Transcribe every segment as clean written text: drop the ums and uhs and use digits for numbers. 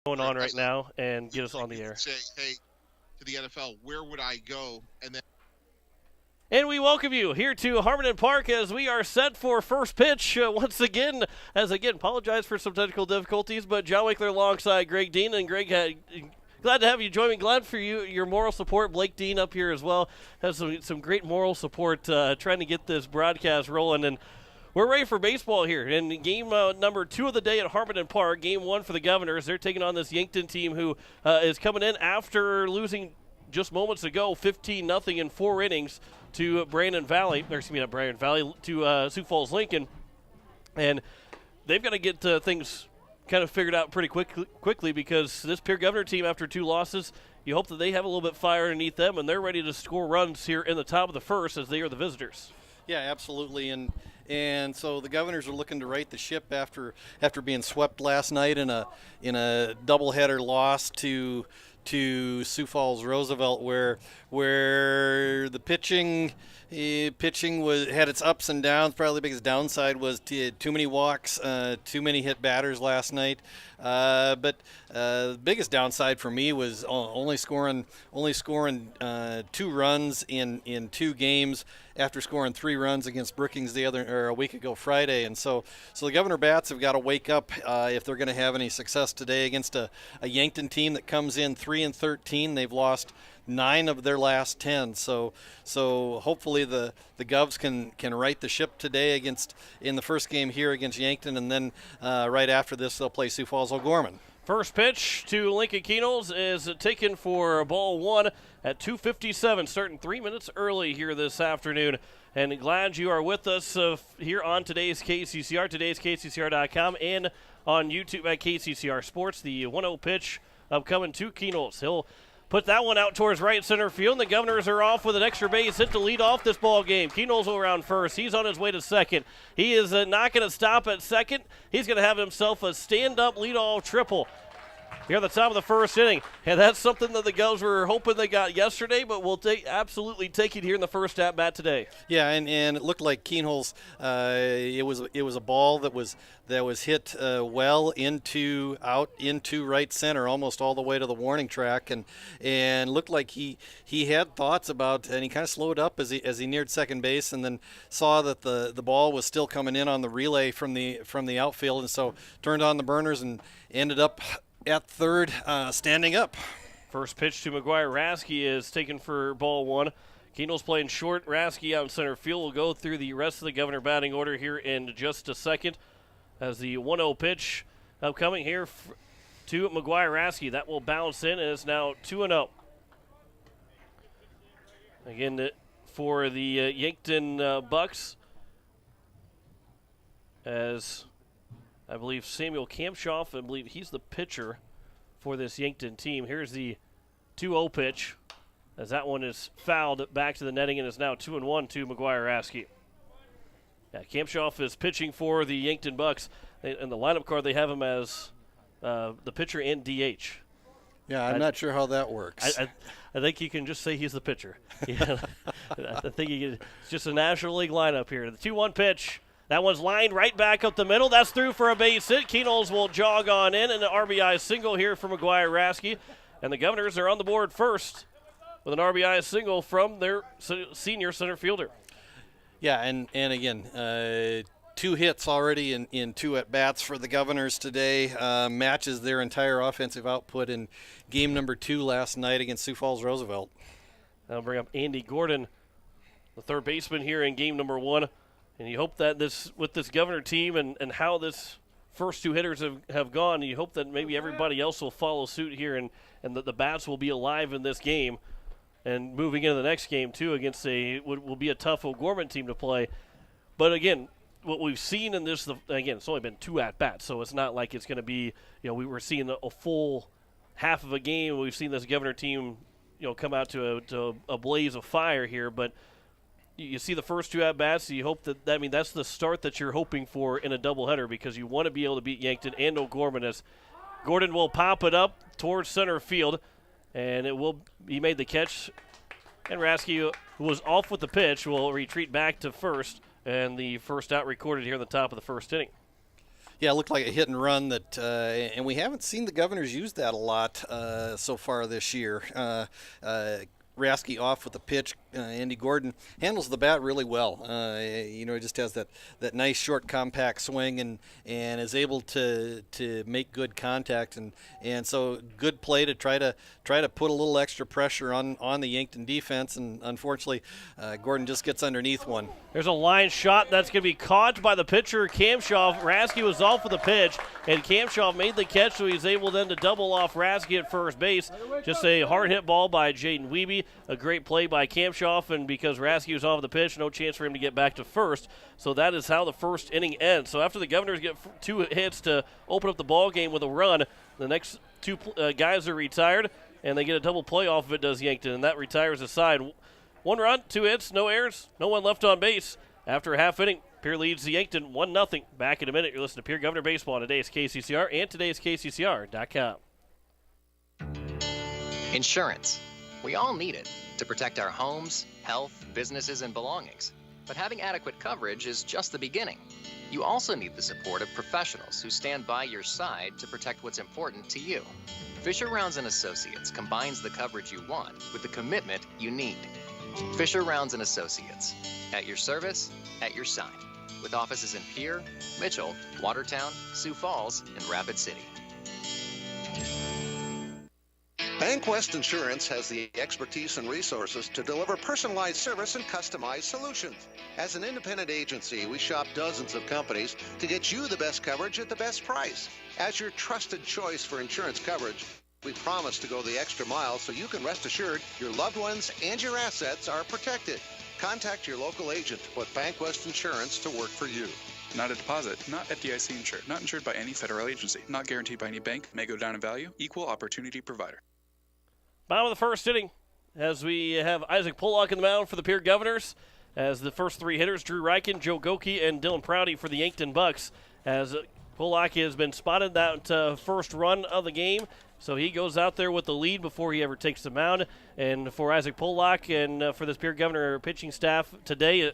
going on right now and get us on the air. Say, hey, to the NFL, where would I go? And then And we welcome you here to Harmon Park as we are set for first pitch once again. Apologize for some technical difficulties, but John Wickler alongside Greg Dean. And Greg, glad to have you join me. Glad for your moral support. Blake Dean up here as well has some great moral support trying to get this broadcast rolling. And we're ready for baseball here. In game number 2 of the day at Harmon Park, game 1 for the Governors. They're taking on this Yankton team who is coming in after losing just moments ago 15-0 in 4 innings to Brandon Valley, to Sioux Falls Lincoln. And they've got to get things kind of figured out pretty quickly because this Pierre Governor team, after 2 losses, you hope that they have a little bit of fire underneath them and they're ready to score runs here in the top of the first as they are the visitors. Yeah, absolutely, and so the Governors are looking to right the ship after being swept last night in a doubleheader loss to Sioux Falls Roosevelt, where the pitching had its ups and downs. Probably the biggest downside was too many walks, too many hit batters last night. But the biggest downside for me was only scoring 2 runs in 2 games after scoring 3 runs against Brookings a week ago Friday. And so the Governor Bats have got to wake up if they're going to have any success today against a Yankton team that comes in 3-13. They've lost 9 of their last 10. So hopefully the Govs can right the ship today in the first game here against Yankton, and then right after this they'll play Sioux Falls O'Gorman. First pitch to Lincoln Keenels is taken for ball 1 at 2:57, starting 3 minutes early here this afternoon. And glad you are with us here on today's KCCR, KCCR.com, and on YouTube at KCCR Sports. The 1-0 pitch upcoming to Keenels. He'll put that one out towards right center field, and the Governors are off with an extra base hit to lead off this ball game. Keenels will around first. He's on his way to second. He is not going to stop at second. He's going to have himself a stand-up leadoff triple here at the top of the first inning. And that's something that the Govs were hoping they got yesterday, but will absolutely take it here in the first at-bat today. Yeah, and it looked like Keenholz, it was a ball that was hit well into right center, almost all the way to the warning track, and looked like he had thoughts about, and he kind of slowed up as he neared second base, and then saw that the ball was still coming in on the relay from the outfield, and so turned on the burners and ended up at third, standing up. First pitch to McGuire Rasky is taken for ball 1. Keenel's playing short. Rasky out in center field. Will go through the rest of the Governor batting order here in just a second as the 1-0 pitch upcoming here to McGuire Rasky. That will bounce in and is now 2-0. Again, for the Yankton Bucks, as I believe Samuel Kampshoff, I believe he's the pitcher for this Yankton team. Here's the 2-0 pitch as that one is fouled back to the netting and is now 2-1 to McGuire Rasky. Yeah, Kampshoff is pitching for the Yankton Bucks. In the lineup card, they have him as the pitcher and DH. Yeah, I'm not sure how that works. I think you can just say he's the pitcher. Yeah, I think it's just a National League lineup here. The 2-1 pitch. That one's lined right back up the middle. That's through for a base hit. Keenels will jog on in, and an RBI single here for McGuire Rasky. And the Governors are on the board first with an RBI single from their senior center fielder. Yeah, and again, 2 hits already in 2 at-bats for the Governors today. Matches their entire offensive output in game number 2 last night against Sioux Falls Roosevelt. I'll bring up Andy Gordon, the third baseman here in game number 1. And you hope that with this Governor team and how this first 2 hitters have gone, you hope that maybe everybody else will follow suit here and that the bats will be alive in this game and moving into the next game too against will be a tough O'Gorman team to play. But again, what we've seen in this, again, it's only been 2 at-bats, so it's not like it's going to be, we were seeing a full half of a game. We've seen this Governor team, come out to a blaze of fire here, but you see the first 2 at-bats, so you hope that's the start that you're hoping for in a doubleheader because you want to be able to beat Yankton and O'Gorman as Gordon will pop it up towards center field, and he made the catch, and Rasky, who was off with the pitch, will retreat back to first, and the first out recorded here in the top of the first inning. Yeah, it looked like a hit and run that, and we haven't seen the Governors use that a lot so far this year. Rasky off with the pitch. Andy Gordon handles the bat really well. He just has that nice short compact swing and is able to make good contact and so good play to try to put a little extra pressure on the Yankton defense, and unfortunately Gordon just gets underneath one. There's a line shot that's going to be caught by the pitcher Kamshaw. Rasky was off with the pitch, and Kamshaw made the catch, so he's able then to double off Rasky at first base. Just a hard hit ball by Jaden Wiebe. A great play by Kamshaw, and because Rasky was off the pitch, no chance for him to get back to first. So that is how the first inning ends. So after the Governors get 2 hits to open up the ball game with a run, the next 2 guys are retired, and they get a double play off of it, does Yankton, and that retires the side. 1 run, 2 hits, no errors, no one left on base. After a half inning, Pierre leads the Yankton 1-0. Back in a minute. You're listening to Pierre Governor Baseball on today's KCCR and today's KCCR.com. Insurance. We all need it to protect our homes, health, businesses, and belongings. But having adequate coverage is just the beginning. You also need the support of professionals who stand by your side to protect what's important to you. Fisher Rounds & Associates combines the coverage you want with the commitment you need. Fisher Rounds & Associates. At your service, at your side. With offices in Pierre, Mitchell, Watertown, Sioux Falls, and Rapid City. BankWest Insurance has the expertise and resources to deliver personalized service and customized solutions. As an independent agency, we shop dozens of companies to get you the best coverage at the best price. As your trusted choice for insurance coverage, we promise to go the extra mile so you can rest assured your loved ones and your assets are protected. Contact your local agent to put BankWest Insurance to work for you. Not a deposit, not FDIC insured, not insured by any federal agency, not guaranteed by any bank, may go down in value, equal opportunity provider. Bottom of the first inning, as we have Isaac Pollock in the mound for the Pierre Governors, as the first 3 hitters, Drew Reichen, Joe Goki, and Dylan Prouty for the Yankton Bucks, as Pollock has been spotted that first run of the game, so he goes out there with the lead before he ever takes the mound. And for Isaac Pollock and for this Pierre Governor pitching staff today,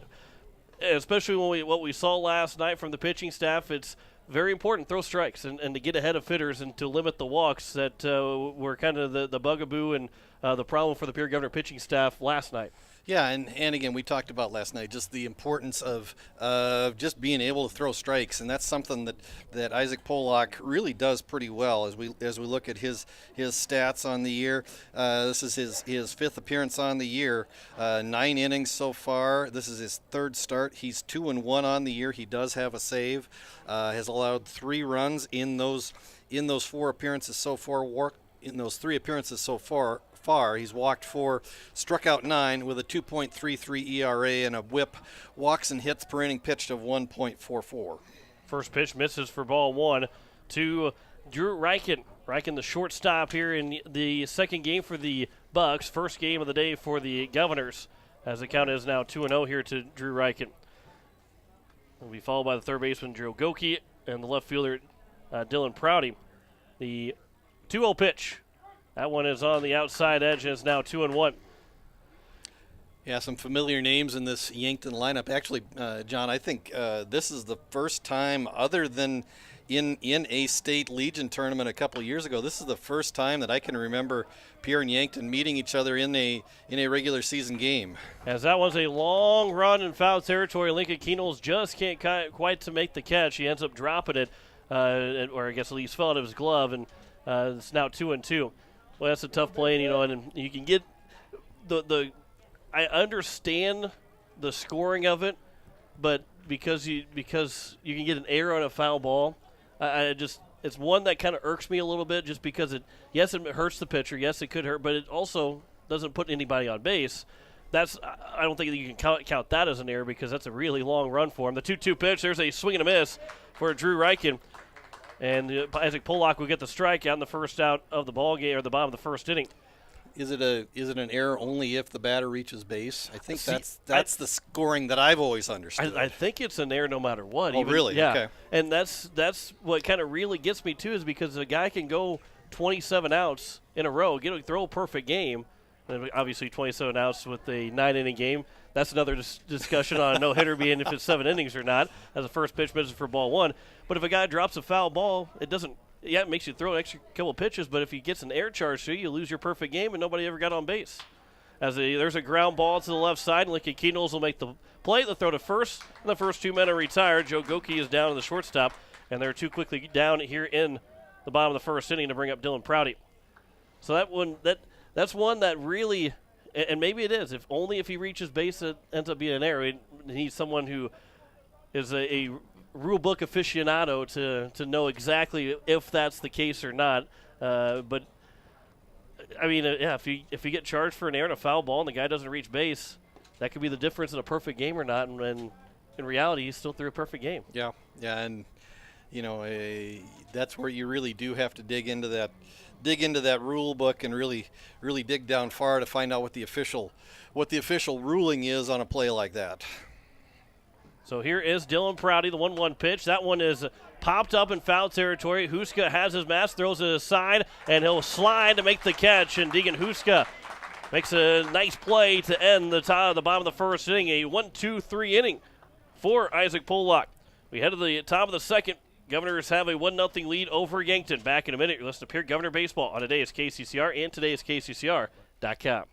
especially what we saw last night from the pitching staff, it's very important, throw strikes and to get ahead of hitters and to limit the walks that were kind of the bugaboo and the problem for the Pierre Governor pitching staff last night. Yeah, and again, we talked about last night just the importance of just being able to throw strikes, and that's something that Isaac Pollock really does pretty well as we look at his stats on the year. This is his 5th appearance on the year, 9 innings so far. This is his 3rd start. He's 2-1 on the year. He does have a save. Has allowed 3 runs in those 4 appearances so far. In those 3 appearances so far. He's walked 4, struck out 9 with a 2.33 ERA and a whip, walks and hits per inning pitched of 1.44. First pitch misses for ball 1 to Drew Reichen. Reichen, the shortstop here in the second game for the Bucks. First game of the day for the Governors, as the count is now 2-0 here to Drew Reichen. Will be followed by the third baseman, Joe Goki, and the left fielder, Dylan Prouty. The 2-0 pitch. That one is on the outside edge and is now 2-1. Yeah, some familiar names in this Yankton lineup. Actually, John, I think this is the first time, other than in a state Legion tournament a couple of years ago, this is the first time that I can remember Pierre and Yankton meeting each other in a regular season game. As that was a long run in foul territory, Lincoln Keenels just can't quite to make the catch. He ends up dropping it, or I guess at least fell out of his glove, and it's now 2-2. Well, that's a tough play, and you can get the. I understand the scoring of it, but because you can get an error on a foul ball, it's one that kind of irks me a little bit, just because it hurts the pitcher, yes, it could hurt, but it also doesn't put anybody on base. I don't think that you can count that as an error, because that's a really long run for him. The 2-2 pitch, there's a swing and a miss for Drew Reichen. And Isaac Pollock will get the strikeout in the first out of the ball game, or the bottom of the first inning. Is it an error only if the batter reaches base? I think that's the scoring that I've always understood. I think it's an error no matter what. Oh, really? Yeah. Okay. And that's what kind of really gets me too, is because a guy can go 27 outs in a row, throw a perfect game, And obviously 27 outs with a 9-inning game. That's another discussion on a no-hitter being if it's 7 innings or not, as a first pitch misses for ball 1. But if a guy drops a foul ball, it makes you throw an extra couple pitches, but if he gets an air charge to you lose your perfect game, and nobody ever got on base. There's a ground ball to the left side, and Lincoln Keenels will make the play. They'll throw to first, and the first 2 men are retired. Joe Goki is down in the shortstop, and they're 2 quickly down here in the bottom of the first inning to bring up Dylan Prouty. So that's one that really, and maybe it is, if he reaches base, it ends up being an error. He needs someone who is a rule book aficionado to know exactly if that's the case or not. But I mean, if you get charged for an error and a foul ball and the guy doesn't reach base, that could be the difference in a perfect game or not. And in reality, he still threw a perfect game. Yeah, and that's where you really do have to dig into that rule book and really dig down far to find out what the official ruling is on a play like that. So here is Dylan Prouty, the 1-1 pitch. That one is popped up in foul territory. Huska has his mask, throws it aside, and he'll slide to make the catch. And Deegan Huska makes a nice play to end the bottom of the first inning. A 1-2-3 inning for Isaac Pollock. We head to the top of the second. Governors have a 1-0 lead over Yankton. Back in a minute. You're listening to Pierre Governor Baseball on Today is KCCR and todayskccr.com.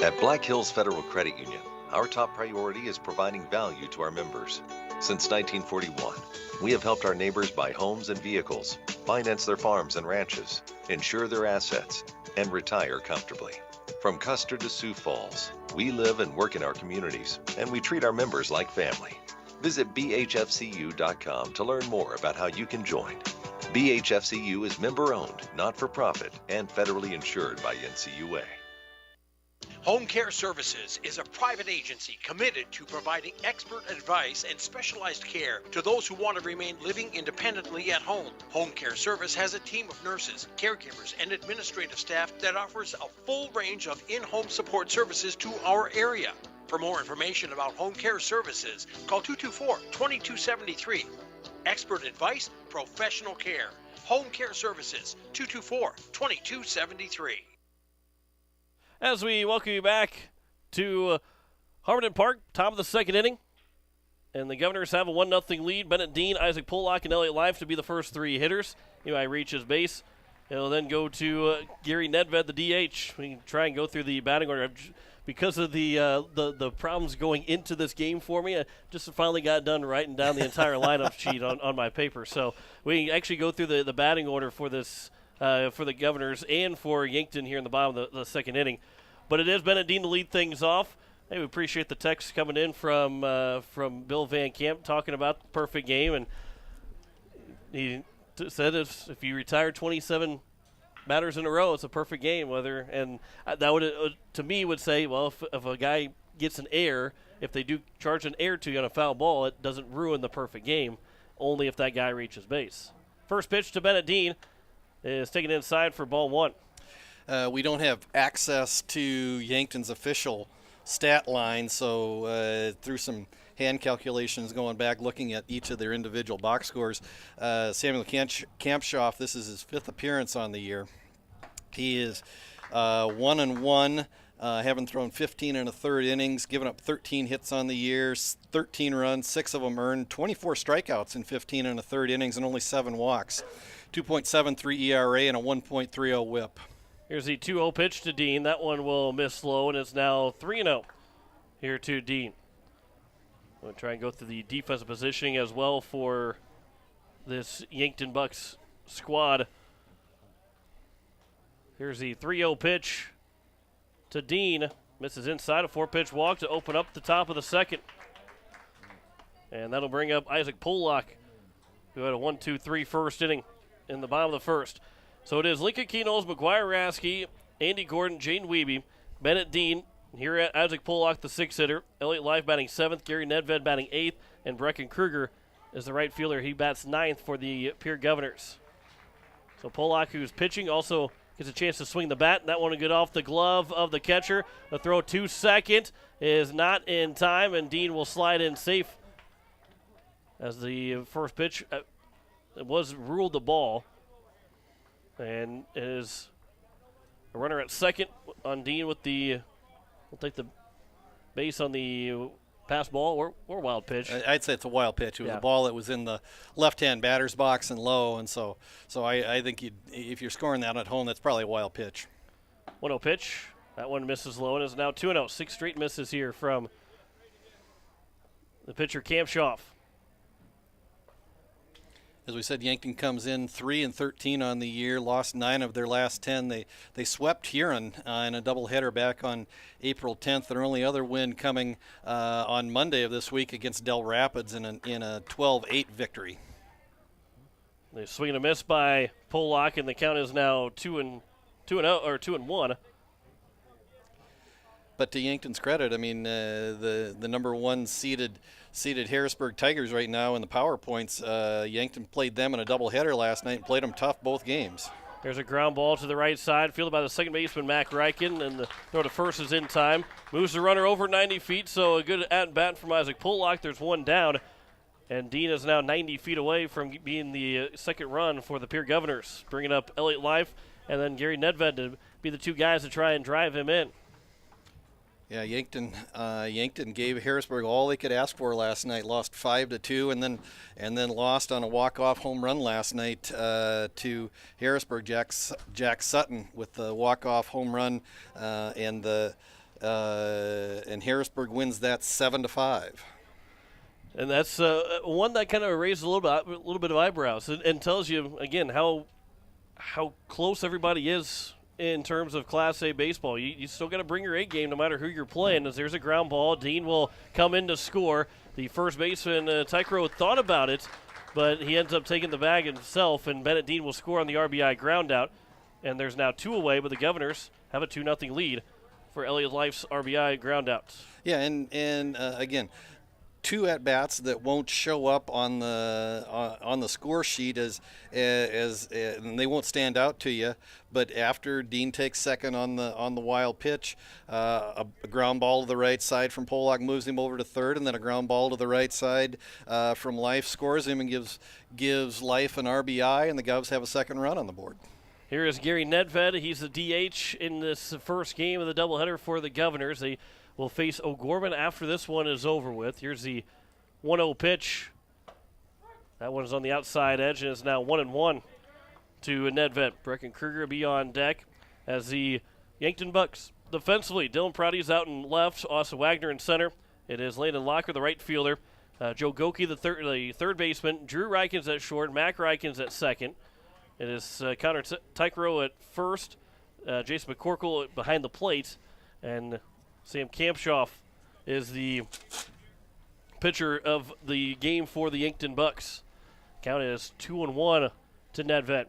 At Black Hills Federal Credit Union, our top priority is providing value to our members. Since 1941, we have helped our neighbors buy homes and vehicles, finance their farms and ranches, insure their assets, and retire comfortably. From Custer to Sioux Falls, we live and work in our communities, and we treat our members like family. Visit bhfcu.com to learn more about how you can join. BHFCU is member-owned, not-for-profit, and federally insured by NCUA. Home Care Services is a private agency committed to providing expert advice and specialized care to those who want to remain living independently at home. Home Care Service has a team of nurses, caregivers, and administrative staff that offers a full range of in-home support services to our area. For more information about Home Care Services, call 224-2273. Expert advice, professional care. Home Care Services, 224-2273. As we welcome you back to Harmon Park, top of the second inning. And the Governors have a 1-0 lead. Bennett Dean, Isaac Pollock, and Elliott Life to be the first 3 hitters. He might reach his base. He'll then go to Gary Nedved, the DH. We can try and go through the batting order. Because of the problems going into this game for me, I just finally got done writing down the entire lineup sheet on my paper. So we can actually go through the batting order for this for the Governors and for Yankton here in the bottom of the second inning. But it is Bennett Dean to lead things off. Hey, we appreciate the text coming in from Bill Van Camp talking about the perfect game. And he said if you retire 27 batters in a row, it's a perfect game. And that would to me would say, well, if a guy gets an error, if they do charge an error to you on a foul ball, it doesn't ruin the perfect game, only if that guy reaches base. First pitch to Bennett Dean is taken inside for ball 1. We don't have access to Yankton's official stat line, so through some hand calculations going back, looking at each of their individual box scores, Samuel Kampshoff, this is his 5th appearance on the year. He is 1-1, having thrown 15 1/3 innings, given up 13 hits on the year, 13 runs, 6 of them earned, 24 strikeouts in 15 1/3 innings, and only 7 walks. 2.73 ERA and a 1.30 WHIP. Here's the 2-0 pitch to Dean. That one will miss low, and it's now 3-0 here to Dean. We'll try and go through the defensive positioning as well for this Yankton Bucks squad. Here's the 3-0 pitch to Dean. Misses inside, a 4-pitch walk to open up the top of the second. And that'll bring up Isaac Pollock, who had a 1-2-3 first inning in the bottom of the first. So it is Lincoln Keenels, McGuire Rasky, Andy Gordon, Jaden Wiebe, Bennett Dean. Here at Isaac Pollock, the 6th hitter. Elliott Life batting 7th, Gary Nedved batting 8th, and Brecken Kruger is the right fielder. He bats 9th for the Pierre Governors. So Pollock, who's pitching, also gets a chance to swing the bat. That one will get off the glove of the catcher. The throw to second is not in time, and Dean will slide in safe as the first pitch it was ruled the ball. And is A runner at second on Dean with the, we'll take the base on the pass ball or wild pitch. I'd say it's a wild pitch. It was Yeah. a ball that was in the left-hand batter's box and low, and so I think if you're scoring that at home, that's probably a wild pitch. 1-0 pitch. That one misses low and is now 2-0. 6 straight misses here from the pitcher, Cam Schaff. As we said, Yankton comes in 3-13 on the year, lost 9 of their last 10. They swept Huron in a doubleheader back on April 10th. Their only other win coming on Monday of this week against Del Rapids in a 12-8 victory. They swing and a miss by Pollock, and the count is now 2-1. But to Yankton's credit, I mean, the number 1 seeded Harrisburg Tigers right now in the power points. Yankton played them in a doubleheader last night and played them tough both games. There's a ground ball to the right side, fielded by the second baseman, Mac Ryken, and the throw to first is in time. Moves the runner over 90 feet, so a good at-bat from Isaac Pollock. There's one down, and Dean is now 90 feet away from being the second run for the Pierre Governors, bringing up Elliott Life and then Gary Nedved to be the two guys to try and drive him in. Yeah, Yankton gave Harrisburg all they could ask for last night. Lost 5-2, and then lost on a walk-off home run last night to Harrisburg. Jack Sutton with the walk-off home run, and Harrisburg wins that 7-5. And that's one that kind of raises a little bit of eyebrows and tells you again how close everybody is in terms of Class A baseball. You still got to bring your A game no matter who you're playing. As there's a ground ball, Dean will come in to score. The first baseman, Tycro, thought about it, but he ends up taking the bag himself, and Bennett Dean will score on the RBI ground out. And there's now 2 away, but the Governors have a 2-0 lead for Elliott Life's RBI ground out. Yeah, and again, 2 at-bats that won't show up on the score sheet as and they won't stand out to you. But after Dean takes second on the wild pitch, a ground ball to the right side from Pollock moves him over to third, and then a ground ball to the right side from Life scores him and gives Life an RBI, and the Govs have a second run on the board. Here is Gary Nedved. He's the DH in this first game of the doubleheader for the Governors. They will face O'Gorman after this one is over with. Here's the 1-0 pitch. That one is on the outside edge, and it's now 1-1 to Nedved. Brecken Kruger will be on deck as the Yankton Bucks defensively. Dylan Prouty's out in left, Austin Wagner in center. It is Landon Locker, the right fielder. Joe Goki, the third baseman. Drew Rykins at short. Mac Rykins at second. It is Connor Tycro at first. Jason McCorkle behind the plate. And Sam Kampshoff is the pitcher of the game for the Yankton Bucks. Count is 2-1 to Nedved.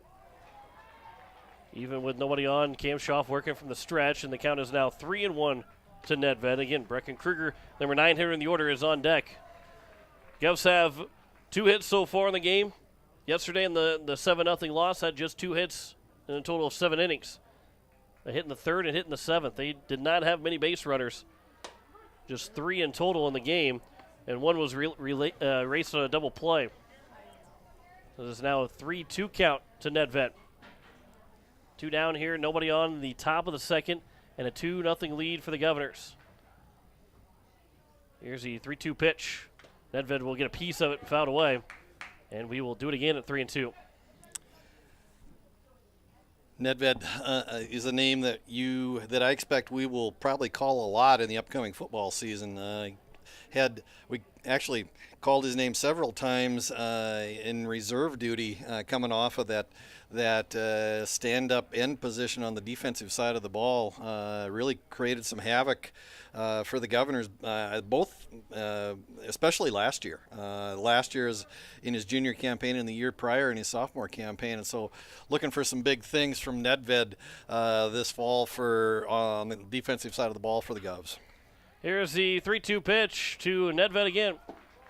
Even with nobody on, Kampshoff working from the stretch, and the count is now 3-1 to Nedved. Again, Brecken Kruger, number 9 hitter in the order, is on deck. Govs have 2 hits so far in the game. Yesterday in the 7-0 loss, had just 2 hits in a total of 7 innings. A hit in the third and hit in the 7th. They did not have many base runners. Just 3 in total in the game, and one was raced on a double play. So this is now a 3-2 count to Nedved. 2 down here, nobody on the top of the second, and a 2-0 lead for the Governors. Here's the 3-2 pitch. Nedved will get a piece of it and foul away, and we will do it again at 3-2. Nedved is a name that I expect we will probably call a lot in the upcoming football season. We actually called his name several times in reserve duty, coming off of that stand-up end position on the defensive side of the ball. Really created some havoc for the Governors, especially last year. Last year is in his junior campaign and the year prior in his sophomore campaign. And so looking for some big things from Nedved this fall on the defensive side of the ball for the Govs. Here's the 3-2 pitch to Nedved again.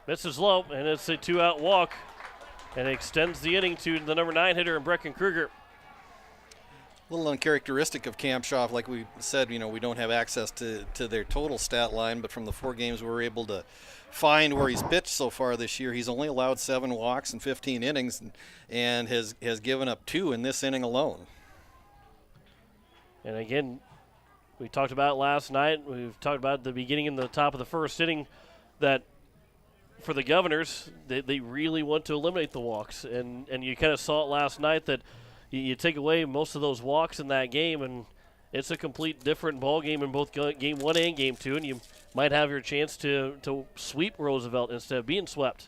Misses low, and it's a 2-out walk. And it extends the inning to the number 9 hitter in Brecken Kruger. A little uncharacteristic of Kampshoff, like we said, we don't have access to their total stat line, but from the 4 games we were able to find where he's pitched so far this year, he's only allowed 7 walks in 15 innings and has given up 2 in this inning alone. And again, we talked about it last night. We've talked about at the beginning and the top of the first inning that for the Governors, they really want to eliminate the walks. And you kind of saw it last night that you take away most of those walks in that game, and it's a complete different ball game in both Game 1 and Game 2, and you might have your chance to sweep Roosevelt instead of being swept.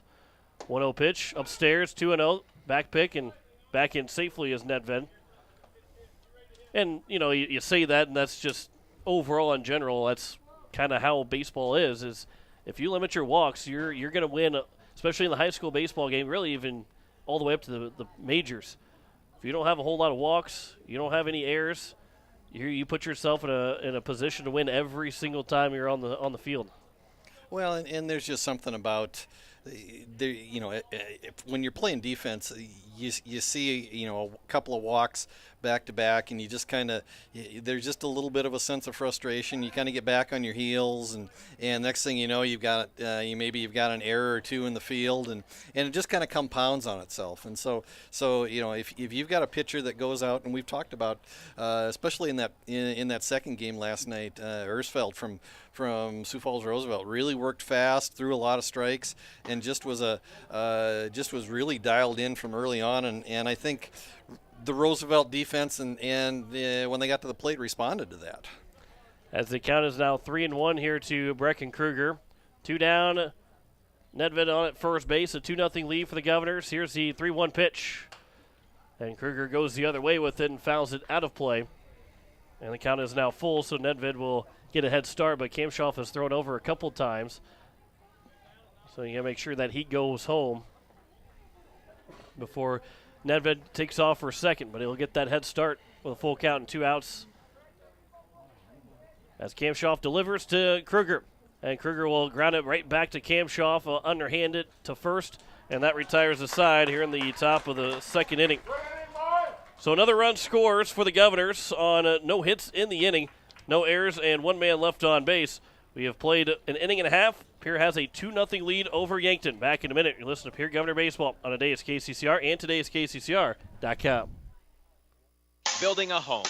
1-0 pitch, upstairs, 2-0, back pick, and back in safely is Nedved. And, you say that, and that's just overall in general, that's kind of how baseball is if you limit your walks, you're going to win, especially in the high school baseball game, really even all the way up to the majors. If you don't have a whole lot of walks, you don't have any errors, you put yourself in a position to win every single time you're on the field. Well, and there's just something about when you're playing defense, you see a couple of walks back to back, and you just there's just a little bit of a sense of frustration. You kind of get back on your heels, and next thing you know, you've got an error or two in the field, and it just kind of compounds on itself. And so if you've got a pitcher that goes out, and we've talked about especially in that second game last night, Ersfeld from Sioux Falls Roosevelt really worked fast, threw a lot of strikes, and just was really dialed in from early on, and I think the Roosevelt defense and when they got to the plate responded to that. As the count is now 3-1 here to Brecken Kruger. 2 down, Nedved on at first base, a 2-0 lead for the Governors. Here's the 3-1 pitch. And Kruger goes the other way with it and fouls it out of play. And the count is now full, so Nedved will get a head start, but Kamshoff has thrown over a couple times. So you got to make sure that he goes home before Nedved takes off for a second, but he'll get that head start with a full count and 2 outs. As Kamshoff delivers to Kruger. And Kruger will ground it right back to Kamshoff, underhand it to first, and that retires the side here in the top of the second inning. So another run scores for the Governors on no hits in the inning, no errors, and 1 man left on base. We have played an inning and a half. Pierre has a 2-0 lead over Yankton. Back in a minute. You're listening to Pierre Governor Baseball on today's KCCR and today's KCCR.com. Building a home.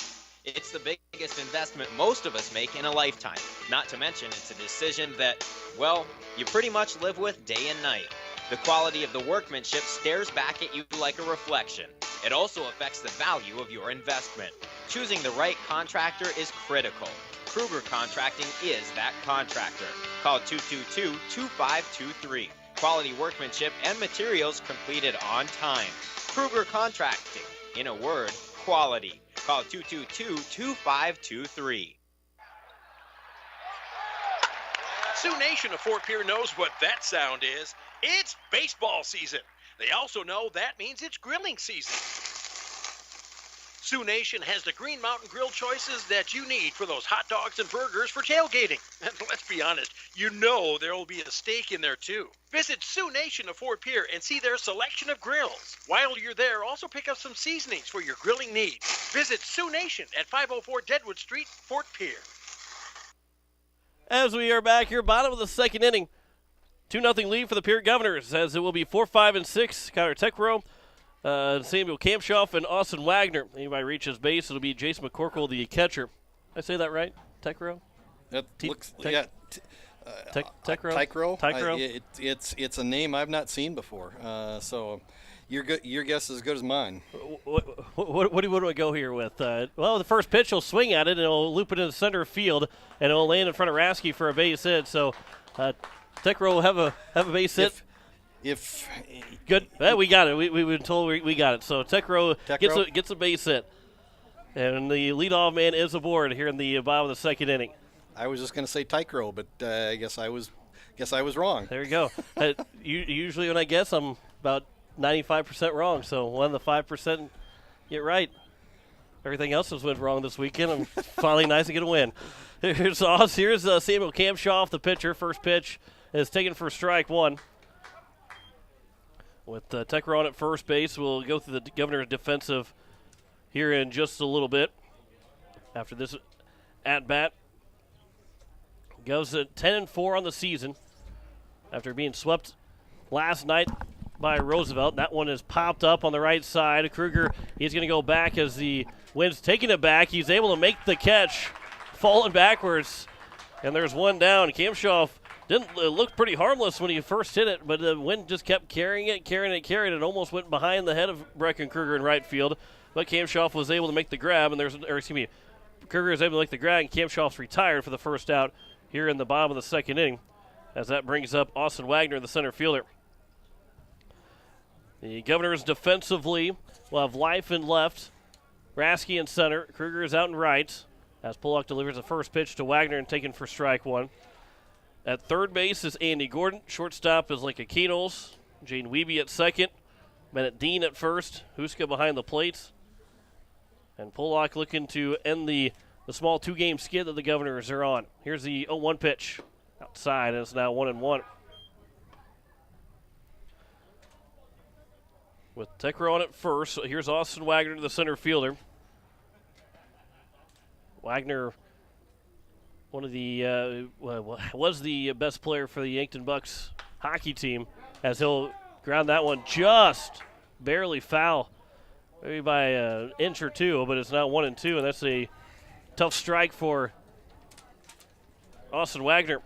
It's the biggest investment most of us make in a lifetime. Not to mention, it's a decision that, well, you pretty much live with day and night. The quality of the workmanship stares back at you like a reflection. It also affects the value of your investment. Choosing the right contractor is critical. Kruger Contracting is that contractor. Call 222-2523. Quality workmanship and materials completed on time. Kruger Contracting. In a word, quality. Call 222-2523. Sioux Nation of Fort Pierre knows what that sound is. It's baseball season. They also know that means it's grilling season. Sioux Nation has the Green Mountain Grill choices that you need for those hot dogs and burgers for tailgating. And let's be honest, you know there will be a steak in there too. Visit Sioux Nation of Fort Pierre and see their selection of grills. While you're there, also pick up some seasonings for your grilling needs. Visit Sioux Nation at 504 Deadwood Street, Fort Pierre. As we are back here, bottom of the second inning, 2-0 lead for the Pierre Governors, as it will be 4, 5, and 6. Connor Techrow, Samuel Kamshoff, and Austin Wagner. Anybody reaches base, it'll be Jason McCorkle, the catcher. Did I say that right? Techrow? That looks, Techrow? Techrow? It's a name I've not seen before. So your guess is as good as mine. What do I go here with? Well, the first pitch, he'll swing at it, and he'll loop it in the center field, and it'll land in front of Rasky for a base hit. So Techrow will have a base hit. If good, we got it. We've been told we got it. So Techrow gets a base hit, and the leadoff man is aboard here in the bottom of the second inning. I was just going to say Techrow, but I guess I was wrong. There you go. Usually when I guess, I'm about 95% wrong. So one of the 5% get right. Everything else has went wrong this weekend. I'm finally nice to get a win. Here's Samuel Kamshoff, the pitcher. First pitch is taken for strike one. With Techrow on at first base, we'll go through the Governor's defensive here in just a little bit. After this at-bat, goes at 10-4 on the season after being swept last night by Roosevelt. That one is popped up on the right side. Kruger, he's going to go back as the wind's taking it back. He's able to make the catch, falling backwards, and there's one down. Kamshoff didn't look pretty harmless when he first hit it, but the wind just kept carrying it. It almost went behind the head of Breckenkruger in right field, but Kamshoff was able to make the grab, and Kruger was able to make the grab, and Kamshoff's retired for the first out here in the bottom of the second inning, as that brings up Austin Wagner, the center fielder. The Governors defensively will have Life in left, Rasky in center, Kruger is out in right, as Pollock delivers the first pitch to Wagner and taken for strike one. At third base is Andy Gordon. Shortstop is Lincoln Keenels. Jane Wiebe at second. Bennett Dean at first. Huska behind the plate. And Pollock looking to end the small two-game skid that the Governors are on. Here's the 0-1 pitch. Outside, and it's now 1-1. With Tekro on at first, so here's Austin Wagner, the center fielder. Wagner, one of the was the best player for the Yankton Bucks hockey team, as he'll ground that one just barely foul, maybe by an inch or two, but it's now 1-2, and that's a tough strike for Austin Wagner.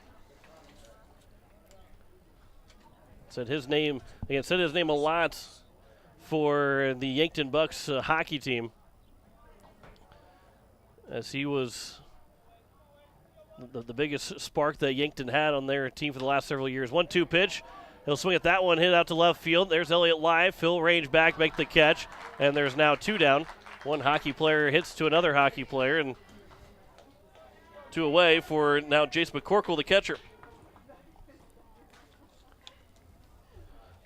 Said his name a lot for the Yankton Bucks hockey team, as he was the biggest spark that Yankton had on their team for the last several years. 1-2 pitch. He'll swing at that one, hit out to left field. There's Elliott Live. He'll range back, make the catch, and there's now two down. One hockey player hits to another hockey player, and two away for now Jace McCorkle, the catcher.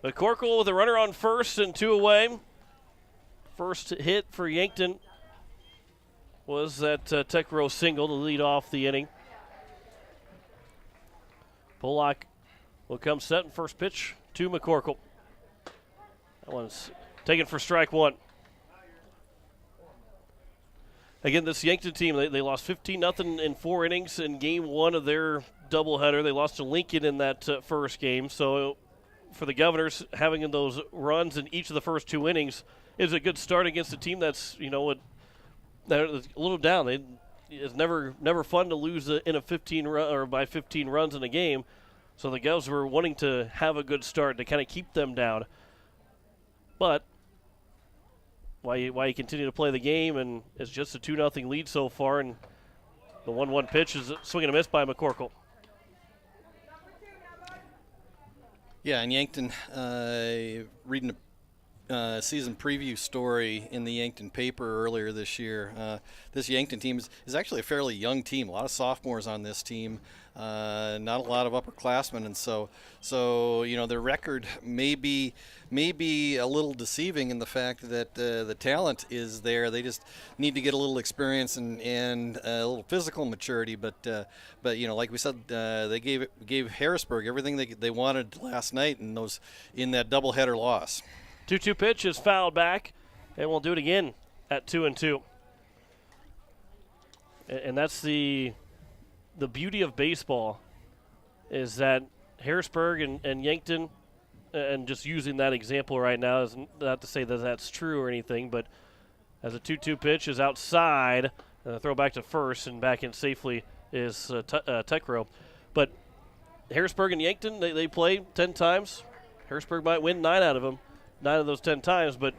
McCorkle with a runner on first and two away. First hit for Yankton was that Tekro single to lead off the inning. Pollock will come set and first pitch to McCorkle. That one's taken for strike one. Again, this Yankton team, they lost 15-0 in 4 innings in game one of their doubleheader. They lost to Lincoln in that first game. So for the Governors, having those runs in each of the first 2 innings is a good start against a team that's, they're a little down. It's never fun to lose in a 15 run or by 15 runs in a game. So the Govs were wanting to have a good start to kind of keep them down. But why you continue to play the game, and it's just a 2-0 lead so far, and the 1-1 pitch is a swing and a miss by McCorkle. Yeah, and Yankton, reading a season preview story in the Yankton paper earlier this year. This Yankton team is actually a fairly young team. A lot of sophomores on this team, not a lot of upperclassmen, and so their record may be a little deceiving in the fact that the talent is there. They just need to get a little experience and a little physical maturity. But like we said, they gave Harrisburg everything they wanted last night in that doubleheader loss. 2-2 pitch is fouled back, and we'll do it again at 2-2. And that's the beauty of baseball, is that Harrisburg and Yankton, and just using that example right now is not to say that that's true or anything, but as a 2-2 pitch is outside, and the throw back to first and back in safely is Tekro. But Harrisburg and Yankton, they play 10 times. Harrisburg might win 9 out of them. 9 of those 10 times, but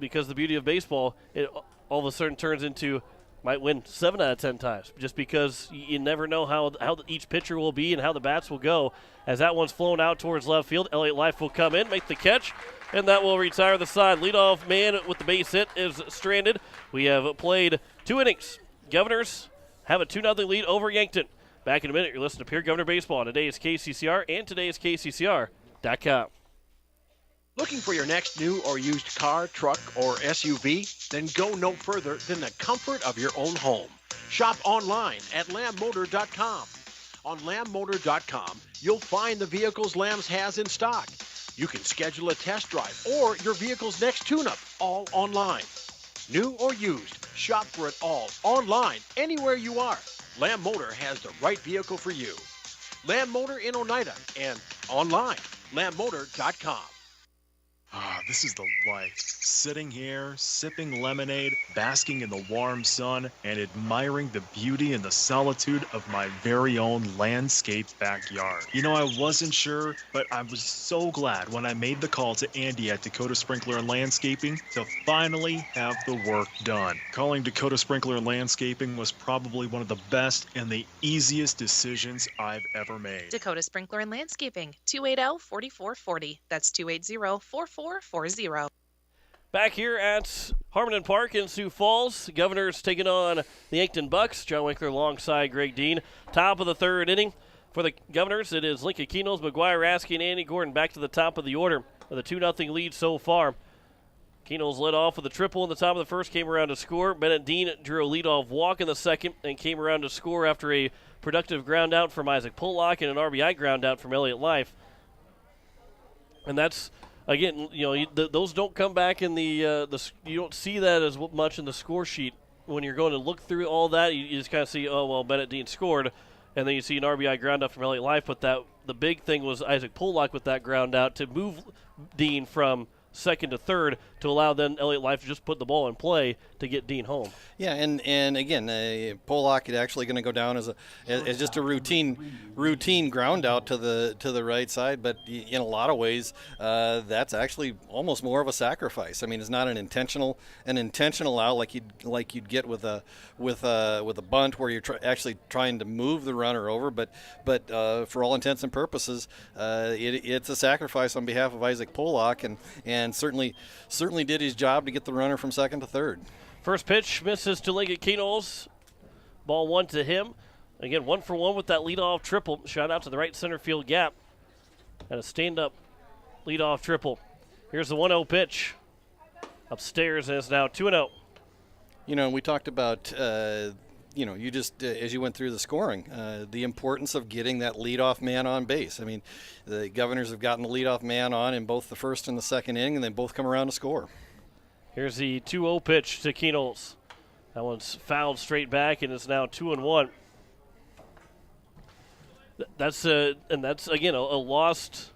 because the beauty of baseball, it all of a sudden turns into might win 7 out of 10 times, just because you never know how each pitcher will be and how the bats will go. As that one's flown out towards left field, Elliott Life will come in, make the catch, and that will retire the side. Leadoff man with the base hit is stranded. We have played 2 innings. Governors have a 2-0 lead over Yankton. Back in a minute, you're listening to Pierre Governor Baseball on today's KCCR and today's KCCR.com. Looking for your next new or used car, truck, or SUV? Then go no further than the comfort of your own home. Shop online at lambmotor.com. On lambmotor.com, you'll find the vehicles Lambs has in stock. You can schedule a test drive or your vehicle's next tune-up, all online. New or used, shop for it all online, anywhere you are. Lamb Motor has the right vehicle for you. Lamb Motor in Oneida and online, lambmotor.com. This is the life. Sitting here, sipping lemonade, basking in the warm sun, and admiring the beauty and the solitude of my very own landscaped backyard. You know, I wasn't sure, but I was so glad when I made the call to Andy at Dakota Sprinkler and Landscaping to finally have the work done. Calling Dakota Sprinkler and Landscaping was probably one of the best and the easiest decisions I've ever made. Dakota Sprinkler and Landscaping, 280-4440. That's 280-4440. Back here at Harmon Park in Sioux Falls, Governors taking on the Yankton Bucks. John Winkler alongside Greg Dean. Top of the third inning for the Governors. It is Lincoln Keenels, McGuire Rasky, and Andy Gordon back to the top of the order with a 2-0 lead so far. Keenels led off with a triple in the top of the first, came around to score. Bennett Dean drew a leadoff walk in the second and came around to score after a productive ground out from Isaac Pollock and an RBI ground out from Elliott Life. And that's, again, you know, those don't come back in the you don't see that as much in the score sheet. When you're going to look through all that, you just kind of see, oh, well, Bennett Dean scored, and then you see an RBI ground out from Elliott Life. But the big thing was Isaac Pollock with that ground out to move Dean from second to third to allow then Elliott Life to just put the ball in play to get Dean home. Yeah, and again, Pollock is actually going to go down as just a routine ground out to the right side, but in a lot of ways, that's actually almost more of a sacrifice. I mean, it's not an intentional out like you'd get with a bunt where you're actually trying to move the runner over, but for all intents and purposes, it's a sacrifice on behalf of Isaac Pollock, and certainly did his job to get the runner from second to third. First pitch misses to Lincoln Keenels. Ball one to him. Again, 1-for-1 with that leadoff triple. Shot out to the right center field gap. And a stand-up leadoff triple. Here's the 1-0 pitch. Upstairs, and it's now 2-0. You know, we talked about, you just, as you went through the scoring, the importance of getting that leadoff man on base. I mean, the Governors have gotten the leadoff man on in both the first and the second inning, and they both come around to score. Here's the 2-0 pitch to Keenels. That one's fouled straight back, and it's now 2-1. That's again a lost.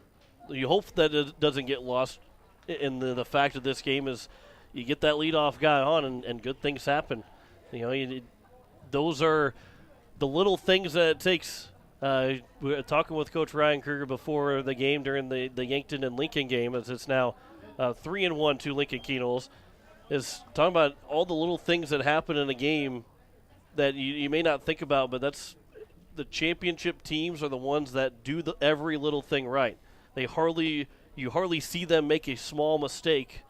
You hope that it doesn't get lost. In the fact of this game is, you get that leadoff guy on, and good things happen. You know, those are the little things that it takes. We were talking with Coach Ryan Kruger before the game during the Yankton and Lincoln game, as it's now 3-1 to Lincoln Keenels. Is talking about all the little things that happen in a game that you may not think about, but that's the championship teams are the ones that do every little thing right. You hardly see them make a small mistake,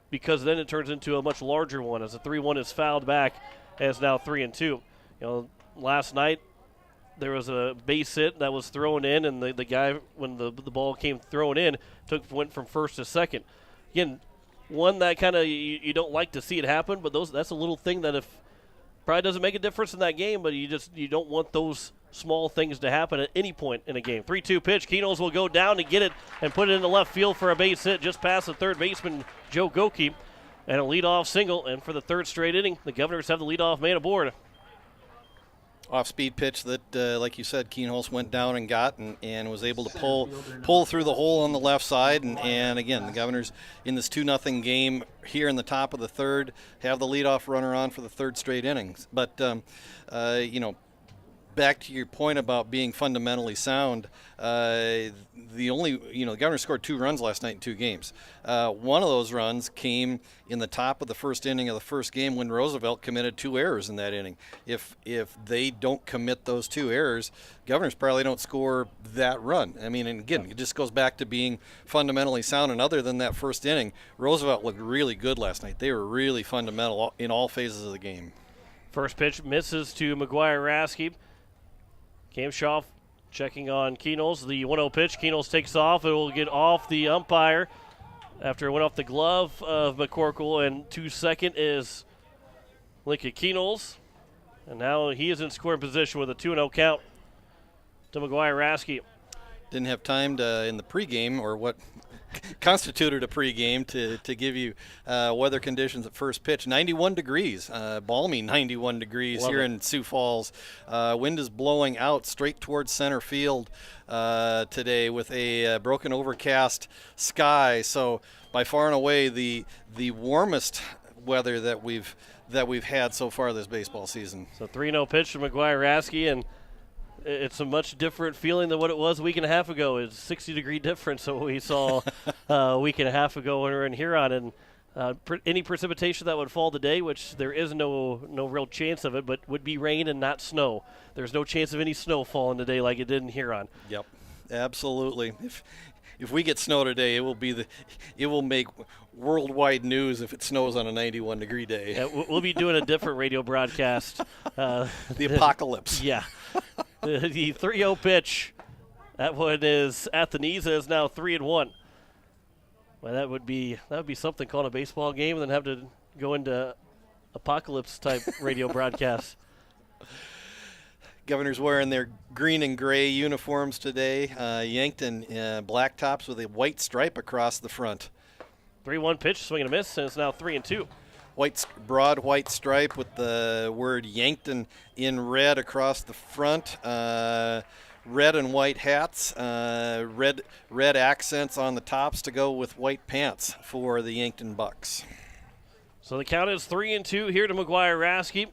because then it turns into a much larger one as the 3-1 is fouled back, and it's now 3-2. You know, last night there was a base hit that was thrown in, and the guy, when the ball came thrown in, went from first to second. Again, one that kind of you don't like to see it happen, but that's a little thing that probably doesn't make a difference in that game, but you don't want those small things to happen at any point in a game. 3-2 pitch. Keenels will go down to get it and put it in the left field for a base hit just past the third baseman, Joe Goki, and a leadoff single. And for the third straight inning, the Governors have the leadoff man aboard. Off-speed pitch that, like you said, Keenholz went down and got and was able to pull through the hole on the left side. And again, the Governors in this 2-0 game here in the top of the third have the leadoff runner on for the third straight innings. But, back to your point about being fundamentally sound, the Governors scored 2 runs last night in 2 games. One of those runs came in the top of the first inning of the first game when Roosevelt committed 2 errors in that inning. If they don't commit those 2 errors, Governors probably don't score that run. I mean, and again, it just goes back to being fundamentally sound. And other than that first inning, Roosevelt looked really good last night. They were really fundamental in all phases of the game. First pitch misses to McGuire Rasky. Kamshoff checking on Keenels. The 1-0 pitch. Keenels takes off. It will get off the umpire after it went off the glove of McCorkle. And 2-2 is Lincoln Keenels. And now he is in scoring position with a 2-0 count to McGuire Rasky. Didn't have time to, in the pregame, or what constituted a pregame to give you weather conditions at first pitch. 91 degrees, balmy 91 degrees Love here it. in Sioux Falls. Wind is blowing out straight towards center field today with a broken overcast sky. So by far and away the warmest weather that we've had so far this baseball season. So 3-0 pitch to McGuire Rasky, and it's a much different feeling than what it was a week and a half ago. It's 60-degree difference than what we saw a week and a half ago when we were in Huron. And any precipitation that would fall today, which there is no real chance of it, but would be rain and not snow. There's no chance of any snow falling today like it did in Huron. Yep, absolutely. If we get snow today, it will make worldwide news if it snows on a 91-degree day. Yeah, we'll be doing a different radio broadcast. The apocalypse. Yeah. The 3-0 pitch. That one is at the knees. It is now 3-1. Well, that would be something called a baseball game, and then have to go into apocalypse type radio broadcast. Governor's wearing their green and gray uniforms today. Yankton black tops with a white stripe across the front. 3-1 pitch, swing and a miss, and it's now 3-2. Broad white stripe with the word Yankton in red across the front. Red and white hats. Red accents on the tops to go with white pants for the Yankton Bucks. So the count is 3-2 here to McGuire Rasky.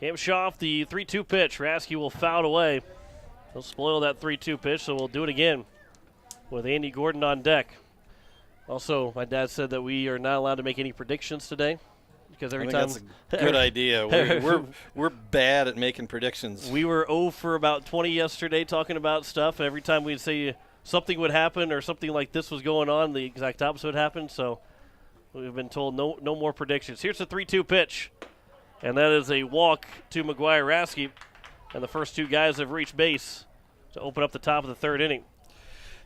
Kamshoff, the 3-2 pitch. Rasky will foul away. He'll spoil that 3-2 pitch, so we'll do it again with Andy Gordon on deck. Also, my dad said that we are not allowed to make any predictions today because every time that's a good idea. We're bad at making predictions. We were 0 for about 20 yesterday talking about stuff. Every time we'd say something would happen or something like this was going on, the exact opposite would happen. So we've been told no more predictions. Here's the 3-2 pitch. And that is a walk to McGuire Rasky. And the first two guys have reached base to open up the top of the third inning.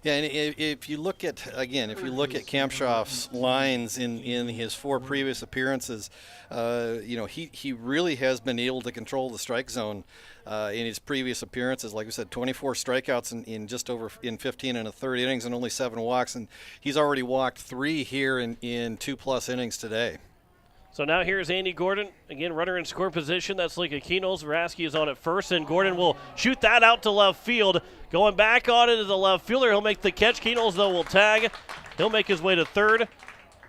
Yeah, and if you look at Kamshoff's lines in his 4 previous appearances, he really has been able to control the strike zone in his previous appearances. Like we said, 24 strikeouts in just over 15 and a third innings and only 7 walks, and he's already walked 3 here in 2+ innings today. So now here's Andy Gordon. Again, runner in score position. That's Linka Keenels. Rasky is on at first, and Gordon will shoot that out to left field. Going back on it is the left fielder. He'll make the catch. Keenels, though, will tag. He'll make his way to third.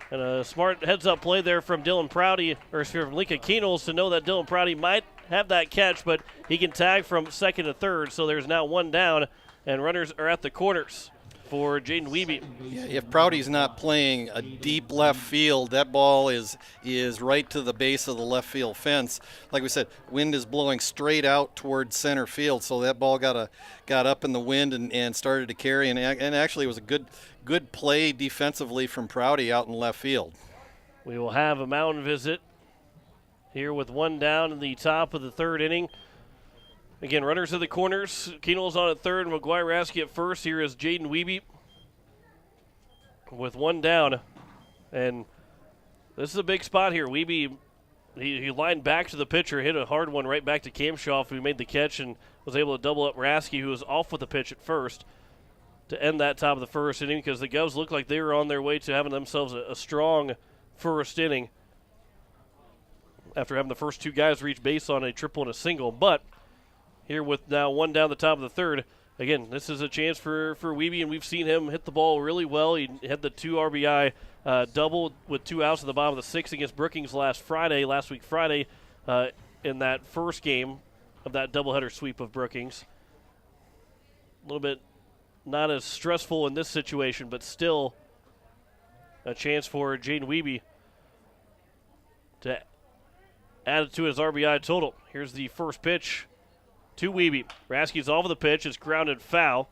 And a smart heads-up play there from Dylan Prouty, or from Linka Keenels, to know that Dylan Prouty might have that catch, but he can tag from second to third. So there's now 1 down, and runners are at the corners for Jaden Wiebe. Yeah, if Prouty's not playing a deep left field, that ball is right to the base of the left field fence. Like we said, wind is blowing straight out towards center field, so that ball got up in the wind and started to carry, and actually it was a good play defensively from Prouty out in left field. We will have a mound visit here with 1 down in the top of the third inning. Again, runners at the corners. Keenel's on at third, McGuire Rasky at first. Here is Jaden Wiebe with 1 down. And this is a big spot here. Wiebe, he lined back to the pitcher, hit a hard one right back to Kamshoff, who made the catch and was able to double up Rasky, who was off with the pitch at first, to end that top of the first inning, because the Govs looked like they were on their way to having themselves a strong first inning after having the first 2 guys reach base on a triple and a single. But here with now 1 down the top of the third, again, this is a chance for Wiebe, and we've seen him hit the ball really well. He had the 2 RBI double with 2 outs in the bottom of the 6th against Brookings last week Friday, in that first game of that doubleheader sweep of Brookings. A little bit not as stressful in this situation, but still a chance for Jaden Wiebe to add it to his RBI total. Here's the first pitch to Wiebe. Rasky's off of the pitch. It's grounded foul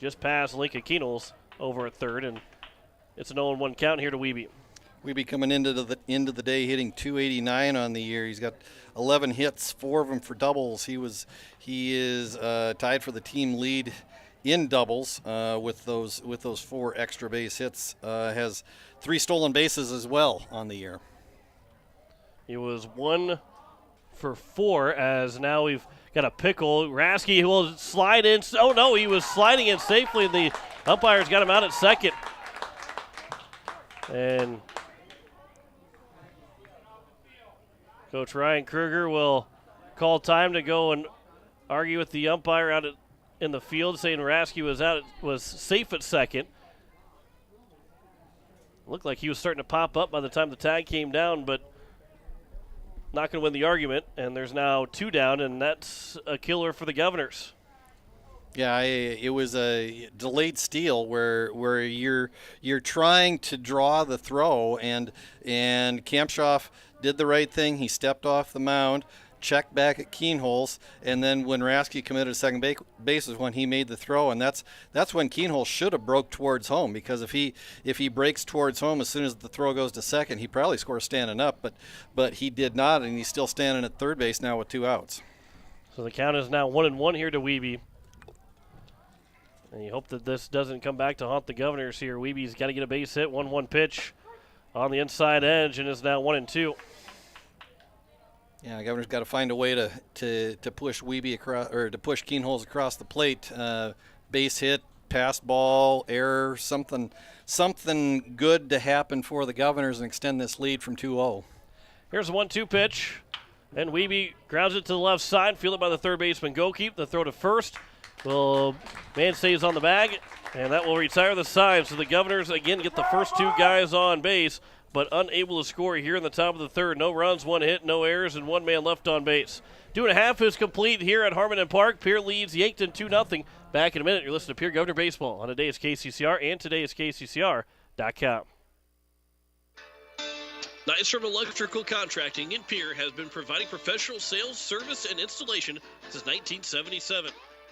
just past Linka Keenels over at third, and it's an 0-1 count here to Wiebe. Wiebe coming into the day hitting .289 on the year. He's got 11 hits, 4 of them for doubles. He is tied for the team lead in doubles with those 4 extra base hits. Has 3 stolen bases as well on the year. He was 1 for 4, as now we've got a pickle. Rasky will slide in. Oh, no, he was sliding in safely, and the umpires got him out at second. And Coach Ryan Kruger will call time to go and argue with the umpire out in the field, saying Rasky was safe at second. Looked like he was starting to pop up by the time the tag came down, but not going to win the argument. And there's now 2 down, and that's a killer for the Governors. Yeah, it was a delayed steal where you're trying to draw the throw, and Kampshoff did the right thing. He stepped off the mound, checked back at Keenholz, and then when Rasky committed a second base is when he made the throw, and that's when Keenholz should have broke towards home, because if he breaks towards home as soon as the throw goes to second, he probably scores standing up, but he did not, and he's still standing at third base now with 2 outs. So the count is now 1-1 here to Wiebe. And you hope that this doesn't come back to haunt the Governors here. Wiebe's got to get a base hit, 1-1 pitch on the inside edge, and is now 1-2. Yeah, the Governor's got to find a way to push Wiebe across, or to push Keenholz across the plate. Base hit, pass ball, error, something good to happen for the Governors and extend this lead from 2-0. Here's a 1-2 pitch, and Wiebe grounds it to the left side, fielded by the third baseman Gokeep. The throw to first. Man stays on the bag, and that will retire the side. So the Governors again get the first 2 guys on base, but unable to score here in the top of the third. No runs, 1 hit, no errors, and 1 man left on base. 2.5 is complete here at Harmon Park. Pierre leads Yankton 2-0. Back in a minute. You're listening to Pierre Governor Baseball on Today's KCCR and todayskccr.com. Nystrom Electrical Contracting in Pierre has been providing professional sales, service, and installation since 1977.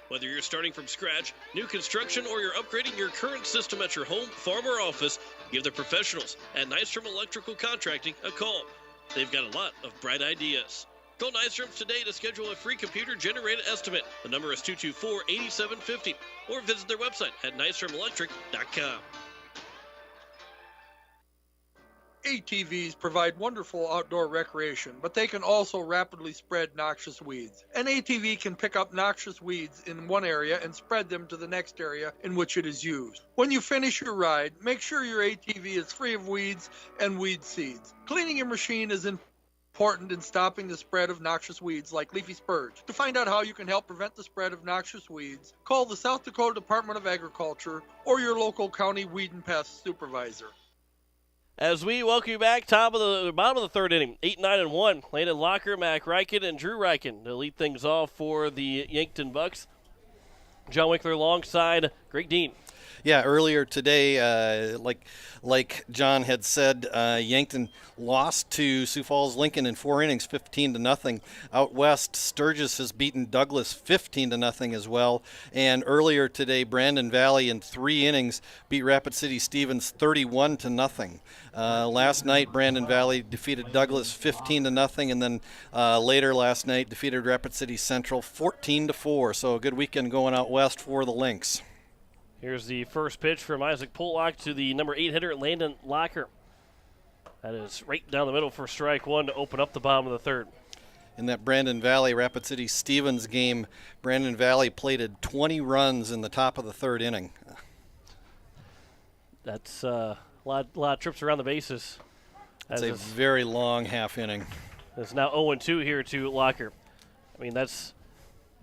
Whether you're starting from scratch, new construction, or you're upgrading your current system at your home, farm, or office, give the professionals at Nystrom Electrical Contracting a call. They've got a lot of bright ideas. Call Nystrom today to schedule a free computer-generated estimate. The number is 224-8750, or visit their website at nystromelectric.com. ATVs provide wonderful outdoor recreation, but they can also rapidly spread noxious weeds. An ATV can pick up noxious weeds in one area and spread them to the next area in which it is used. When you finish your ride, make sure your ATV is free of weeds and weed seeds. Cleaning your machine is important in stopping the spread of noxious weeds like leafy spurge. To find out how you can help prevent the spread of noxious weeds, call the South Dakota Department of Agriculture or your local county weed and pest supervisor. As we welcome you back, bottom of the third inning, 8-9-1. Landon Locker, Mac Reichen, and Drew Reichen to lead things off for the Yankton Bucks. John Winkler alongside Greg Dean. Yeah, earlier today, like John had said, Yankton lost to Sioux Falls Lincoln in 4 innings, 15-0. Out west, Sturgis has beaten Douglas 15-0 as well. And earlier today, Brandon Valley in 3 innings beat Rapid City Stevens 31-0. Last night, Brandon Valley defeated Douglas 15-0, and then later last night defeated Rapid City Central 14-4. So a good weekend going out west for the Lynx. Here's the first pitch from Isaac Pollock to the number 8 hitter, Landon Locker. That is right down the middle for strike 1 to open up the bottom of the third. In that Brandon Valley Rapid City Stevens game, Brandon Valley plated 20 runs in the top of the third inning. That's a lot of trips around the bases. That's a very long half inning. It's now 0-2 here to Locker. I mean, that's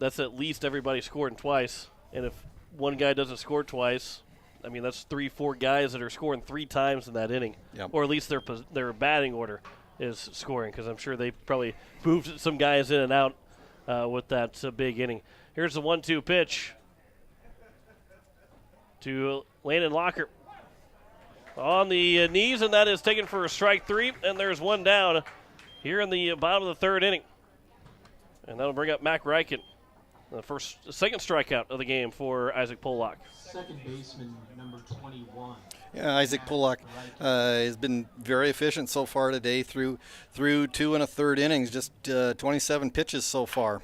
at least everybody scoring twice. And if one guy doesn't score twice, I mean, that's 3-4 guys that are scoring 3 times in that inning. Yep. Or at least their batting order is scoring, because I'm sure they probably moved some guys in and out with that big inning. Here's the 1-2 pitch to Landon Locker. On the knees, and that is taken for a strike 3, and there's 1 down here in the bottom of the third inning. And that'll bring up Mac Reichen. The second strikeout of the game for Isaac Pollock. Second baseman, number 21. Yeah, Isaac Pollock has been very efficient so far today through 2 1/3 innings, just 27 pitches so far.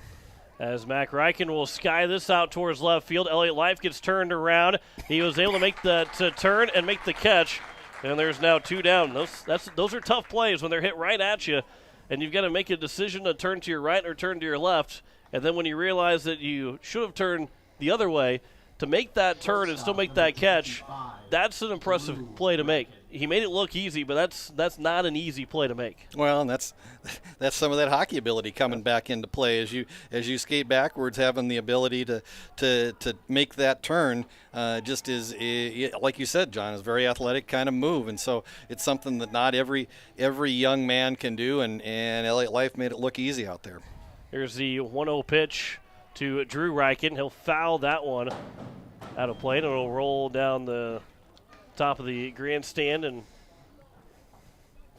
As Mac Reichen will sky this out towards left field, Elliott Life gets turned around. He was able to make that turn and make the catch, and there's now 2 down. Those are tough plays when they're hit right at you, and you've got to make a decision to turn to your right or turn to your left. And then when you realize that you should have turned the other way, to make that turn and still make that catch, that's an impressive play to make. He made it look easy, but that's not an easy play to make. Well, and that's some of that hockey ability coming back into play as you skate backwards, having the ability to make that turn. Just is like you said, John, is a very athletic kind of move, and so it's something that not every young man can do. And Elliott Life made it look easy out there. Here's the 1-0 pitch to Drew Reichen. He'll foul that one out of play, and it'll roll down the top of the grandstand and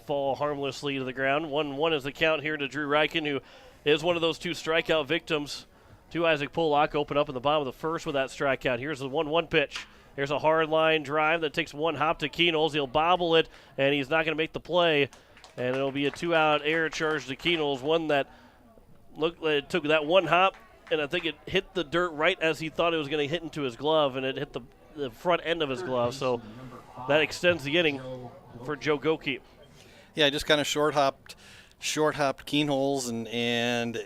fall harmlessly to the ground. 1-1 is the count here to Drew Reichen, who is one of those two strikeout victims to Isaac Pollock. Open up in the bottom of the first with that strikeout. Here's the 1-1 pitch. Here's a hard line drive that takes one hop to Keenels. He'll bobble it, and he's not going to make the play. And it'll be a 2-out error charge to Keenels, one that looked like it took that one hop, and I think it hit the dirt right as he thought it was going to hit into his glove, and it hit the front end of his glove. So that extends the inning for Joe Goki. Yeah, just kind of short hopped Keenholz, and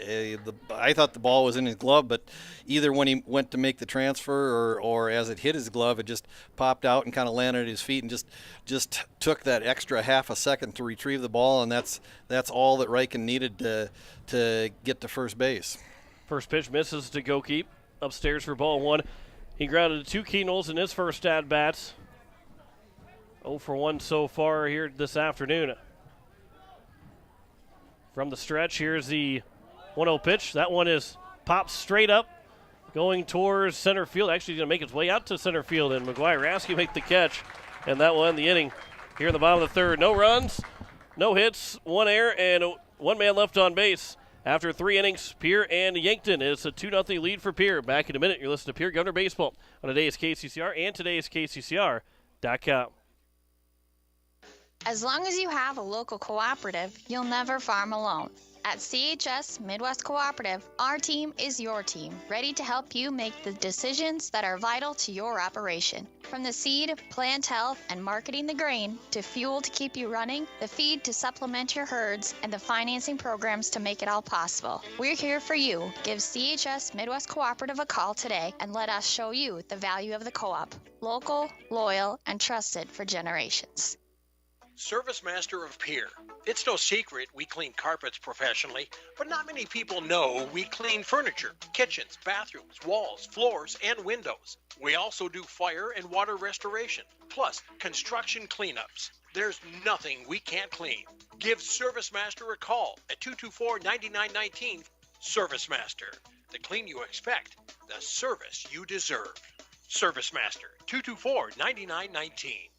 I thought the ball was in his glove, but either when he went to make the transfer or as it hit his glove, it just popped out and kind of landed at his feet and just took that extra half a second to retrieve the ball, and that's all that Reichen needed to get to first base. First pitch misses to Goki. Upstairs for ball one. He grounded 2 Keenels in his first at-bats. 0 for 1 so far here this afternoon. From the stretch, here's the 1-0 pitch. That one is popped straight up, going towards center field. Actually, he's going to make its way out to center field, and McGuire Rasky make the catch, and that will end the inning here in the bottom of the third. No runs, no hits, 1 error, and 1 man left on base. After 3 innings, Pierre and Yankton. It's a 2-0 lead for Pierre. Back in a minute, you're listening to Pierre Governor Baseball on today's KCCR and today's KCCR.com. As long as you have a local cooperative, you'll never farm alone. At CHS Midwest Cooperative, our team is your team, ready to help you make the decisions that are vital to your operation. From the seed, plant health, and marketing the grain, to fuel to keep you running, the feed to supplement your herds, and the financing programs to make it all possible. We're here for you. Give CHS Midwest Cooperative a call today and let us show you the value of the co-op. Local, loyal, and trusted for generations. Service Master of Pierre. It's no secret we clean carpets professionally, but not many people know we clean furniture, kitchens, bathrooms, walls, floors, and windows. We also do fire and water restoration, plus construction cleanups. There's nothing we can't clean. Give Service Master a call at 224-9919. Service Master. The clean you expect, the service you deserve. Service Master, 224-9919.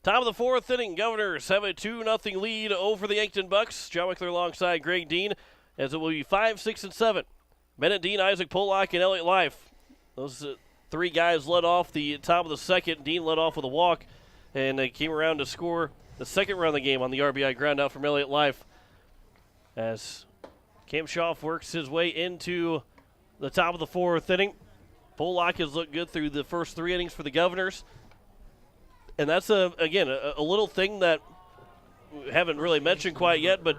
Top of the fourth inning, Governors have a 2-0 lead over the Yankton Bucks. John Wickler alongside Greg Dean, as it will be 5, 6, and 7. Bennett Dean, Isaac Pollock, and Elliott Life. Those 3 guys led off the top of the second. Dean led off with a walk, and they came around to score the second run of the game on the RBI ground out from Elliott Life. As Cam Schaaf works his way into the top of the fourth inning. Pollock has looked good through the first 3 innings for the Governors. And that's, a little thing that we haven't really mentioned quite yet, but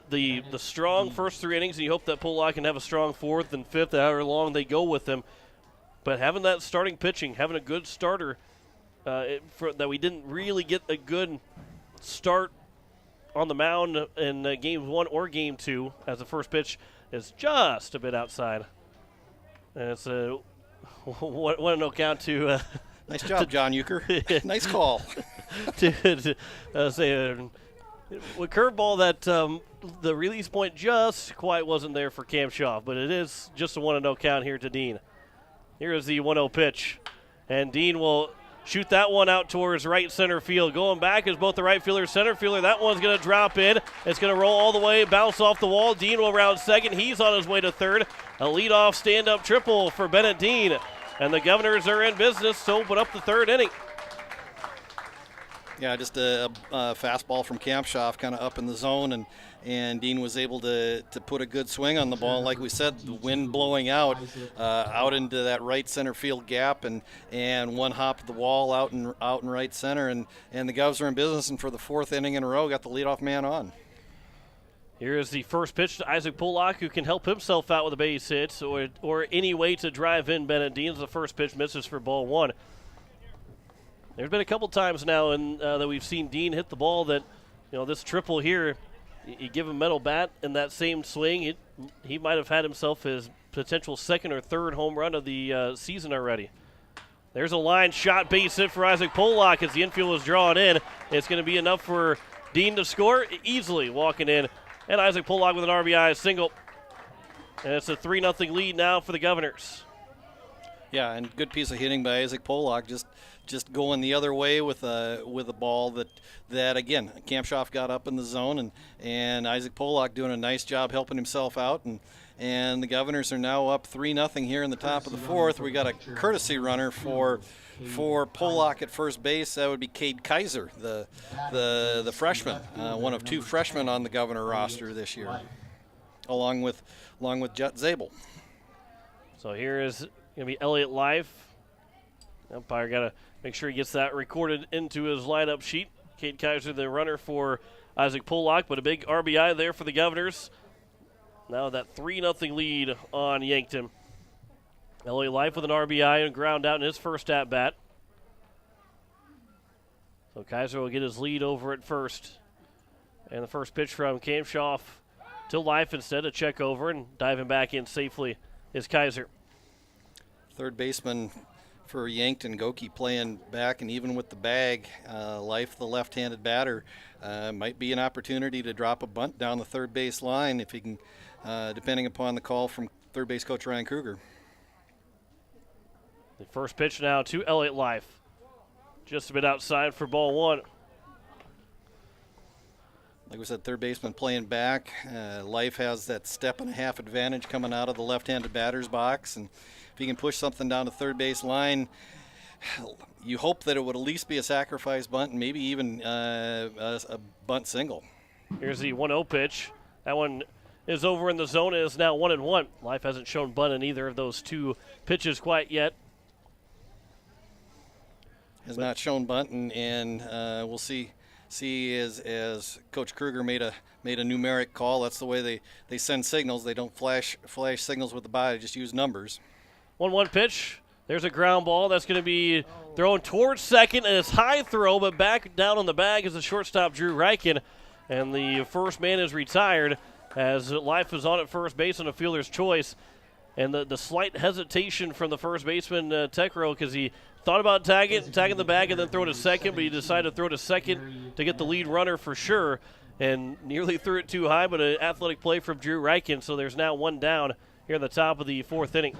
the strong first 3 innings, and you hope that Pollock can have a strong 4th and 5th, however long they go with him. But having that starting pitching, having a good starter, that we didn't really get a good start on the mound in Game 1 or Game 2, as the first pitch is just a bit outside. And it's a 1-0 count to... Nice job, John Euchre. Nice call. to say a curveball that the release point just quite wasn't there for Cam Schaaf, but it is just a 1-0 count here to Dean. Here is the 1-0 pitch, and Dean will shoot that one out towards right center field. Going back is both the right fielder and center fielder. That one's going to drop in. It's going to roll all the way, bounce off the wall. Dean will round second. He's on his way to third. A leadoff stand-up triple for Bennett Dean. And the Governors are in business to open up the third inning. Yeah, just a fastball from Cam Schaaf kind of up in the zone, and Dean was able to put a good swing on the ball. Like we said, the wind blowing out into that right center field gap, and one hop of the wall out in right center, and the Govs are in business, and for the 4th inning in a row got the leadoff man on. Here is the first pitch to Isaac Pollock, who can help himself out with a base hit or any way to drive in Bennett Deans. The first pitch misses for ball one. There's been a couple times now that we've seen Dean hit the ball that, this triple here, you give him metal bat in that same swing, he might have had himself his potential second or third home run of the season already. There's a line shot base hit for Isaac Pollock as the infield is drawn in. It's going to be enough for Dean to score easily, walking in. And Isaac Pollock with an RBI single. And it's a 3-0 lead now for the Governors. Yeah, and good piece of hitting by Isaac Pollock, just going the other way with a ball that again, Kampshoff got up in the zone, and Isaac Pollock doing a nice job helping himself out, and the Governors are now up 3-0 here in the top of the fourth. We got a courtesy runner for Pollock at first base. That would be Cade Kaiser, the freshman, one of two freshmen on the Governor roster this year, along with Jet Zabel. So here is going to be Elliott Life. Umpire got to make sure he gets that recorded into his lineup sheet. Cade Kaiser, the runner for Isaac Pollock, but a big RBI there for the Governors. Now that 3-0 lead on Yankton. Elliott Life with an RBI and ground out in his first at-bat. So Kaiser will get his lead over at first. And the first pitch from Kampshoff to Life instead, a check over, and diving back in safely is Kaiser. Third baseman for Yankton, Goki playing back, and even with the bag, Life, the left-handed batter, might be an opportunity to drop a bunt down the third base line if he can, depending upon the call from third base coach Ryan Kruger. The first pitch now to Elliott Life. Just a bit outside for ball one. Like we said, third baseman playing back. Life has that step and a half advantage coming out of the left-handed batter's box, and if he can push something down the third base line, you hope that it would at least be a sacrifice bunt and maybe even a bunt single. Here's the 1-0 pitch. That one is over in the zone. It is now 1-1. Life hasn't shown bunt in either of those two pitches quite yet. Has not shown bunt, and we'll see as Coach Kruger made a numeric call. That's the way they send signals. They don't flash signals with the body, just use numbers. 1-1 pitch. There's a ground ball that's going to be thrown towards second, and it's high throw, but back down on the bag is the shortstop Drew Reichen, and the first man is retired as Life is on at first base on a fielder's choice. And the slight hesitation from the first baseman, Tekro, because he thought about tagging the bag and then throw to second, but he decided to throw to second to get the lead runner for sure, and nearly threw it too high, but an athletic play from Drew Reichen, so there's now one down here in the top of the fourth inning.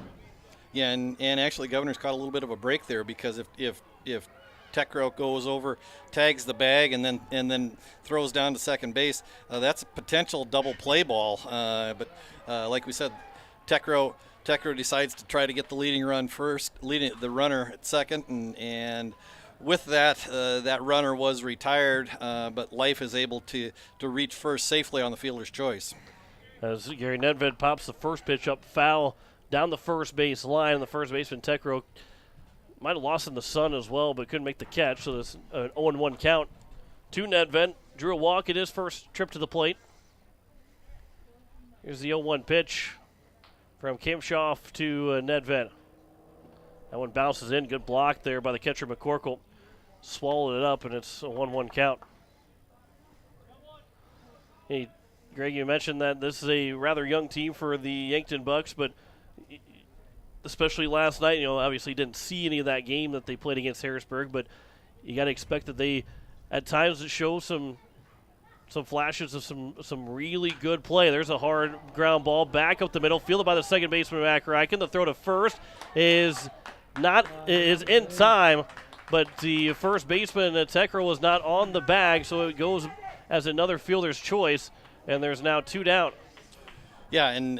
Yeah, and actually Governors caught a little bit of a break there, because if Tekro goes over, tags the bag, and then throws down to second base, that's a potential double play ball. But like we said, Tekro decides to try to get the leading run first, leading the runner at second, and with that, that runner was retired, but Life is able to reach first safely on the fielder's choice. As Gary Nedved pops the first pitch up foul down the first base line, and the first baseman Tekro might have lost in the sun as well, but couldn't make the catch, so there's an 0-1 count to Nedved. Drew a walk at his first trip to the plate. Here's the 0-1 pitch from Kampshoff to Nedved. That one bounces in. Good block there by the catcher McCorkle. Swallowed it up, and it's a 1-1 count. Hey, Greg, you mentioned that this is a rather young team for the Yankton Bucks, but especially last night, obviously didn't see any of that game that they played against Harrisburg, but you got to expect that they, at times, show some flashes of some really good play. There's a hard ground ball back up the middle, fielded by the second baseman Mac Reichen. The throw to first is in time, but the first baseman Tekro was not on the bag, so it goes as another fielder's choice, and there's now two down. Yeah, and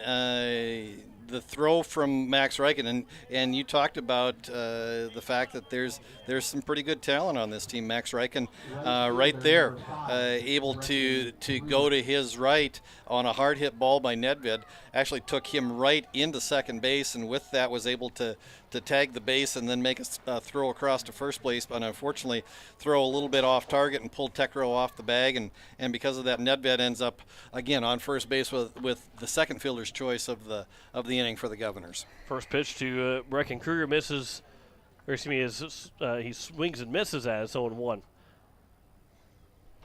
the throw from Max Reichen, and you talked about the fact that there's some pretty good talent on this team. Max Reichen, right there, able to go to his right on a hard hit ball by Nedved, actually took him right into second base, and with that was able to tag the base and then make a throw across to first base, but unfortunately throw a little bit off target and pull Tekro off the bag, and because of that, Nedved ends up again on first base with the second fielder's choice of the inning for the Governors. First pitch to Brecken Kruger misses, or excuse me, he swings and misses as 0-1.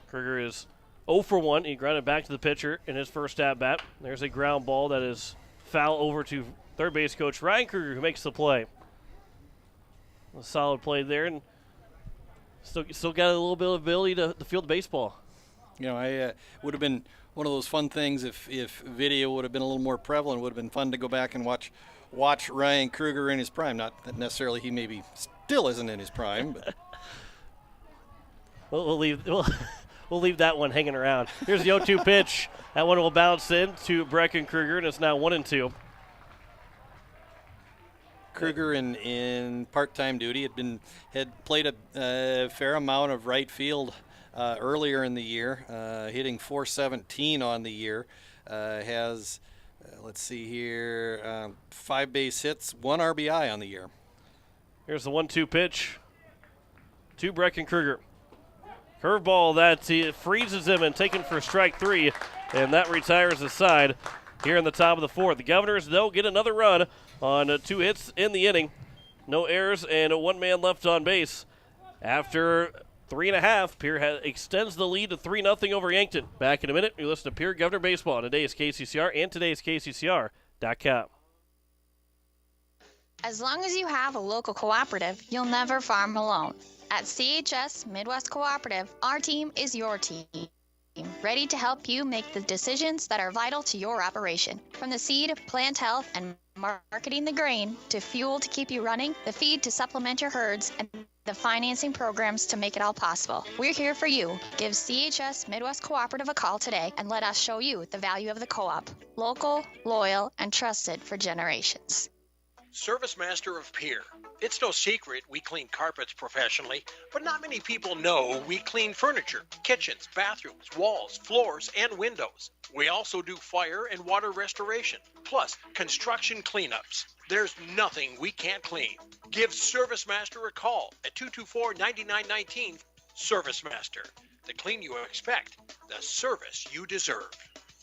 Kruger is 0 for 1. He grounded back to the pitcher in his first at bat. There's a ground ball that is foul over to third base coach Ryan Kruger, who makes the play. A solid play there, and still got a little bit of ability to field the baseball. You know, I would have been one of those fun things if video would have been a little more prevalent. It would have been fun to go back and watch Ryan Kruger in his prime. Not that necessarily he maybe still isn't in his prime, but we'll leave that one hanging around. Here's the 0-2 pitch. That one will bounce in to Brecken Kruger, and it's now 1-2. Kruger in part-time duty had played a fair amount of right field earlier in the year, hitting .417 on the year. Has let's see here, 5 base hits, 1 RBI on the year. Here's the 1-2 pitch to Brecken Kruger. Curveball that he freezes him and taken for strike 3, and that retires the side here in the top of the 4th. The Governors, though, get another run on 2 hits in the inning. No errors and 1 man left on base. After 3.5, Pierre extends the lead to 3-0 over Yankton. Back in a minute, you listen to Pierre Governor Baseball on today's KCCR and today's KCCR.com. As long as you have a local cooperative, you'll never farm alone. At CHS Midwest Cooperative, our team is your team, ready to help you make the decisions that are vital to your operation. From the seed, plant health, and marketing the grain, to fuel to keep you running, the feed to supplement your herds, and the financing programs to make it all possible. We're here for you. Give CHS Midwest Cooperative a call today and let us show you the value of the co-op. Local, loyal, and trusted for generations. Service Master of Pierre. It's no secret we clean carpets professionally, but not many people know we clean furniture, kitchens, bathrooms, walls, floors, and windows. We also do fire and water restoration, plus construction cleanups. There's nothing we can't clean. Give Service Master a call at 224-9919. Service Master. The clean you expect, the service you deserve.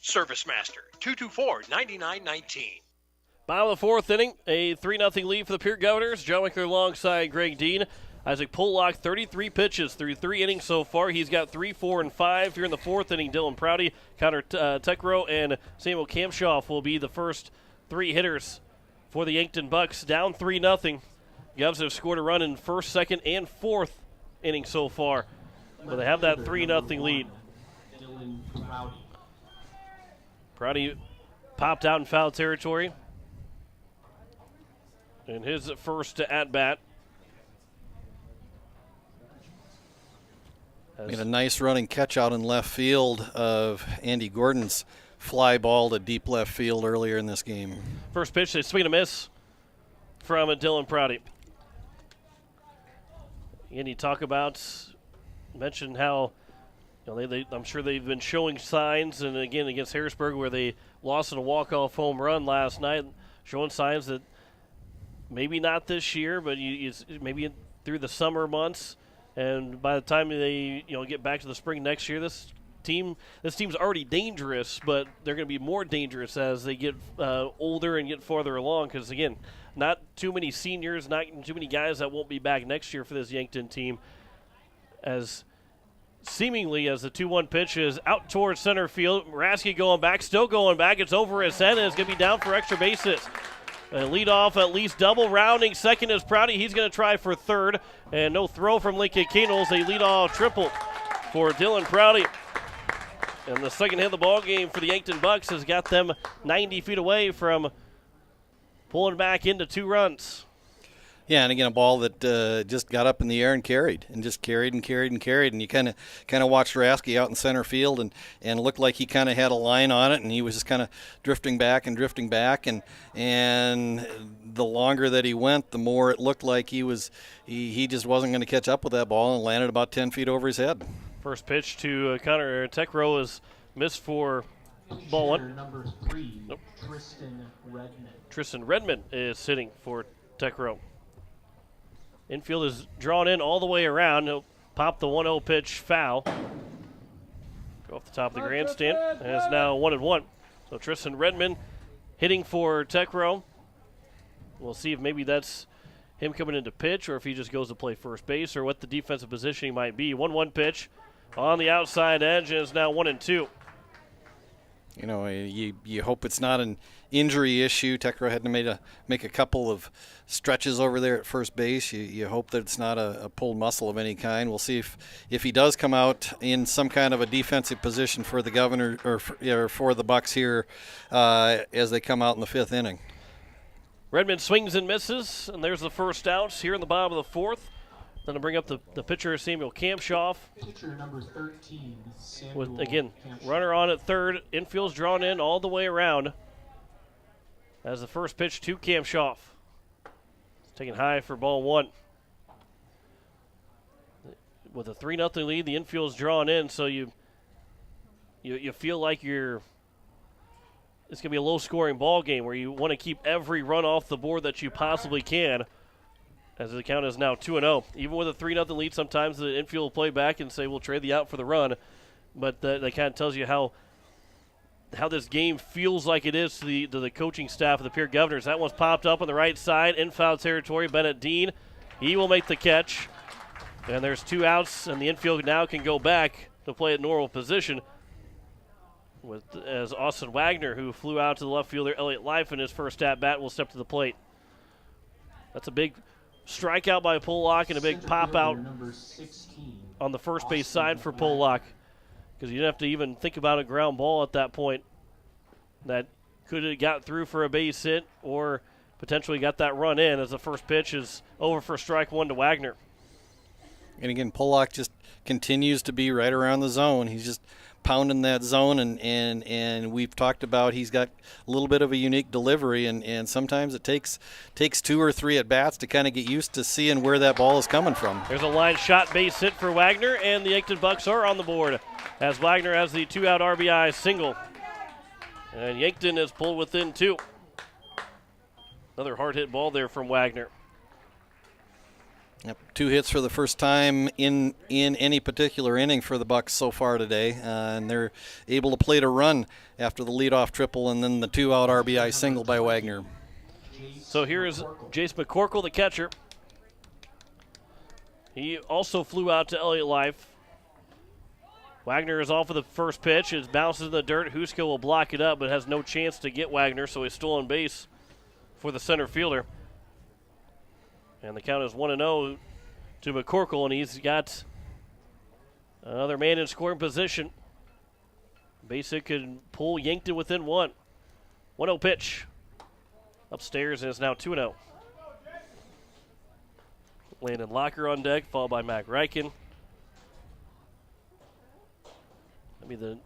Service Master, 224-9919. Bottom of the 4th inning, a 3-0 lead for the Pierre Governors. John Winkler alongside Greg Dean. Isaac Pollock, 33 pitches through 3 innings so far. He's got 3, 4, and 5. Here in the 4th inning, Dylan Prouty, Connor Tekro, and Samuel Kamshoff will be the first 3 hitters for the Yankton Bucks. Down 3-0. Govs have scored a run in 1st, 2nd, and 4th inning so far. But they have that 3-0 lead. Prouty popped out in foul territory in his first at-bat. Made a nice running catch out in left field of Andy Gordon's fly ball to deep left field earlier in this game. First pitch, a swing and a miss from Dylan Prouty. And you mentioned how, I'm sure they've been showing signs, and again against Harrisburg where they lost in a walk-off home run last night, showing signs that maybe not this year, but maybe through the summer months, and by the time they get back to the spring next year, this team's already dangerous, but they're going to be more dangerous as they get older and get farther along. Because again, not too many seniors, not too many guys that won't be back next year for this Yankton team. As seemingly as the 2-1 pitch is out towards center field, Rasky going back, still going back. It's over his head, and it's going to be down for extra bases. Lead off at least double, rounding second is Prouty. He's going to try for third, and no throw from Lincoln Keenels. A lead off triple for Dylan Prouty. And the second hit of the ball game for the Yankton Bucks has got them 90 feet away from pulling back into 2 runs. Yeah, and again, a ball that just got up in the air and carried, and just carried and carried and carried. And you kind of watched Rasky out in center field, and looked like he kind of had a line on it, and he was just kind of drifting back, and the longer that he went, the more it looked like he just wasn't going to catch up with that ball, and landed about 10 feet over his head. First pitch to Connor Techrow is missed for ball one. Number 3, nope. Tristan Redmond. Redmond is sitting for Techrow. Infield is drawn in all the way around. He'll pop the 1-0 pitch foul. Go off the top of the grandstand. And it's now 1-1. So Tristan Redmond hitting for Techrow. We'll see if maybe that's him coming into pitch, or if he just goes to play first base, or what the defensive positioning might be. 1-1 pitch on the outside edge, and it's now 1-2. You know, you hope it's not an injury issue. Techrow had to make a couple of stretches over there at first base. You hope that it's not a pulled muscle of any kind. We'll see if he does come out in some kind of a defensive position for the Governor or for the Bucks here as they come out in the 5th inning. Redmond swings and misses, and there's the first out here in the bottom of the 4th. Then to bring up the pitcher, Samuel Kampshoff. Pitcher number 13, Samuel with, again, Kampshoff. Runner on at third. Infield's drawn in all the way around. As the first pitch to Kampshoff. It's taken high for ball one. With a 3-0 lead, the infield's drawn in, so you feel like it's going to be a low-scoring ball game where you want to keep every run off the board that you possibly can. As the count is now 2-0. Even with a 3-0 lead, sometimes the infield will play back and say, we'll trade the out for the run. But that kind of tells you how this game feels like it is to the coaching staff of the Pierre Governors. That one's popped up on the right side, in foul territory. Bennett Dean, he will make the catch. And there's 2 outs, and the infield now can go back to play at normal position. As Austin Wagner, who flew out to the left fielder, Elliott Life, in his first at-bat, will step to the plate. That's a big strikeout by Pollock and a big pop-out on the first base side for Pollock, because you didn't have to even think about a ground ball at that point. That could have got through for a base hit or potentially got that run in, as the first pitch is over for strike one to Wagner. And again, Pollock just continues to be right around the zone. He's just pounding that zone, and we've talked about he's got a little bit of a unique delivery, and sometimes it takes 2 or 3 at-bats to kind of get used to seeing where that ball is coming from. There's a line shot base hit for Wagner, and the Yankton Bucks are on the board as Wagner has the 2-out RBI single. And Yankton is pulled within 2. Another hard hit ball there from Wagner. Yep, 2 hits for the first time in any particular inning for the Bucks so far today, and they're able to plate a run after the leadoff triple and then the 2-out RBI single by Wagner. So here is Jace McCorkle, the catcher. He also flew out to Elliott Life. Wagner is off of the first pitch. It bounces in the dirt. Huska will block it up, but has no chance to get Wagner, so he's still on base for the center fielder. And the count is 1-0 to McCorkle, and he's got another man in scoring position. Basic could pull Yankton within 1. 1-0 pitch. Upstairs, and it's now 2-0. Landon Locker on deck, followed by Mac Reichen. That'll be the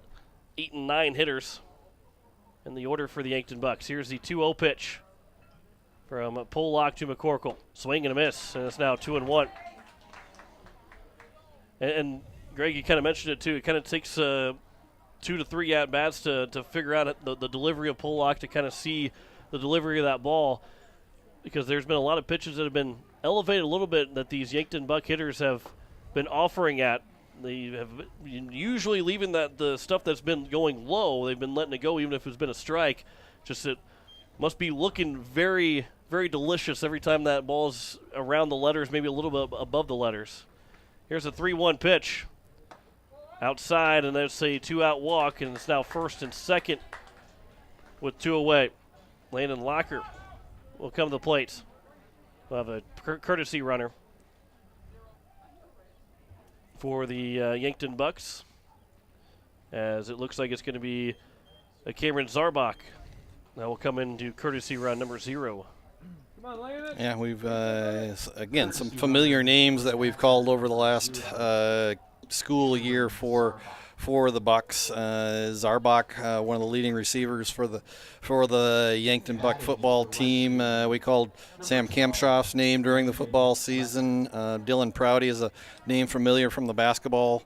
8 and 9 hitters in the order for the Yankton Bucks. Here's the 2-0 pitch from Pollock to McCorkle. Swing and a miss, and it's now 2-1. And Greg, you kind of mentioned it too. It kind of takes 2 to 3 at-bats to figure out the delivery of Pollock, to kind of see the delivery of that ball, because there's been a lot of pitches that have been elevated a little bit that these Yankton Buck hitters have been offering at. They have usually leaving the stuff that's been going low, they've been letting it go even if it's been a strike. Just it must be looking very, very delicious every time that ball's around the letters, maybe a little bit above the letters. Here's a 3-1 pitch. Outside, and that's a 2-out walk, and it's now first and second with 2 away. Landon Locker will come to the plate. We'll have a courtesy runner for the Yankton Bucks, as it looks like it's going to be a Cameron Zarbach that will come in to courtesy run number 0. Yeah, we've again some familiar names that we've called over the last school year for the Bucks. Zarbach, one of the leading receivers for the Yankton Buck football team. We called Sam Kempshoff's name during the football season. Dylan Prouty is a name familiar from the basketball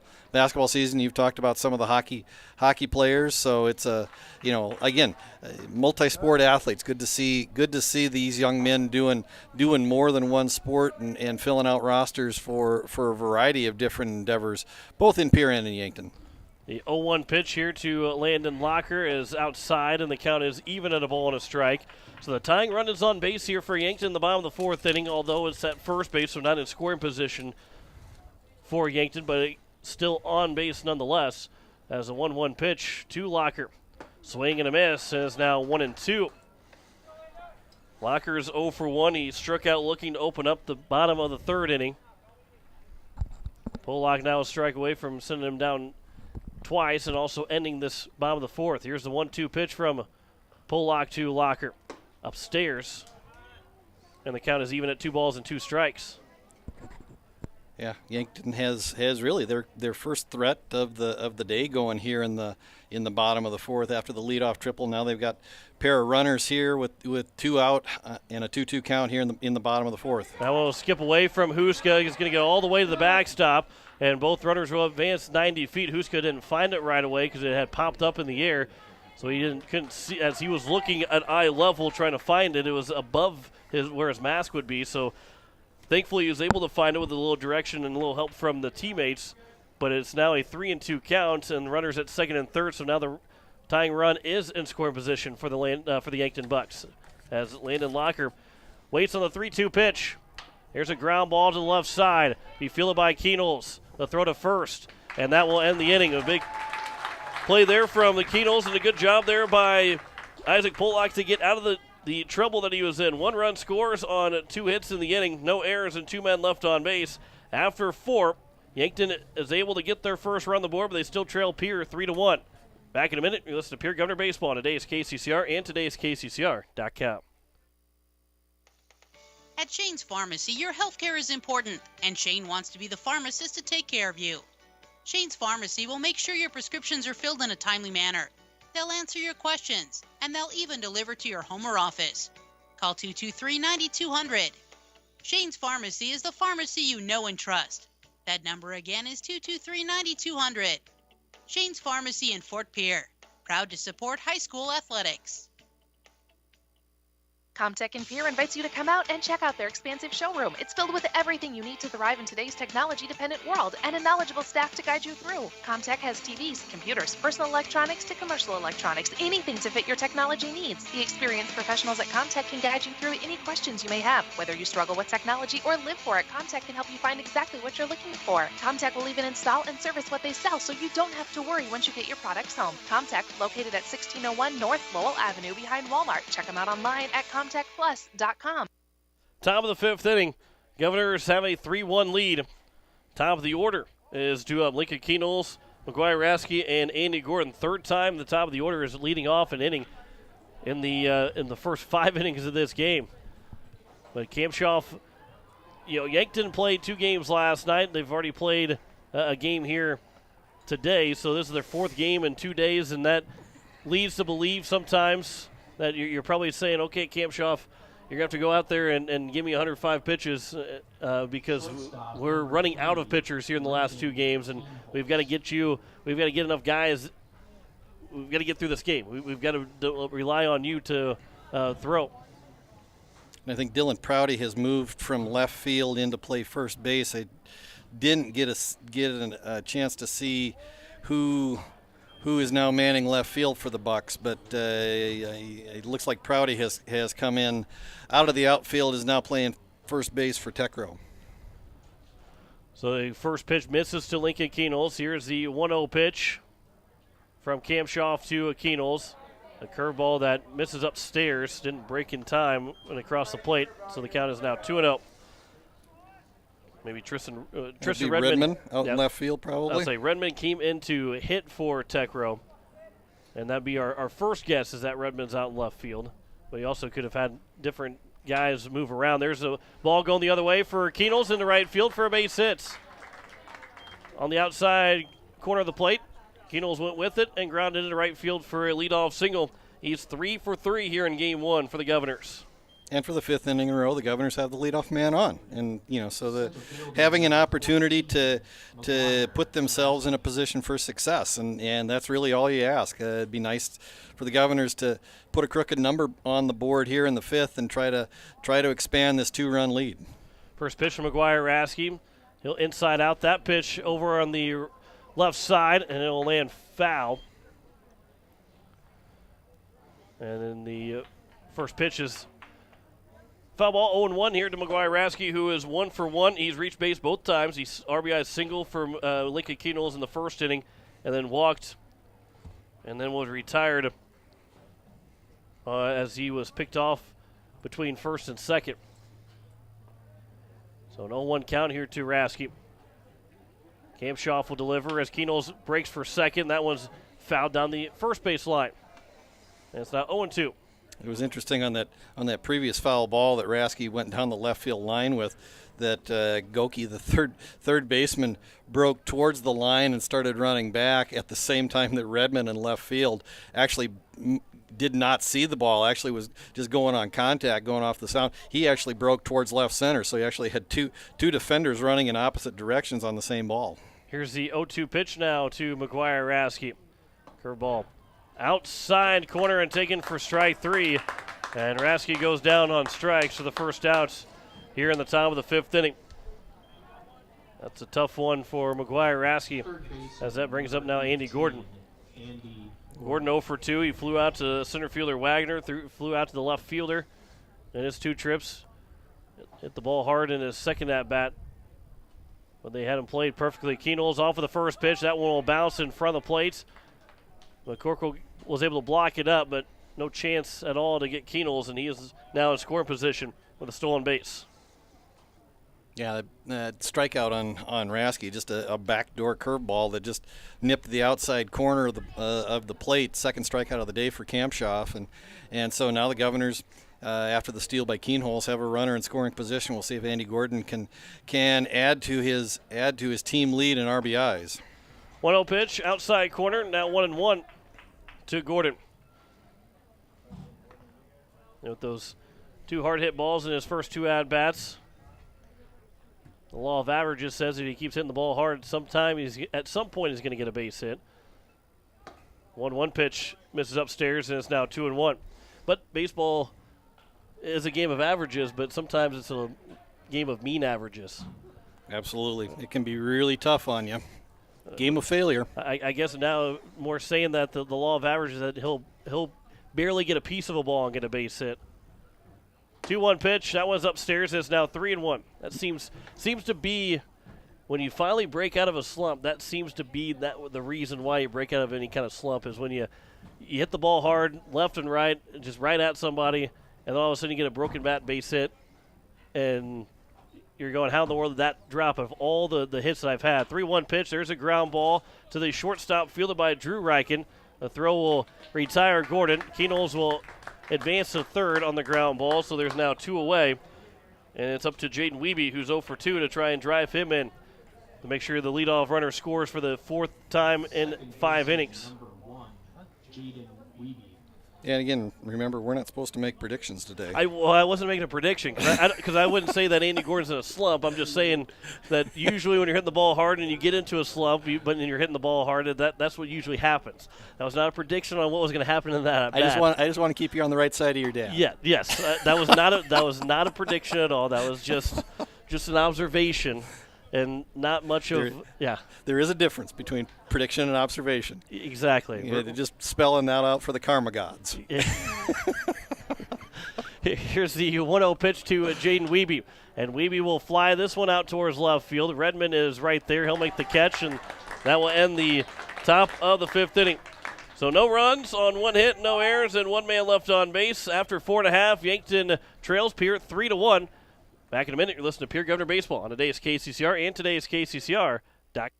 season. You've talked about some of the hockey players, so it's again, multi-sport athletes. Good to see these young men doing more than one sport and filling out rosters for a variety of different endeavors, both in Pierre and in Yankton. The 0-1 pitch here to Landon Locker is outside, and the count is even at a ball and a strike. So the tying run is on base here for Yankton in the bottom of the fourth inning, although it's at first base, so not in scoring position for Yankton, but still on base nonetheless, as a 1-1 pitch to Locker. Swing and a miss is now 1-2. Locker's 0 for 1. He struck out looking to open up the bottom of the third inning. Pollock now a strike away from sending him down twice and also ending this bottom of the fourth. Here's the 1-2 pitch from Pollock to Locker. Upstairs. And the count is even at 2 balls and 2 strikes. Yeah, Yankton has really their first threat of the day going here in the bottom of the fourth after the leadoff triple. Now they've got a pair of runners here with 2 out and a 2-2 count here in the bottom of the fourth. Now we'll skip away from Huska. He's going to go all the way to the backstop, and both runners will advance 90 feet. Huska didn't find it right away because it had popped up in the air, so he couldn't see as he was looking at eye level trying to find it. It was above where his mask would be, so. Thankfully, he was able to find it with a little direction and a little help from the teammates, but it's now a 3-2 count, and runners at second and third, so now the tying run is in scoring position for the Yankton Bucks. As Landon Locker waits on the 3-2 pitch. Here's a ground ball to the left side. Be fielded by Keenels. The throw to first, and that will end the inning. A big play there from the Keenels, and a good job there by Isaac Pollock to get out of the trouble that he was in. 1 run scores on 2 hits in the inning, no errors and 2 men left on base. After 4, Yankton is able to get their first run on the board, but they still trail Pierre 3-1. Back in a minute, you listen to Pierre Governor Baseball on today's KCCR and today's KCCR.com. At Shane's Pharmacy, your health care is important, and Shane wants to be the pharmacist to take care of you. Shane's Pharmacy will make sure your prescriptions are filled in a timely manner. They'll answer your questions, and they'll even deliver to your home or office. Call 223-9200. Shane's Pharmacy is the pharmacy you know and trust. That number again is 223-9200. Shane's Pharmacy in Fort Pierre. Proud to support high school athletics. Comtech in Pierre invites you to come out and check out their expansive showroom. It's filled with everything you need to thrive in today's technology-dependent world and a knowledgeable staff to guide you through. Comtech has TVs, computers, personal electronics to commercial electronics, anything to fit your technology needs. The experienced professionals at Comtech can guide you through any questions you may have. Whether you struggle with technology or live for it, Comtech can help you find exactly what you're looking for. Comtech will even install and service what they sell, so you don't have to worry once you get your products home. Comtech, located at 1601 North Lowell Avenue behind Walmart. Check them out online at ComtechPlus.com. Top of the 5th inning. Governors have a 3-1 lead. Top of the order is due up Lincoln Keenels, McGuire Rasky, and Andy Gordon. Third time the top of the order is leading off an inning in the first 5 innings of this game. But Kempshoff, Yankton played 2 games last night. They've already played a game here today, so this is their 4th game in 2 days, and that leads to believe sometimes that you're probably saying, okay, Kempshoff, you're going to have to go out there and give me 105 pitches because we're running out of pitchers here in the last 2 games, and we've got to get enough guys. We've got to get through this game. We've got to rely on you to throw. And I think Dylan Prouty has moved from left field into play first base. I didn't get a chance to see who is now manning left field for the Bucks, but it looks like Prouty has come in out of the outfield, is now playing first base for Tecro. So the first pitch misses to Lincoln Keenels. Here's the 1-0 pitch from Kempshoff to Keenels. A curveball that misses upstairs, didn't break in time and across the plate, so the count is now 2-0. Maybe Tristan Redmond out in left field, probably. I'll say Redmond came in to hit for Tecro, and that'd be our first guess is that Redmond's out in left field. But he also could have had different guys move around. There's a ball going the other way for Keenels in the right field for a base hit. On the outside corner of the plate, Keenels went with it and grounded into right field for a leadoff single. He's 3 for 3 here in Game 1 for the Governors. And for the 5th inning in a row, the Governors have the leadoff man on, and so having an opportunity to put themselves in a position for success, and that's really all you ask. It'd be nice for the Governors to put a crooked number on the board here in the 5th and try to expand this 2-run lead. First pitch from McGuire Rasky. He'll inside out that pitch over on the left side, and it'll land foul. And then the first pitch is foul ball, 0-1 here to McGuire Rasky, who is 1 for 1. He's reached base both times. He's RBI single for Lincoln Keenels in the first inning, and then walked, and then was retired as he was picked off between first and second. So an 0-1 count here to Rasky. Kampshoff will deliver as Keenels breaks for second. That one's fouled down the first base line. And it's now 0-2. It was interesting on that previous foul ball that Rasky went down the left field line with, that Goki, the third baseman, broke towards the line and started running back at the same time that Redmond in left field actually did not see the ball, actually was just going on contact, going off the sound. He actually broke towards left center, so he actually had two defenders running in opposite directions on the same ball. Here's the 0-2 pitch now to McGuire Rasky. Curveball outside corner and taken for strike 3. And Rasky goes down on strikes for the first outs here in the top of the 5th inning. That's a tough one for McGuire Rasky, as that brings up now Andy Gordon. Gordon 0 for 2. He flew out to center fielder Wagner, flew out to the left fielder in his 2 trips. Hit the ball hard in his second at-bat, but they had him played perfectly. Keenels off of the first pitch. That one will bounce in front of the plate. McCorkle was able to block it up, but no chance at all to get Keenels, and he is now in scoring position with a stolen base. Yeah, that strikeout on Rasky, just a backdoor curveball that just nipped the outside corner of the plate. Second strikeout of the day for Kampshoff, and so now the Governors, after the steal by Keenholz, have a runner in scoring position. We'll see if Andy Gordon can add to his team lead in RBIs. 1-0 pitch, outside corner, now 1-1 to Gordon. And with those 2 hard hit balls in his first 2 at-bats, the law of averages says if he keeps hitting the ball hard, at some point he's going to get a base hit. 1-1 pitch misses upstairs, and it's now 2-1. But baseball is a game of averages, but sometimes it's a game of mean averages. Absolutely. It can be really tough on you. Game of failure. I guess now more saying that the law of averages, that he'll barely get a piece of a ball and get a base hit. 2-1 pitch. That one's upstairs. It's now 3-1. That seems to be, when you finally break out of a slump, that seems to be the reason why you break out of any kind of slump, is when you hit the ball hard, left and right, just right at somebody, and then all of a sudden you get a broken bat base hit, and you're going, how in the world did that drop of all the hits that I've had? 3-1 pitch. There's a ground ball to the shortstop, fielded by Drew Reichen. The throw will retire Gordon. Keenels will advance to third on the ground ball, so there's now 2 away. And it's up to Jaden Wiebe, who's 0 for 2, to try and drive him in to make sure the leadoff runner scores for the 4th time in 5 innings. And again, remember, we're not supposed to make predictions today. I wasn't making a prediction because I wouldn't say that Andy Gordon's in a slump. I'm just saying that usually when you're hitting the ball hard and you get into a slump, but then you're hitting the ball hard, that's what usually happens. That was not a prediction on what was going to happen in that. I just want to keep you on the right side of your dad. Yeah, yes, that was not a prediction at all. That was just an observation. And not much There is a difference between prediction and observation. Exactly. They're just spelling that out for the karma gods. Here's the 1-0 pitch to Jaden Wiebe. And Wiebe will fly this one out towards left field. Redmond is right there. He'll make the catch, and that will end the top of the 5th inning. So no runs on 1 hit, no errors, and 1 man left on base. After 4.5, Yankton trails Pierre 3-1. Back in a minute, you're listening to Pierre Governor Baseball on today's KCCR and today's KCCR.com.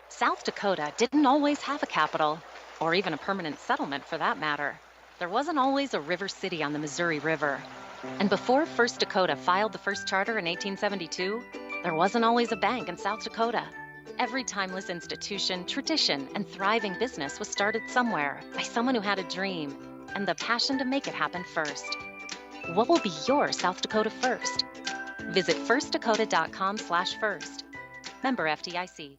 South Dakota didn't always have a capital, or even a permanent settlement for that matter. there wasn't always a river city on the Missouri River. And before First Dakota filed the first charter in 1872, there wasn't always a bank in South Dakota. Every timeless institution, tradition, and thriving business was started somewhere by someone who had a dream and the passion to make it happen first. What will be your South Dakota first? Visit firstdakota.com/first. Member FDIC.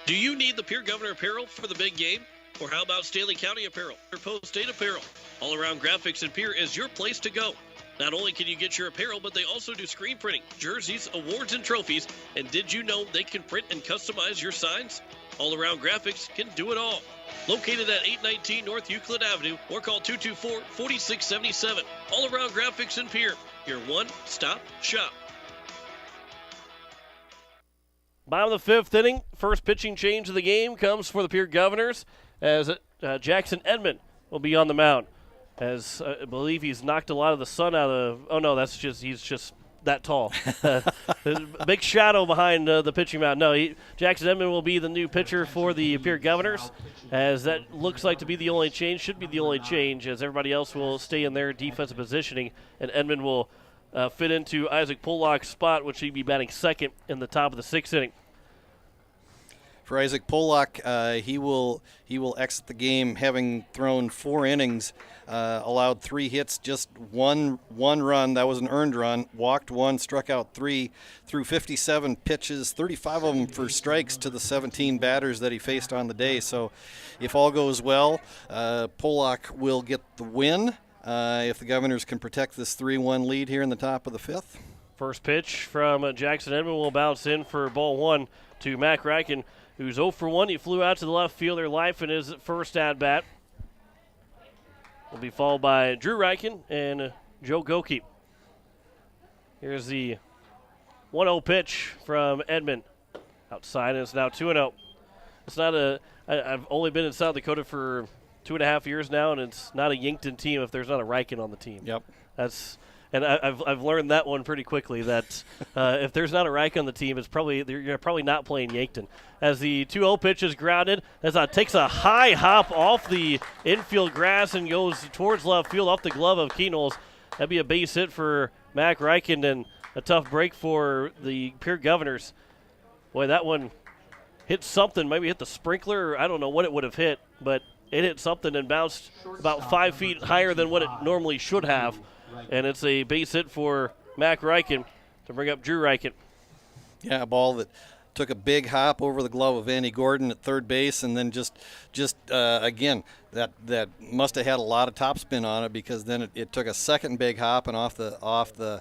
Do you need the Pierre Governor apparel for the big game? Or how about Stanley County apparel or Post-State apparel? All Around Graphics in Pierre is your place to go. Not only can you get your apparel, but they also do screen printing, jerseys, awards, and trophies. And did you know they can print and customize your signs? All Around Graphics can do it all. Located at 819 North Euclid Avenue or call 224-4677. All Around Graphics in Pierre, your one-stop shop. Bottom of the fifth inning, first pitching change of the game comes for the Pierre Governors as Jackson Edmond will be on the mound. As I believe he's knocked a lot of the sun out of. Oh no, he's just that tall. Big shadow behind the pitching mound. No, Jackson Edmond will be the new pitcher for the Pierre Governors, as that looks like to be the only change. Should be the only change, as everybody else will stay in their defensive positioning, and Edmond will fit into Isaac Pollock's spot, which he'd be batting second in the top of the sixth inning. For Isaac Pollock, he will exit the game having thrown 4 innings, allowed 3 hits, just one run. That was an earned run. Walked 1, struck out 3, threw 57 pitches, 35 of them for strikes to the 17 batters that he faced on the day. So, if all goes well, Pollock will get the win. If the Governors can protect this 3-1 lead here in the top of the fifth. First pitch from Jackson Edmond will bounce in for ball 1 to Mac Reichen, who's 0 for 1. He flew out to the left fielder life in his first at-bat. Will be followed by Drew Reichen and Joe Goki. Here's the 1-0 pitch from Edmond. Outside, and it's now 2-0. It's not I've only been in South Dakota for 2.5 years now, and it's not a Yankton team if there's not a Reichen on the team. Yep. And I've learned that one pretty quickly, that if there's not a Reich on the team, you're probably not playing Yankton. As the 2-0 pitch is grounded, takes a high hop off the infield grass and goes towards left field off the glove of Keenholz. That'd be a base hit for Mac Reichen and a tough break for the Pierre Governors. Boy, that one hit something, maybe hit the sprinkler, or I don't know what it would have hit, but it hit something and bounced about 5 feet higher than what it normally should have. And it's a base hit for Mac Reichen to bring up Drew Reichen. Yeah, a ball that took a big hop over the glove of Andy Gordon at third base, and then just again, that must have had a lot of topspin on it, because then it took a second big hop and off the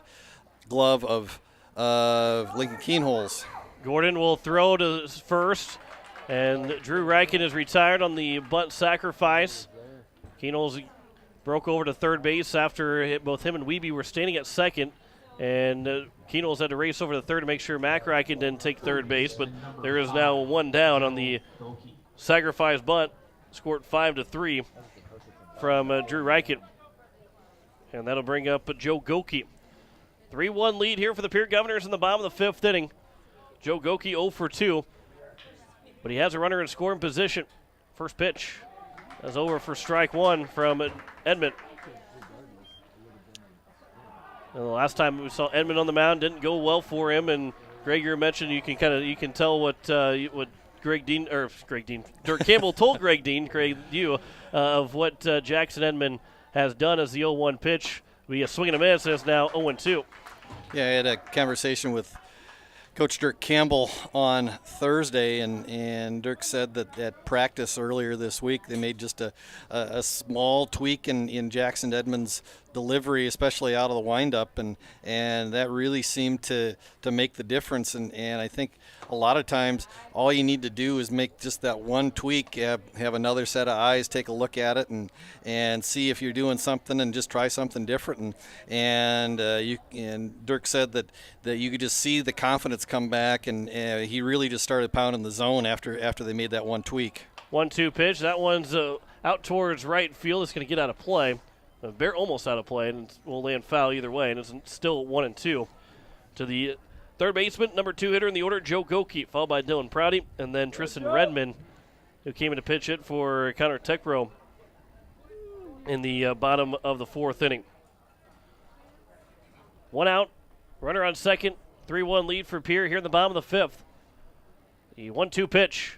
glove of Lincoln Keenholz. Gordon will throw to first, and Drew Reichen is retired on the bunt sacrifice. Keenholz broke over to third base after both him and Wiebe were standing at second, and Keenholz had to race over to third to make sure Mac Reichen didn't take third base, but there is now 1 down on the sacrifice bunt, scored 5-3 from Drew Reichen. And that'll bring up Joe Goki. 3-1 lead here for the Pierre Governors in the bottom of the fifth inning. Joe Goki 0 for 2, but he has a runner in scoring position. First pitch is over for strike 1 from Edmond. And the last time we saw Edmond on the mound, didn't go well for him. And Greg, you mentioned you can tell what Dirk Campbell told Greg Dean, of what Jackson Edmond has done as the 0-1 pitch. We a swing and a miss, and it's now 0-2. Yeah, I had a conversation with Coach Dirk Campbell on Thursday, and Dirk said that at practice earlier this week they made just a small tweak in Jackson Edmond's delivery, especially out of the windup, and that really seemed to make the difference. And I think a lot of times all you need to do is make just that one tweak, have another set of eyes, take a look at it, and see if you're doing something, and just try something different. And Dirk said that you could just see the confidence come back, and he really just started pounding the zone after they made that one tweak. 1-2 pitch. That one's out towards right field. It's going to get out of play. Bear almost out of play, and will land foul either way, and it's still 1-2. To the third baseman, number 2 hitter in the order, Joe Goki, followed by Dylan Prouty, and then Tristan Redmond, who came in to pitch it for Connor Techbro. in the bottom of the fourth inning. One out, runner on second, 3-1 lead for Pierre here in the bottom of the fifth. The 1-2 pitch.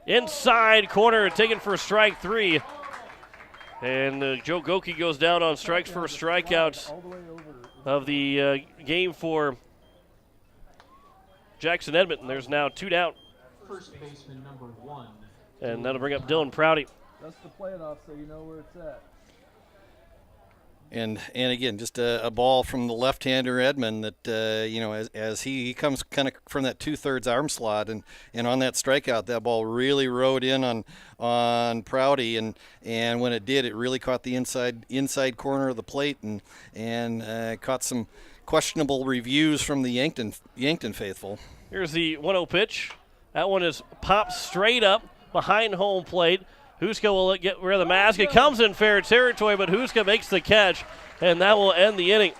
Inside corner, taken for strike three. And Joe Goki goes down on strikes for strikeouts of the game for Jackson Edmonton. There's now 2 down. First baseman number 1. And that'll bring up Dylan Prouty. That's the playoff, so you know where it's at. And again, just a ball from the left-hander Edmund that as he comes kind of from that 2/3 arm slot, and on that strikeout, that ball really rode in on Prouty, and when it did, it really caught the inside corner of the plate, and caught some questionable reviews from the Yankton faithful. Here's the 1-0 pitch. That one is popped straight up behind home plate. Huska will get rid of the mask. It comes in fair territory, but Huska makes the catch, and that will end the inning.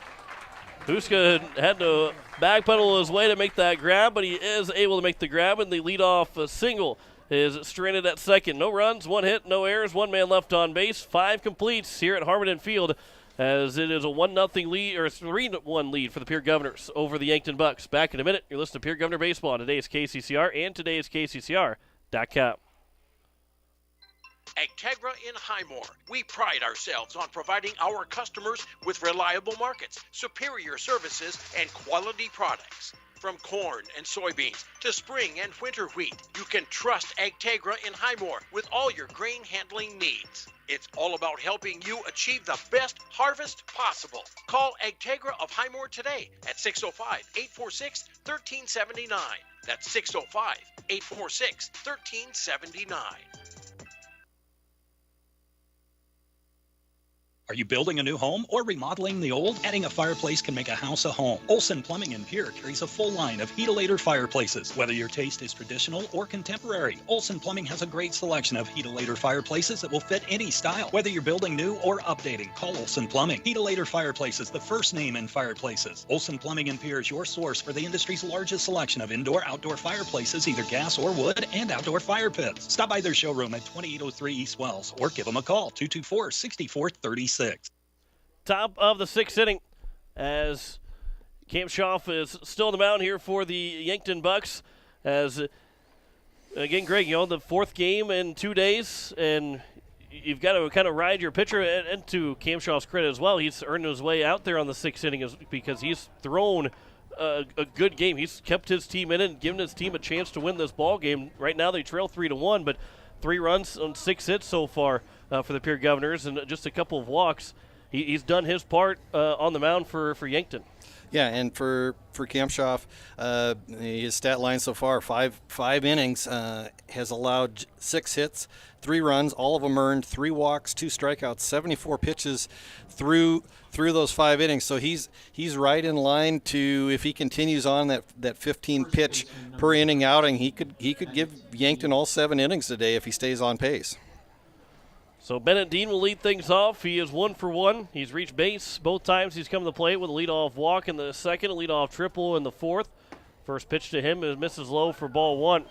Huska had to backpedal his way to make that grab, but he is able to make the grab, and the leadoff single is stranded at second. No runs, 1 hit, no errors, 1 man left on base, 5 completes here at Harmon Field, as it is a 1-0 lead, or 3-1 lead for the Pierre Governors over the Yankton Bucks. Back in a minute, you're listening to Pierre Governor Baseball on today's KCCR and today's KCCR.com. Agtegra in Highmore. We pride ourselves on providing our customers with reliable markets, superior services, and quality products. From corn and soybeans to spring and winter wheat, you can trust Agtegra in Highmore with all your grain handling needs. It's all about helping you achieve the best harvest possible. Call Agtegra of Highmore today at 605-846-1379. That's 605-846-1379. Are you building a new home or remodeling the old? Adding a fireplace can make a house a home. Olson Plumbing in Pierre carries a full line of Heat-A-Later fireplaces. Whether your taste is traditional or contemporary, Olson Plumbing has a great selection of Heat-A-Later fireplaces that will fit any style. Whether you're building new or updating, call Olson Plumbing. Heat-A-Later Fireplaces, the first name in fireplaces. Olson Plumbing in Pierre is your source for the industry's largest selection of indoor-outdoor fireplaces, either gas or wood, and outdoor fire pits. Stop by their showroom at 2803 East Wells or give them a call, 224-6436. Top of the 6th inning as Kampshoff is still in the mound here for the Yankton Bucks. As, again, Greg, the 4th game in 2 days, and you've got to kind of ride your pitcher, and to Kampshoff's credit as well, he's earned his way out there on the 6th inning because he's thrown a good game. He's kept his team in it and given his team a chance to win this ball game. Right now they trail 3-1, but 3 runs on 6 hits so far for the Pierre Governors, and just a couple of walks. He's done his part on the mound for Yankton. Yeah, and for Kampshoff, his stat line so far, five innings, has allowed 6 hits, 3 runs, all of them earned, 3 walks, 2 strikeouts, 74 pitches through those 5 innings. So he's right in line to, if he continues on that 15 pitch per inning outing, he could give Yankton all 7 innings today if he stays on pace. So Bennett Dean will lead things off. He is 1 for 1. He's reached base both times he's come to the plate with a leadoff walk in the second, a leadoff triple in the 4th. First pitch to him is misses low for ball 1.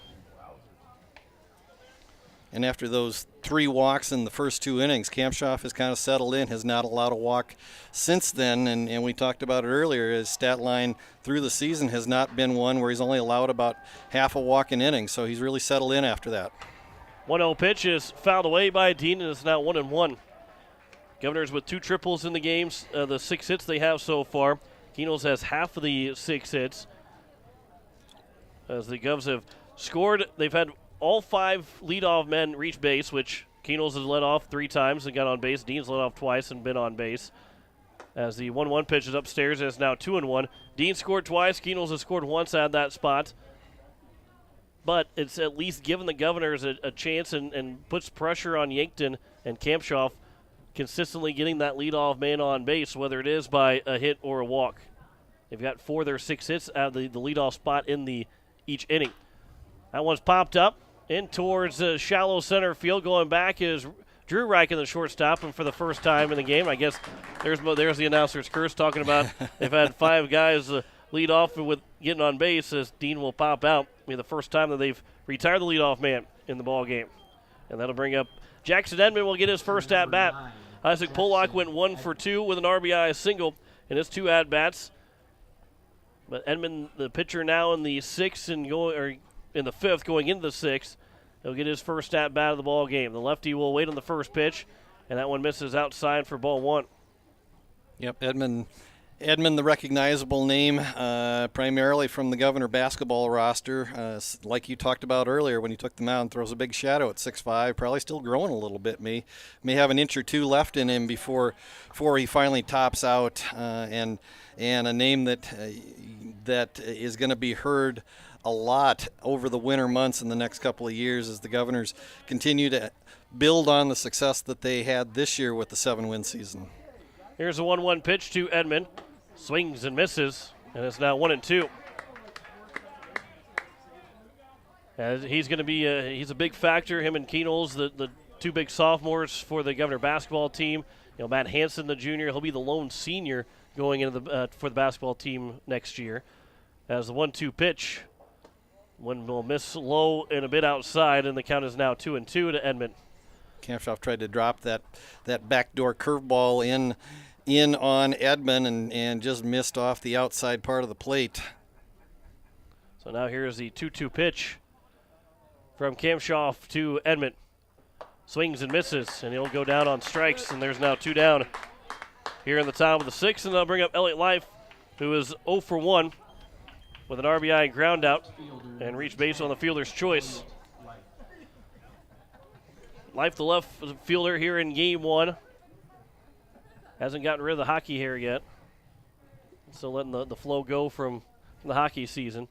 And after those 3 walks in the first 2 innings, Kampshoff has kind of settled in, has not allowed a walk since then. And we talked about it earlier. His stat line through the season has not been one where he's only allowed about half a walk in innings. So he's really settled in after that. 1-0 pitch is fouled away by Dean, and it's now 1-1. Governors with 2 triples in the games, the 6 hits they have so far. Keenels has half of the 6 hits. As the Govs have scored, they've had all 5 leadoff men reach base, which Keenels has led off 3 times and got on base. Dean's led off twice and been on base. As the 1-1 pitch is upstairs, and it's now 2-1. Dean scored twice. Keenels has scored once at that spot. But it's at least given the Governors a chance and puts pressure on Yankton and Kampshoff consistently getting that leadoff man on base, whether it is by a hit or a walk. They've got 4 of their 6 hits out of the leadoff spot in each inning. That one's popped up in towards shallow center field. Going back is Drew Reich in the shortstop, and for the first time in the game, I guess there's the announcer's curse talking about they've had 5 guys lead off with getting on base as Dean will pop out. It'll be the first time that they've retired the leadoff man in the ball game. And that'll bring up Jackson Edmond will get his first at bat Isaac Pollock went 1 for 2 with an RBI single in his 2 at-bats. But Edmond, the pitcher, now in the 6th and in the 5th, going into the 6th. He'll get his first at-bat of the ball game. The lefty will wait on the first pitch, and that one misses outside for ball 1. Yep, Edmond, the recognizable name, primarily from the Governor basketball roster. Like you talked about earlier, when he took the mound, throws a big shadow at 6'5", probably still growing a little bit. May have an inch or two left in him before he finally tops out. And a name that is going to be heard a lot over the winter months in the next couple of years as the Governors continue to build on the success that they had this year with the 7-win season. Here's a 1-1 pitch to Edmond. Swings and misses, and it's now 1-2. He's going to be he's a big factor. Him and Keen Olds, the 2 big sophomores for the Governor basketball team. Matt Hansen, the junior, he'll be the lone senior going into for the basketball team next year. As the 1-2 pitch, one will miss low and a bit outside, and the count is now 2-2 to Edmond. Kampshoff tried to drop that backdoor curveball in on Edmond and just missed off the outside part of the plate. So now here's the 2-2 pitch from Kampshoff to Edmond. Swings and misses, and he'll go down on strikes, and there's now 2 down here in the top of the 6th, and they'll bring up Elliott Life, who is 0 for 1 with an RBI ground out and reach base on the fielder's choice. Life, the left fielder here in game 1. Hasn't gotten rid of the hockey hair yet. Still letting the flow go from the hockey season.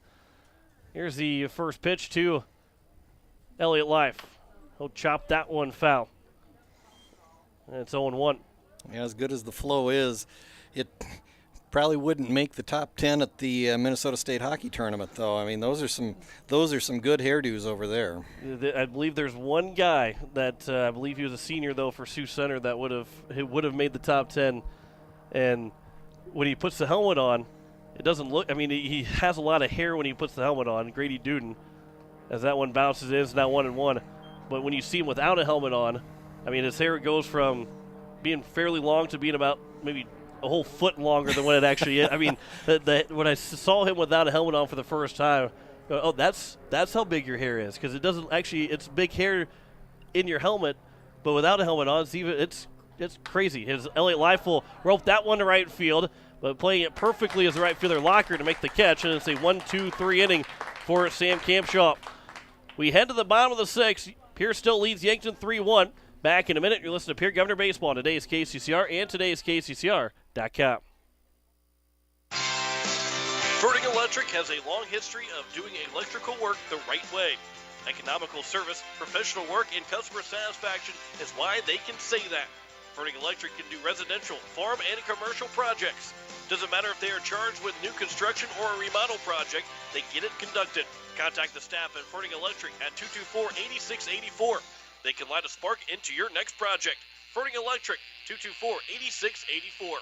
Here's the first pitch to Elliott Life. He'll chop that one foul. And it's 0-1. Yeah, as good as the flow is, it probably wouldn't make the top 10 at the Minnesota State Hockey Tournament, though. I mean, those are some good hairdos over there. I believe there's one guy that I believe he was a senior though for Sioux Center that would have made the top 10, and when he puts the helmet on, it doesn't look. I mean, he has a lot of hair when he puts the helmet on. Grady Duden, as that one bounces in, it's now 1-1. But when you see him without a helmet on, I mean, his hair goes from being fairly long to being about maybe a whole foot longer than what it actually is. I mean, when I saw him without a helmet on for the first time, oh, that's how big your hair is, because it doesn't actually. It's big hair in your helmet, but without a helmet on, it's crazy. His Elliott Life will rope that one to right field, but playing it perfectly as the right fielder Locker to make the catch, and it's a 1-2-3 inning for Sam Kampshoff. We head to the bottom of the 6th. Pierre still leads Yankton 3-1. Back in a minute. You're listening to Pierre Governor Baseball on today's KCCR and today's KCCR.com. Verdig Electric has a long history of doing electrical work the right way. Economical service, professional work, and customer satisfaction is why they can say that. Verdig Electric can do residential, farm, and commercial projects. Doesn't matter if they are charged with new construction or a remodel project, they get it conducted. Contact the staff at Verdig Electric at 224-8684. They can light a spark into your next project. Verdig Electric, 224-8684.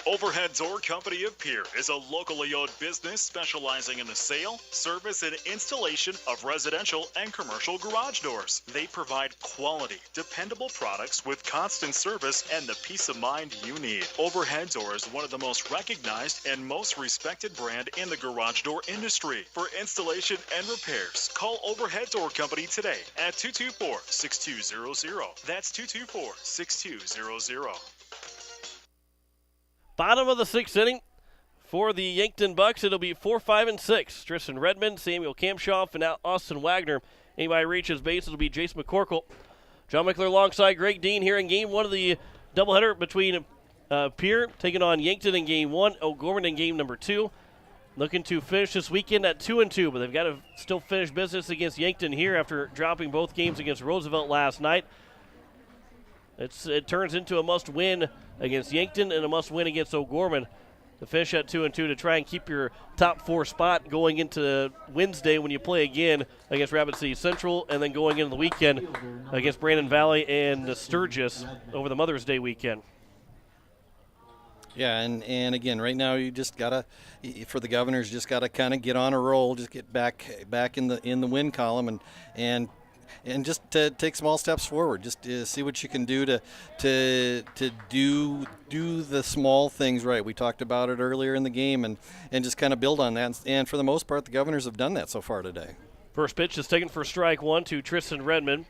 Overhead Door Company of Pierre is a locally owned business specializing in the sale, service, and installation of residential and commercial garage doors. They provide quality, dependable products with constant service and the peace of mind you need. Overhead Door is one of the most recognized and most respected brand in the garage door industry. For installation and repairs, call Overhead Door Company today at 224-6200. That's 224-6200. Bottom of the 6th inning for the Yankton Bucks. It'll be 4, 5, and 6. Tristan Redmond, Samuel Kampshoff, and Austin Wagner. Anybody reaches base, it'll be Jason McCorkle. John Mickler alongside Greg Dean here in game 1 of the doubleheader between Pierre taking on Yankton in game 1, O'Gorman in game number 2. Looking to finish this weekend at 2-2, but they've got to still finish business against Yankton here after dropping both games against Roosevelt last night. It turns into a must-win against Yankton and a must-win against O'Gorman to finish at 2-2 to try and keep your top 4 spot going into Wednesday when you play again against Rapid City Central, and then going into the weekend against Brandon Valley and Sturgis over the Mother's Day weekend. Yeah, and again, right now you just gotta, for the Governors, just gotta kind of get on a roll, just get back in the win column, and and just to take small steps forward. Just see what you can do to do the small things right. We talked about it earlier in the game, and just kind of build on that. And for the most part, the Governors have done that so far today. First pitch is taken for strike one to Tristan Redmond,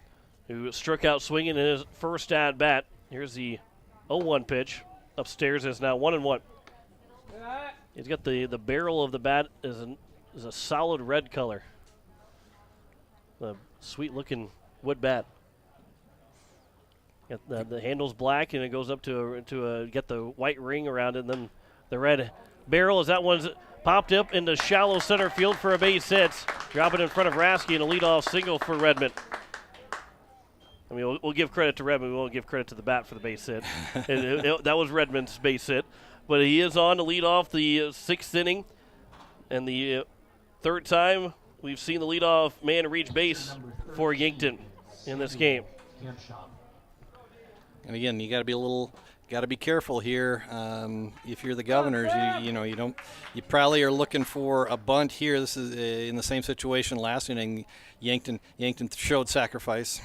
who struck out swinging in his first at bat. Here's the 0-1 pitch. Upstairs is now 1-1. He's got the barrel of the bat is a solid red color. A sweet-looking wood bat. Got the handle's black, and it goes up to get the white ring around it, and then the red barrel as that one's popped up into shallow center field for a base hit. Drop it in front of Rasky and a leadoff single for Redmond. I mean, we'll give credit to Redmond. We won't give credit to the bat for the base hit. That was Redmond's base hit. But he is on to lead off the 6th inning. And the third time we've seen the leadoff man reach base for Yankton in this game. And again, you got to be careful here. If you're the Governors, you probably are looking for a bunt here. This is in the same situation last inning. Yankton showed sacrifice.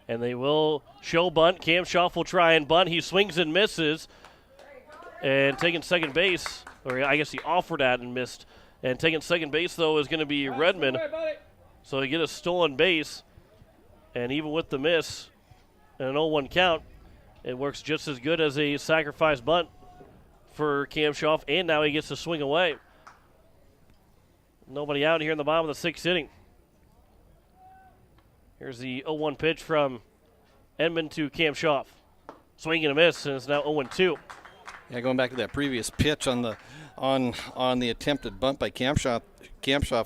And they will show bunt. Cam Schaff will try and bunt. He swings and misses. And taking second base, or I guess he offered at and missed. And taking second base, though, is going to be Redmond. So they get a stolen base. And even with the miss and an 0-1 count, it works just as good as a sacrifice bunt for Cam Schaff. And now he gets to swing away. Nobody out here in the bottom of the 6th inning. Here's the 0-1 pitch from Edmond to Cam Schaff. Swing and a miss, and it's now 0-2. Yeah, going back to that previous pitch on the attempted bunt by Cam Schaff,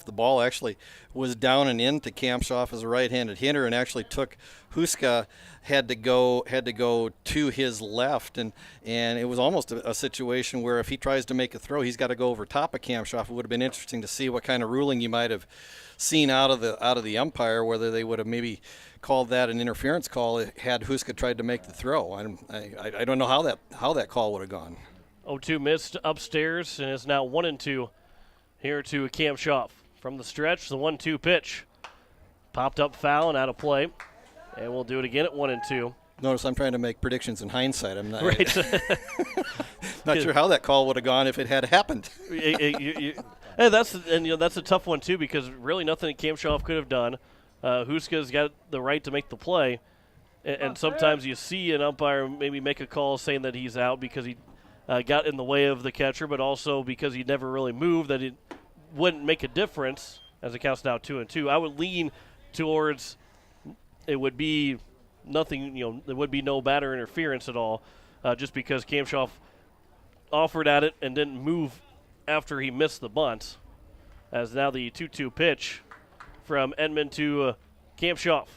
the ball actually was down and into Cam Schaff as a right-handed hitter, and actually took Huska had to go to his left, and it was almost a situation where if he tries to make a throw, he's got to go over top of Cam Schaff. It would have been interesting to see what kind of ruling you might have seen out of the umpire, whether they would have maybe called that an interference call had Huska tried to make the throw. I don't know how that call would have gone. 0-2 missed upstairs, and it's now 1-2 here to Cam Schaff. From the stretch, the 1-2 pitch. Popped up foul and out of play. And we'll do it again at 1-2. Notice I'm trying to make predictions in hindsight. I'm not right. not sure how that call would have gone if it had happened. And that's a tough one too, because really nothing that Cam Schaff could have done. Huska's got the right to make the play, and sometimes you see an umpire maybe make a call saying that he's out because he got in the way of the catcher, but also because he never really moved, that it wouldn't make a difference, as it counts now 2-2. I would lean towards it would be nothing, there would be no batter interference at all, just because Cam Schaff offered at it and didn't move after he missed the bunt. As now the 2-2 pitch from Edmond to Cam Schaff.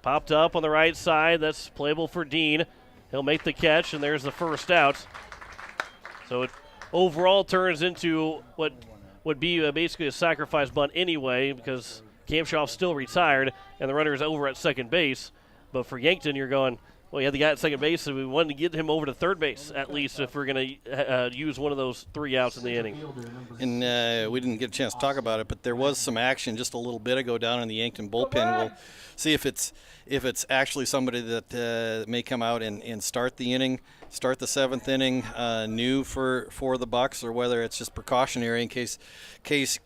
Popped up on the right side. That's playable for Dean. He'll make the catch, and there's the first out. So it overall turns into what would be basically a sacrifice bunt anyway, because Cam Schaff's still retired, and the runner is over at second base. But for Yankton, you're going, well, you had the guy at second base, and we wanted to get him over to third base, at least, if we're going to use one of those 3 outs in the inning. And we didn't get a chance to talk about it, but there was some action just a little bit ago down in the Yankton bullpen. We'll see if it's actually somebody that may come out and start the inning, start the 7th inning new for the Bucks, or whether it's just precautionary in case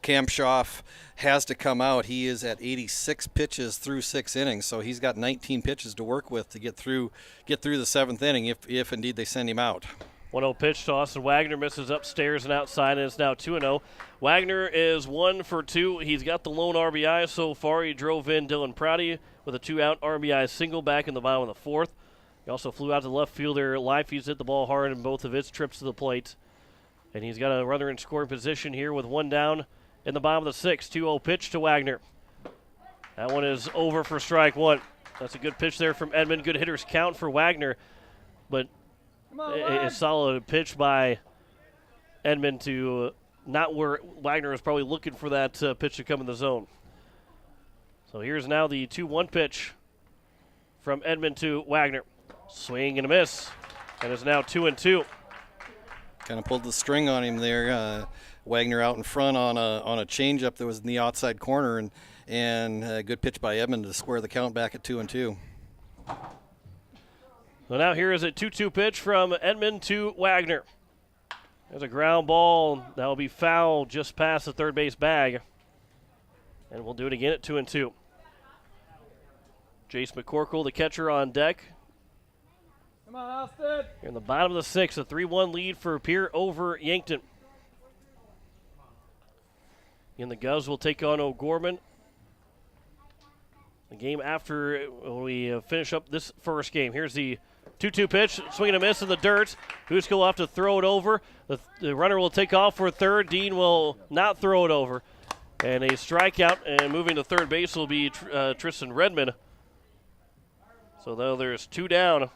Cam Schaff has to come out. He is at 86 pitches through 6 innings, so he's got 19 pitches to work with to get through the 7th inning if indeed they send him out. 1-0 pitch to Austin Wagner, misses upstairs and outside, and it's now 2-0. Wagner is 1 for 2. He's got the lone RBI so far. He drove in Dylan Prouty with a 2-out RBI single back in the bottom of the 4th. He also flew out to left fielder Leify's hit the ball hard in both of his trips to the plate. And he's got a runner in scoring position here with 1 down in the bottom of the 6th. 2-0 pitch to Wagner. That one is over for strike 1. That's a good pitch there from Edmond. Good hitters count for Wagner, but a solid pitch by Edmond to not where Wagner was probably looking for that pitch to come in the zone. So here's now the 2-1 pitch from Edmond to Wagner. Swing and a miss, and it's now 2-2. Kind of pulled the string on him there. Wagner out in front on a changeup that was in the outside corner, and a good pitch by Edmond to square the count back at 2-2. So now here is a 2-2 pitch from Edmond to Wagner. There's a ground ball that will be fouled just past the third base bag. And we'll do it again at 2-2. Jace McCorkle, the catcher, on deck. Come on, Austin. Here in the bottom of the sixth, a 3-1 lead for Pierre over Yankton. And the Govs will take on O'Gorman. The game after when we finish up this first game. Here's the 2-2 pitch, swing and a miss in the dirt. Huska will have to throw it over. The runner will take off for third. Dean will not throw it over. And a strikeout, and moving to third base will be Tristan Redmond. So though there's 2 down.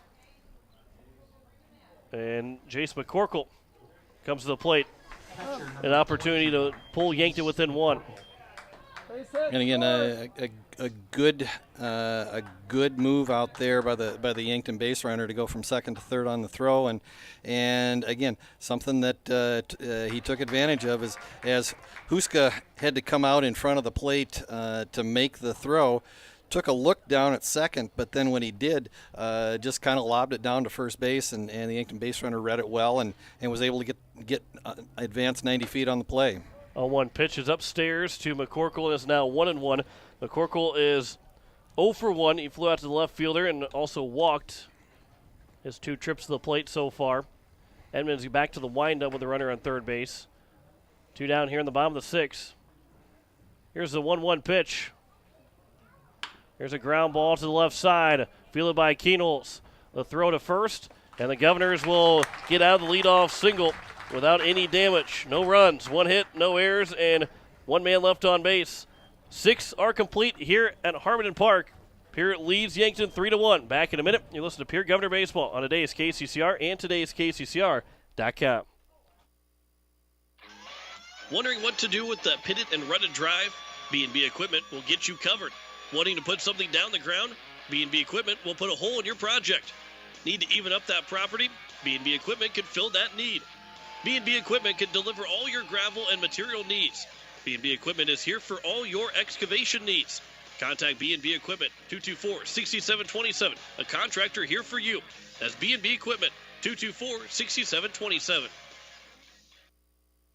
And Jace McCorkle comes to the plate. An opportunity to pull Yankton within 1. And again, a good move out there by the Yankton base runner to go from second to third on the throw, and again something that he took advantage of is as Huska had to come out in front of the plate to make the throw. Took a look down at second, but then when he did, just kind of lobbed it down to first base, and the Yankton base runner read it well and was able to get advance 90 feet on the play. 0-1 pitch is upstairs to McCorkle, and is now 1-1. McCorkle is 0 for 1. He flew out to the left fielder and also walked his 2 trips to the plate so far. Edmonds back to the windup with the runner on third base. 2 down here in the bottom of the 6th. Here's the 1-1 pitch. Here's a ground ball to the left side, fielded by Keenels. The throw to first, and the Governors will get out of the leadoff single without any damage. No runs, 1 hit, no errors, and 1 man left on base. 6 are complete here at Harmon Park. Pierre leads Yankton 3-1. Back in a minute. You listen to Pierre Governor Baseball on today's KCCR and today's KCCR.com. Wondering what to do with the pitted and rutted drive? B&B Equipment will get you covered. Wanting to put something down the ground? B&B Equipment will put a hole in your project. Need to even up that property? B&B Equipment can fill that need. B&B Equipment can deliver all your gravel and material needs. B&B Equipment is here for all your excavation needs. Contact B&B Equipment, 224-6727. A contractor here for you. That's B&B Equipment, 224-6727.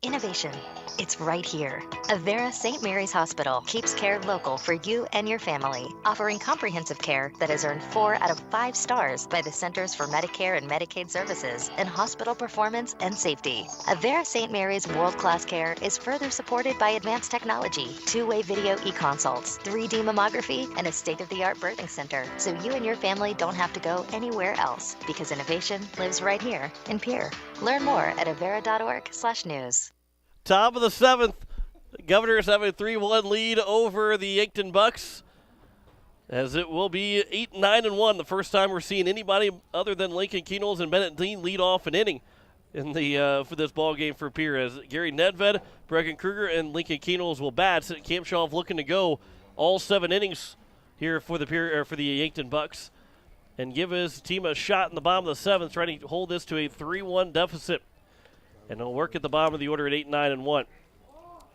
Innovation. It's right here. Avera St. Mary's Hospital keeps care local for you and your family, offering comprehensive care that has earned 4 out of 5 stars by the Centers for Medicare and Medicaid Services in hospital performance and safety. Avera St. Mary's world-class care is further supported by advanced technology, 2-way video e-consults, 3D mammography, and a state-of-the-art birthing center, so you and your family don't have to go anywhere else, because innovation lives right here in Pierre. Learn more at avera.org/news. Top of the 7th, Governors have a 3-1 lead over the Yankton Bucks, as it will be 8-9-1. The first time we're seeing anybody other than Lincoln Keenels and Bennett Dean lead off an inning in the for this ball game for Pierre, as Gary Nedved, Brecken Kruger, and Lincoln Keenels will bat. Kampshaw looking to go all 7 innings here for the Yankton Bucks and give his team a shot in the bottom of the 7th, trying to hold this to a 3-1 deficit. And he'll work at the bottom of the order at 8-9-1.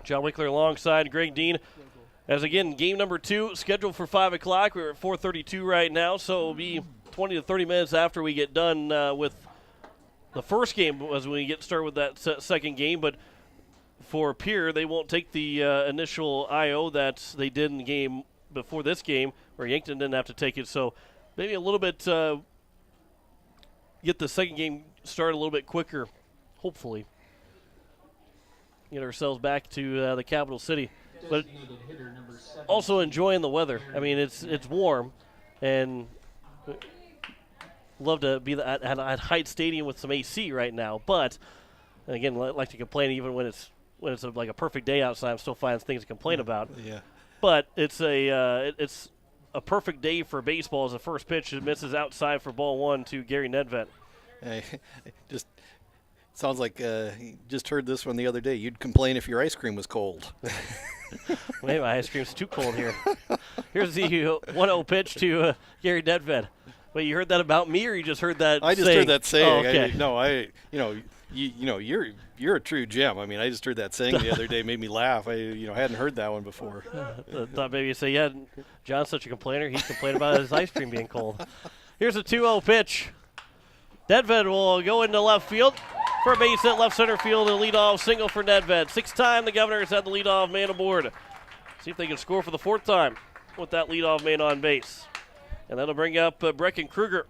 John Winkler alongside Greg Dean. As again, game number 2 scheduled for 5 o'clock. We're at 4:32 right now, so it'll be 20 to 30 minutes after we get done with the first game as we get started with that second game. But for Pierre, they won't take the initial IO that they did in the game before this game, where Yankton didn't have to take it. So maybe a little bit get the second game started a little bit quicker. Hopefully, get ourselves back to the capital city, but also enjoying the weather. I mean, it's warm, and love to be at Heights Stadium with some AC right now. But and again, I like to complain even when it's like a perfect day outside. I'm still finding things to complain about. Yeah. But it's a perfect day for baseball as the first pitch misses outside for ball 1 to Gary Nedved. Just. Sounds like you just heard this one the other day. You'd complain if your ice cream was cold. Maybe my ice cream's too cold here. Here's the 1-0 pitch to Gary Nedved. Wait, you heard that about me, or you just heard that? I just heard that saying. Oh, okay. you're a true gem. I mean, I just heard that saying the other day, made me laugh. I hadn't heard that one before. Thought maybe you say, yeah, John's such a complainer. He's complaining about his ice cream being cold. Here's a 2-0 pitch. Nedved will go into left field for a base hit left center field and leadoff single for Nedved. Sixth time the Governors had the leadoff man aboard. See if they can score for the fourth time with that leadoff man on base. And that'll bring up Brecken Kruger,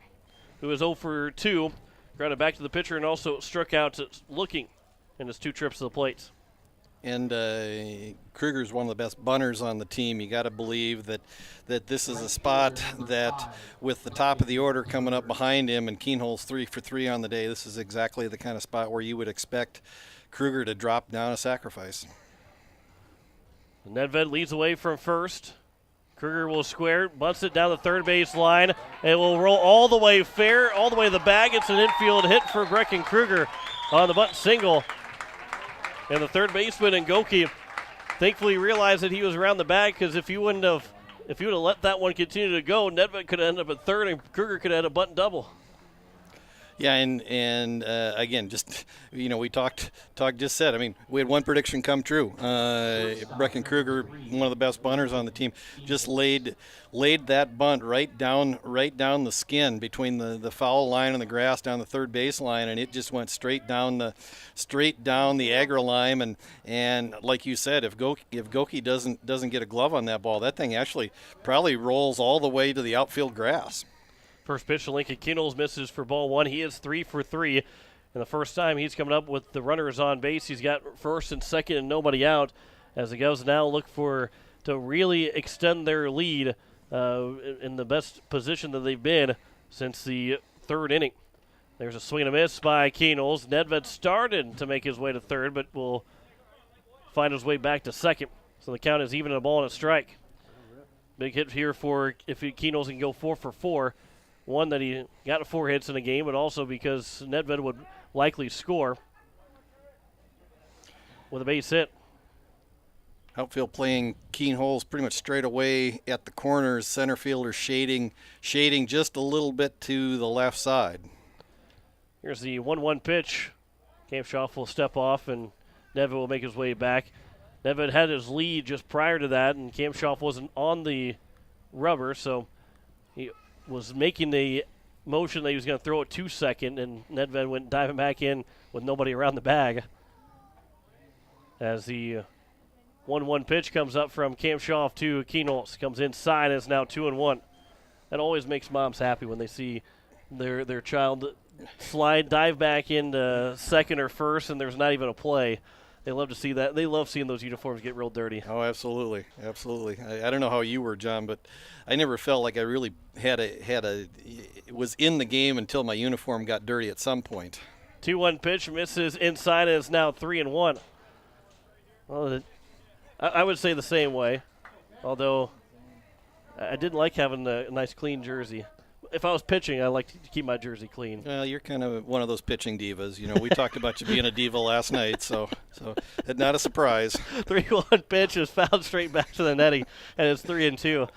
who is 0 for 2. Grounded back to the pitcher and also struck out looking in his 2 trips to the plate. And Kruger's one of the best bunters on the team. You got to believe that this is a spot that, with the top of the order coming up behind him, and Keenhol's 3 for 3 on the day, this is exactly the kind of spot where you would expect Kruger to drop down a sacrifice. Nedved leads away from first. Kruger will square, bunts it down the third base line. It will roll all the way fair, all the way to the bag. It's an infield hit for Brecken Kruger on the bunt single. And the third baseman, Ngoki, thankfully realized that he was around the bag, because if you would have let that one continue to go, Nedved could have ended up at third and Kruger could have had a bunt double. Yeah, and again, just we just said. I mean, we had one prediction come true. Brecken Kruger, one of the best bunters on the team, just laid that bunt right down the skin between the foul line and the grass down the third base line, and it just went straight down the aggro line. And like you said, if Goki doesn't get a glove on that ball, that thing actually probably rolls all the way to the outfield grass. First pitch to Lincoln Keenholz misses for ball 1. He is 3 for 3. And the first time he's coming up with the runners on base. He's got first and second and nobody out, as the Govs now look to really extend their lead in the best position that they've been since the third inning. There's a swing and a miss by Keenholz. Nedved started to make his way to third, but will find his way back to second. So the count is even, a ball and a strike. Big hit here for if Keenholz can go 4 for 4. One, that he got 4 hits in a game, but also because Nedved would likely score with a base hit. Outfield playing Keenholz pretty much straight away at the corners. Center fielder shading just a little bit to the left side. Here's the 1-1 pitch. Kampshoff will step off, and Nedved will make his way back. Nedved had his lead just prior to that, and Kampshoff wasn't on the rubber, so he was making the motion that he was going to throw it to second, and Nedved went diving back in with nobody around the bag. As the 1-1 pitch comes up from Kampshoff to Keenholz. Comes inside, and it's now 2-1. That always makes moms happy when they see their child dive back into second or first, and there's not even a play. They love to see that. They love seeing those uniforms get real dirty. Oh, absolutely, absolutely. I don't know how you were, John, but I never felt like I really was in the game until my uniform got dirty at some point. 2-1 pitch misses inside, and it's now 3-1. Well, I would say the same way, although I didn't like having a nice clean jersey. If I was pitching, I like to keep my jersey clean. Well, you're kind of one of those pitching divas. We talked about you being a diva last night, so not a surprise. 3-1 pitch is fouled straight back to the netting, and it's 3-2.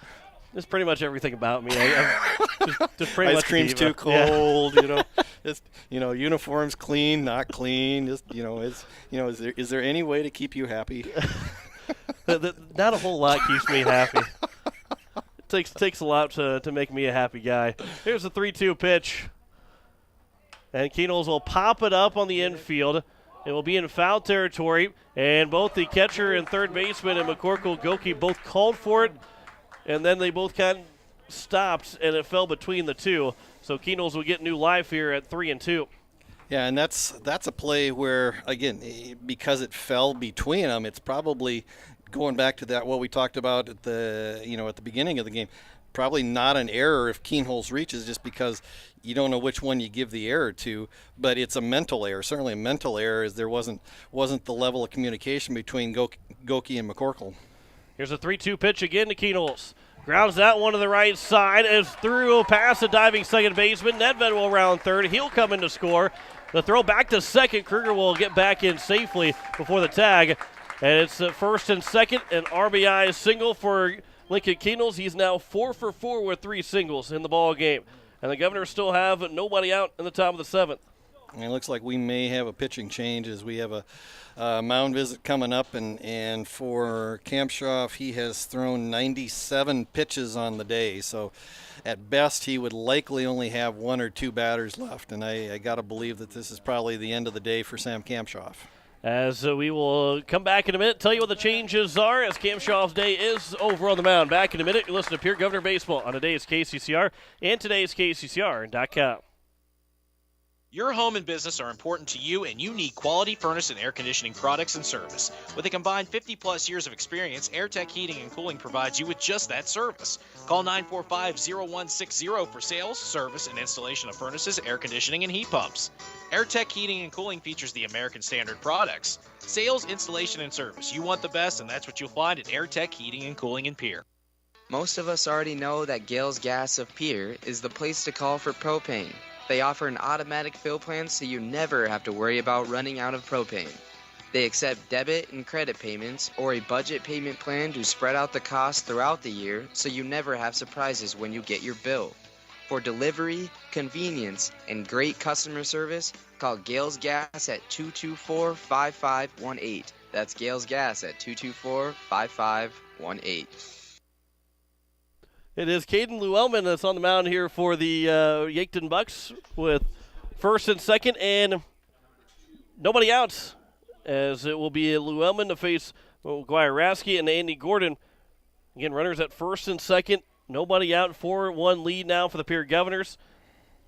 It's pretty much everything about me. Just pretty Ice much cream's diva. too cold, Just uniforms clean, not clean. Just is there any way to keep you happy? Not a whole lot keeps me happy. Takes a lot to make me a happy guy. Here's the 3-2 pitch. And Keenholz will pop it up on the infield. It will be in foul territory. And both the catcher and third baseman and McCorkle Goki both called for it. And then they both kind of stopped, and it fell between the two. So Keenholz will get new life here at 3-2. Yeah, and that's a play where, again, because it fell between them, it's probably going back to that what we talked about at the beginning of the game. Probably not an error if Keenholz reaches, just because you don't know which one you give the error to, but it's a mental error. Certainly a mental error, as there wasn't the level of communication between Goki and McCorkle. Here's a 3-2 pitch again to Keenholz. Grounds that one to the right side. It's through past the diving second baseman. Nedved will round third. He'll come in to score. The throw back to second. Kruger will get back in safely before the tag. And it's first and second, an RBI single for Lincoln Keenholz. He's now 4 for 4 with 3 singles in the ball game. And the Governors still have nobody out in the top of the 7th. And it looks like we may have a pitching change as we have a mound visit coming up. And for Kampshoff, he has thrown 97 pitches on the day. So at best, he would likely only have 1 or 2 batters left. And I got to believe that this is probably the end of the day for Sam Kampshoff. As we will come back in a minute, tell you what the changes are as Kampshoff's day is over on the mound. Back in a minute, you listen to Pierre Governor Baseball on today's KCCR and today's KCCR.com. Your home and business are important to you, and you need quality furnace and air conditioning products and service. With a combined 50-plus years of experience, AirTech Heating and Cooling provides you with just that service. Call 945-0160 for sales, service, and installation of furnaces, air conditioning, and heat pumps. AirTech Heating and Cooling features the American Standard products. Sales, installation, and service. You want the best, and that's what you'll find at AirTech Heating and Cooling in Pierre. Most of us already know that Gales Gas of Pierre is the place to call for propane. They offer an automatic fill plan so you never have to worry about running out of propane. They accept debit and credit payments or a budget payment plan to spread out the cost throughout the year so you never have surprises when you get your bill. For delivery, convenience, and great customer service, call Gales Gas at 224-5518. That's Gales Gas at 224-5518. It is Caden Llewellyn that's on the mound here for the Yankton Bucks with first and second and nobody out, as it will be Llewellyn to face McGuire Rasky and Andy Gordon. Again, runners at first and second, nobody out, 4-1 lead now for the Pierre Governors,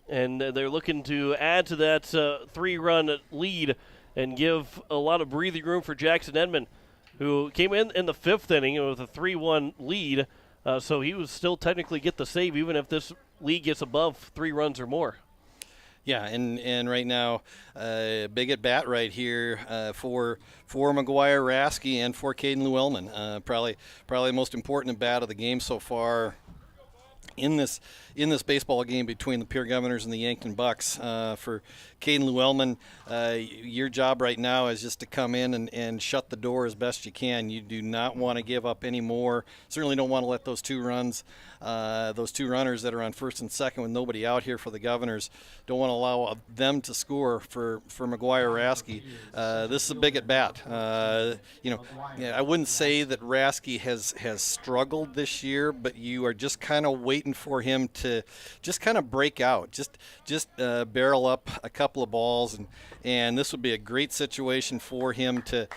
and they're looking to add to that 3-run lead and give a lot of breathing room for Jackson Edmond, who came in the 5th inning with a 3-1 lead. So he would still technically get the save even if this league gets above 3 runs or more. Yeah, and right now, big at bat right here for McGuire Rasky and for Caden Llewellyn. Probably the most important at bat of the game so far in this baseball game between the Pierre Governors and the Yankton Bucks. For Caden Llewellyn, your job right now is just to come in and shut the door as best you can. You do not want to give up any more. Certainly don't want to let those 2 runners that are on first and second with nobody out here for the Governors, don't want to allow them to score for McGuire Rasky. This is a big at bat. I wouldn't say that Rasky has struggled this year, but you are just kind of waiting for him to just kind of break out, just barrel up a couple of balls, and this would be a great situation for him to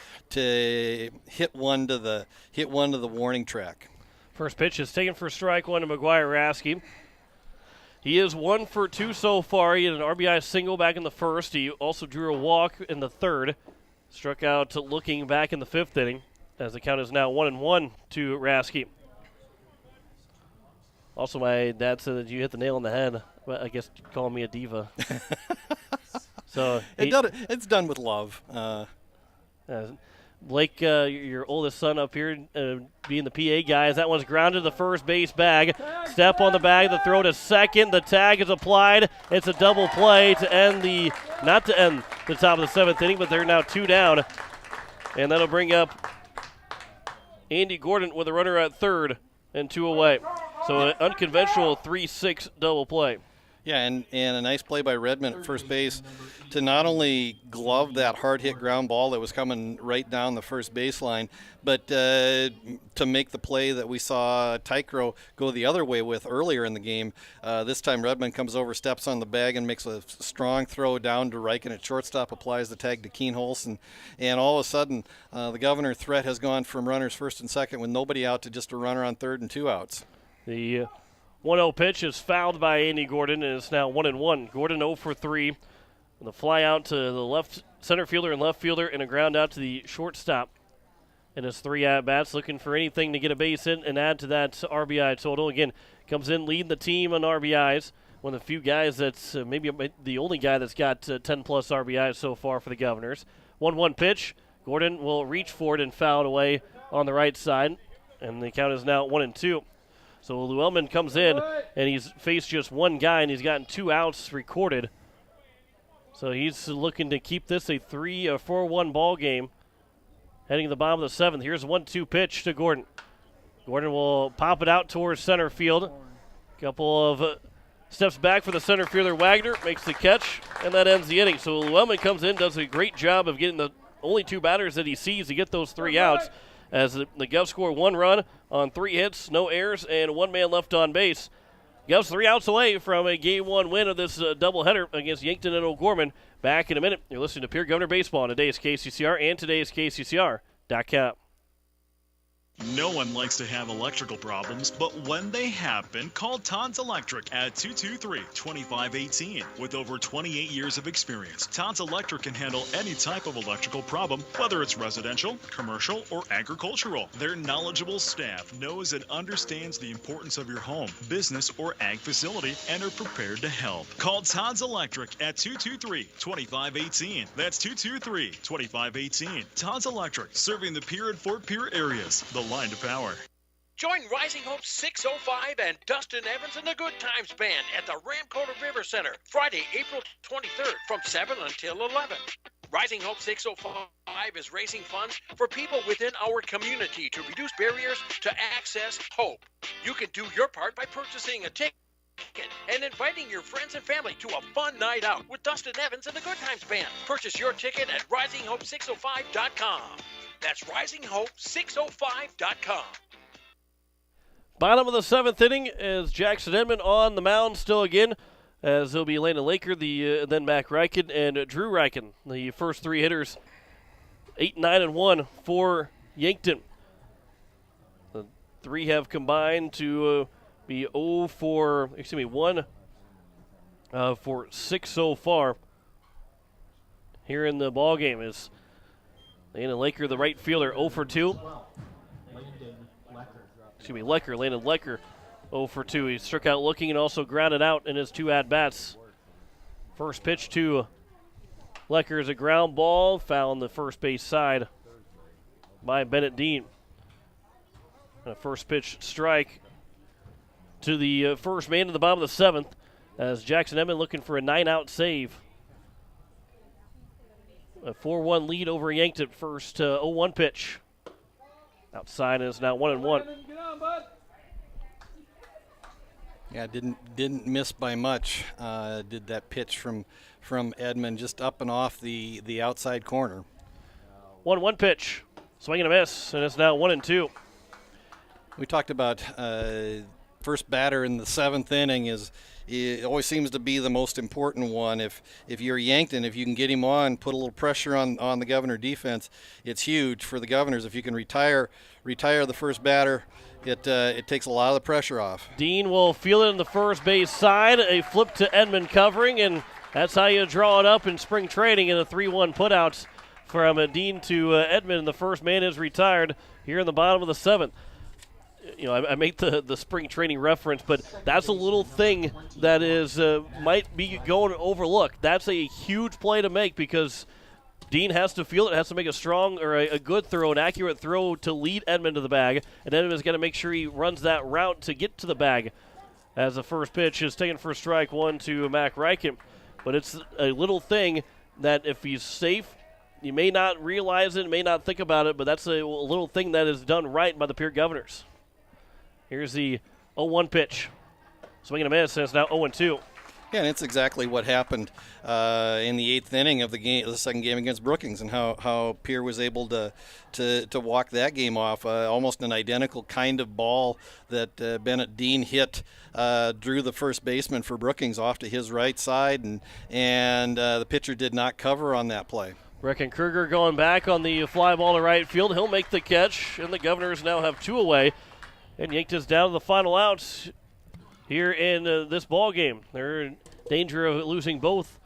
hit one to the warning track. First pitch is taken for strike 1 to McGuire Rasky. He is 1 for 2 so far. He had an RBI single back in the 1st. He also drew a walk in the 3rd. Struck out looking back in the 5th inning, as the count is now 1-1 to Rasky. Also, my dad said that you hit the nail on the head. Well, I guess calling me a diva. So it's done with love. Blake, your oldest son up here, being the PA guy, as that one's grounded to the first base bag. Step on the bag, the throw to second. The tag is applied. It's a double play to end not to end the top of the 7th inning, but they're now 2 down. And that'll bring up Andy Gordon with a runner at 3rd and 2 away. So an unconventional 3-6 double play. Yeah, and a nice play by Redmond at first base to not only glove that hard-hit ground ball that was coming right down the first baseline, but to make the play that we saw Tykro go the other way with earlier in the game. This time Redmond comes over, steps on the bag, and makes a strong throw down to Riken at shortstop, applies the tag to Keenholz, and all of a sudden the Governor threat has gone from runners first and second with nobody out to just a runner on 3rd and 2 outs. The 1-0 pitch is fouled by Andy Gordon, and it's now 1-1. Gordon 0 for 3. With a fly out to the left center fielder and left fielder, and a ground out to the shortstop. In his 3 at-bats, looking for anything to get a base hit and add to that RBI total. Again, comes in leading the team on RBIs. One of the few guys that's maybe the only guy that's got 10-plus RBIs so far for the Governors. 1-1 pitch. Gordon will reach for it and foul it away on the right side, and the count is now 1-2. So Llewellyn comes in, and he's faced just one guy, and he's gotten 2 outs recorded. So he's looking to keep this a 4-1 ball game. Heading to the bottom of the 7th. Here's a 1-2 pitch to Gordon. Gordon will pop it out towards center field. Couple of Steps back for the center fielder. Wagner makes the catch, and that ends the inning. So Llewellyn comes in, does a great job of getting the only 2 batters that he sees to get those 3 outs, as the Govs score 1 run on 3 hits, no errors, and 1 man left on base. Govs 3 outs away from a Game 1 win of this doubleheader against Yankton and O'Gorman. Back in a minute. You're listening to Pierre Governor Baseball on today's KCCR and today's KCCR.com. No one likes to have electrical problems, but when they happen, call Todd's Electric at 223-2518. With over 28 years of experience, Todd's Electric can handle any type of electrical problem, whether it's residential, commercial, or agricultural. Their knowledgeable staff knows and understands the importance of your home, business, or ag facility and are prepared to help. Call Todd's Electric at 223-2518. That's 223-2518. Todd's Electric, serving the Pierre and Fort Pierre areas. The line to power. Join Rising Hope 605 and Dustin Evans and the Good Times Band at the Ramcota River Center, Friday, April 23rd from 7 until 11. Rising Hope 605 is raising funds for people within our community to reduce barriers to access hope. You can do your part by purchasing a ticket and inviting your friends and family to a fun night out with Dustin Evans and the Good Times Band. Purchase your ticket at risinghope605.com. That's risinghope605.com. Bottom of the 7th inning is Jackson Edmond on the mound still again, as it'll be Landon Laker, then Mac Reichen, and Drew Reichen. The first 3 hitters, 8, 9, and 1 for Yankton. The 3 have combined to be 1 for 6 so far. Here in the ball game is Landon Laker, the right fielder, 0 for 2. Landon Lecker, 0 for 2. He struck out looking and also grounded out in his 2 at-bats. First pitch to Lecker is a ground ball, foul on the first base side by Bennett Dean. And a first pitch strike to the first man in the bottom of the 7th, as Jackson Edmond looking for a 9-out save. A 4-1 lead over Yankton. First 0-1 pitch. Outside is now 1-1. Yeah, didn't miss by much. Did that pitch from Edmond just up and off the outside corner. 1-1 pitch. Swing and a miss, and it's now 1-2. We talked about first batter in the 7th inning it always seems to be the most important one. If you're Yankton, if you can get him on, put a little pressure on the Governor defense, it's huge for the Governors. If you can retire the first batter, it takes a lot of the pressure off. Dean will field it on the first base side. A flip to Edmond covering, and that's how you draw it up in spring training in a 3-1 putouts from Dean to Edmond. And the first man is retired here in the bottom of the 7th. I make the spring training reference, but that's a little thing that is might be going overlooked. That's a huge play to make because Dean has to field it, has to make a strong or a good throw, an accurate throw to lead Edmond to the bag, and Edmond's got to make sure he runs that route to get to the bag. As the first pitch is taken for strike 1 to Mac Reichen. But it's a little thing that if he's safe, you may not realize it, may not think about it, but that's a little thing that is done right by the Pierre Governors. Here's the 0-1 pitch. Swing and a miss, and it's now 0-2. Yeah, and it's exactly what happened in the 8th inning of the second game against Brookings, and how Pierre was able to walk that game off. Almost an identical kind of ball that Bennett Dean hit, drew the first baseman for Brookings off to his right side, and the pitcher did not cover on that play. Brecken Kruger going back on the fly ball to right field. He'll make the catch, and the Governors now have 2 away. And Yankton's down to the final outs here in this ball game. They're in danger of losing both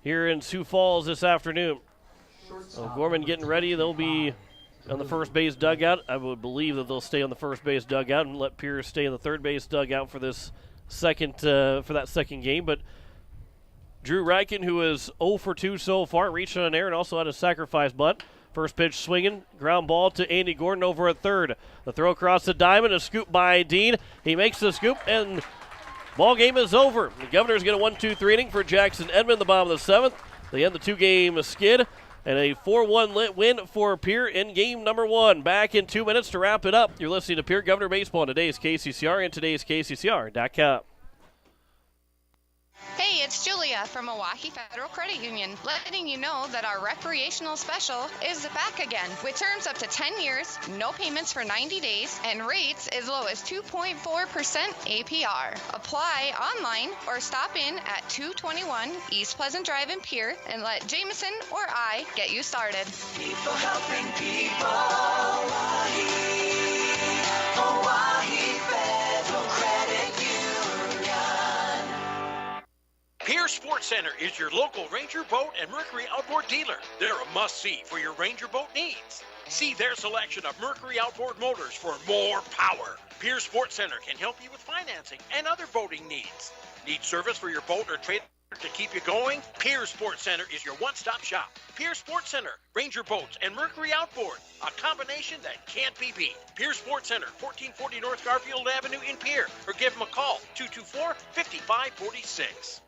here in Sioux Falls this afternoon. Gorman getting ready. They'll be on the first base dugout. I would believe that they'll stay on the first base dugout and let Pierce stay in the third base dugout for this second game. But Drew Reichen, who is 0 for 2 so far, reached on an error and also had a sacrifice bunt. First pitch swinging, ground ball to Andy Gordon over at third. The throw across the diamond, a scoop by Dean. He makes the scoop, and ball game is over. The Governors get a 1-2-3 inning for Jackson Edmond, the bottom of the 7th. They end the 2-game skid, and a 4-1 win for Pierre in game number 1. Back in 2 minutes to wrap it up. You're listening to Pierre Governor Baseball on today's KCCR and today's KCCR.com. Hey, it's Julia from Milwaukee Federal Credit Union, letting you know that our recreational special is back again with terms up to 10 years, no payments for 90 days, and rates as low as 2.4% APR. Apply online or stop in at 221 East Pleasant Drive in Pierre and let Jameson or I get you started. People helping people. Hawaii Federal Credit Union. Pierre Sports Center is your local Ranger Boat and Mercury Outboard dealer. They're a must-see for your Ranger boat needs. See their selection of Mercury outboard motors for more power. Pierre Sports Center can help you with financing and other boating needs. Need service for your boat or trailer to keep you going? Pierre Sports Center is your one-stop shop. Pierre Sports Center, Ranger Boats, and Mercury Outboard. A combination that can't be beat. Pierre Sports Center, 1440 North Garfield Avenue in Pierre. Or give them a call, 224-5546.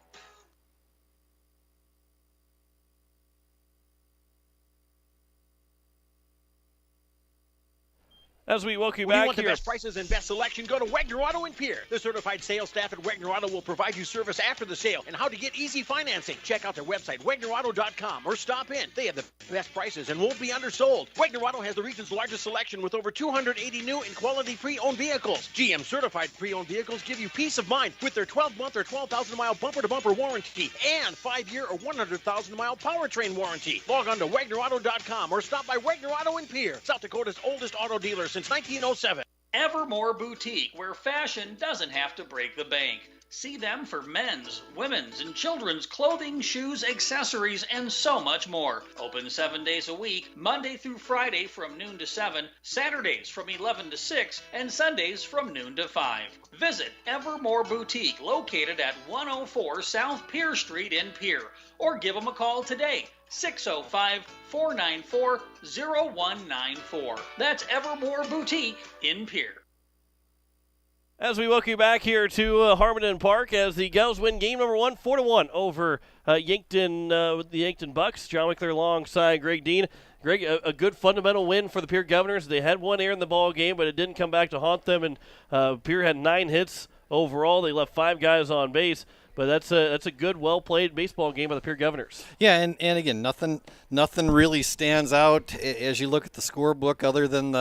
As we welcome you When you back want the here. best prices and best selection, go to Wegner Auto in Pierre. The certified sales staff at Wegner Auto will provide you service after the sale and how to get easy financing. Check out their website, WegnerAuto.com, or stop in. They have the best prices and won't be undersold. Wegner Auto has the region's largest selection with over 280 new and quality pre-owned vehicles. GM certified pre-owned vehicles give you peace of mind with their 12-month or 12,000-mile bumper-to-bumper warranty and 5-year or 100,000-mile powertrain warranty. Log on to WegnerAuto.com or stop by Wegner Auto in Pierre, South Dakota's oldest auto dealer since 1907. Evermore Boutique, where fashion doesn't have to break the bank. See them for men's, women's, and children's clothing, shoes, accessories, and so much more. Open 7 days a week, Monday through Friday from noon to 7, Saturdays from 11 to 6, and Sundays from noon to 5. Visit Evermore Boutique, located at 104 South Pierre Street in Pierre, or give them a call today. 605-494-0194. That's Evermore Boutique in Pierre. As we welcome you back here to Harmon Park as the Govs win game number 1, 4-1 over Yankton with the Yankton Bucks. John McClure alongside Greg Dean. Greg, a good fundamental win for the Pierre Governors. They had one error in the ball game, but it didn't come back to haunt them. And Pierre had 9 hits overall. They left 5 guys on base. But that's a good, well-played baseball game by the Pierre Governors. Yeah, and again, nothing really stands out as you look at the scorebook other than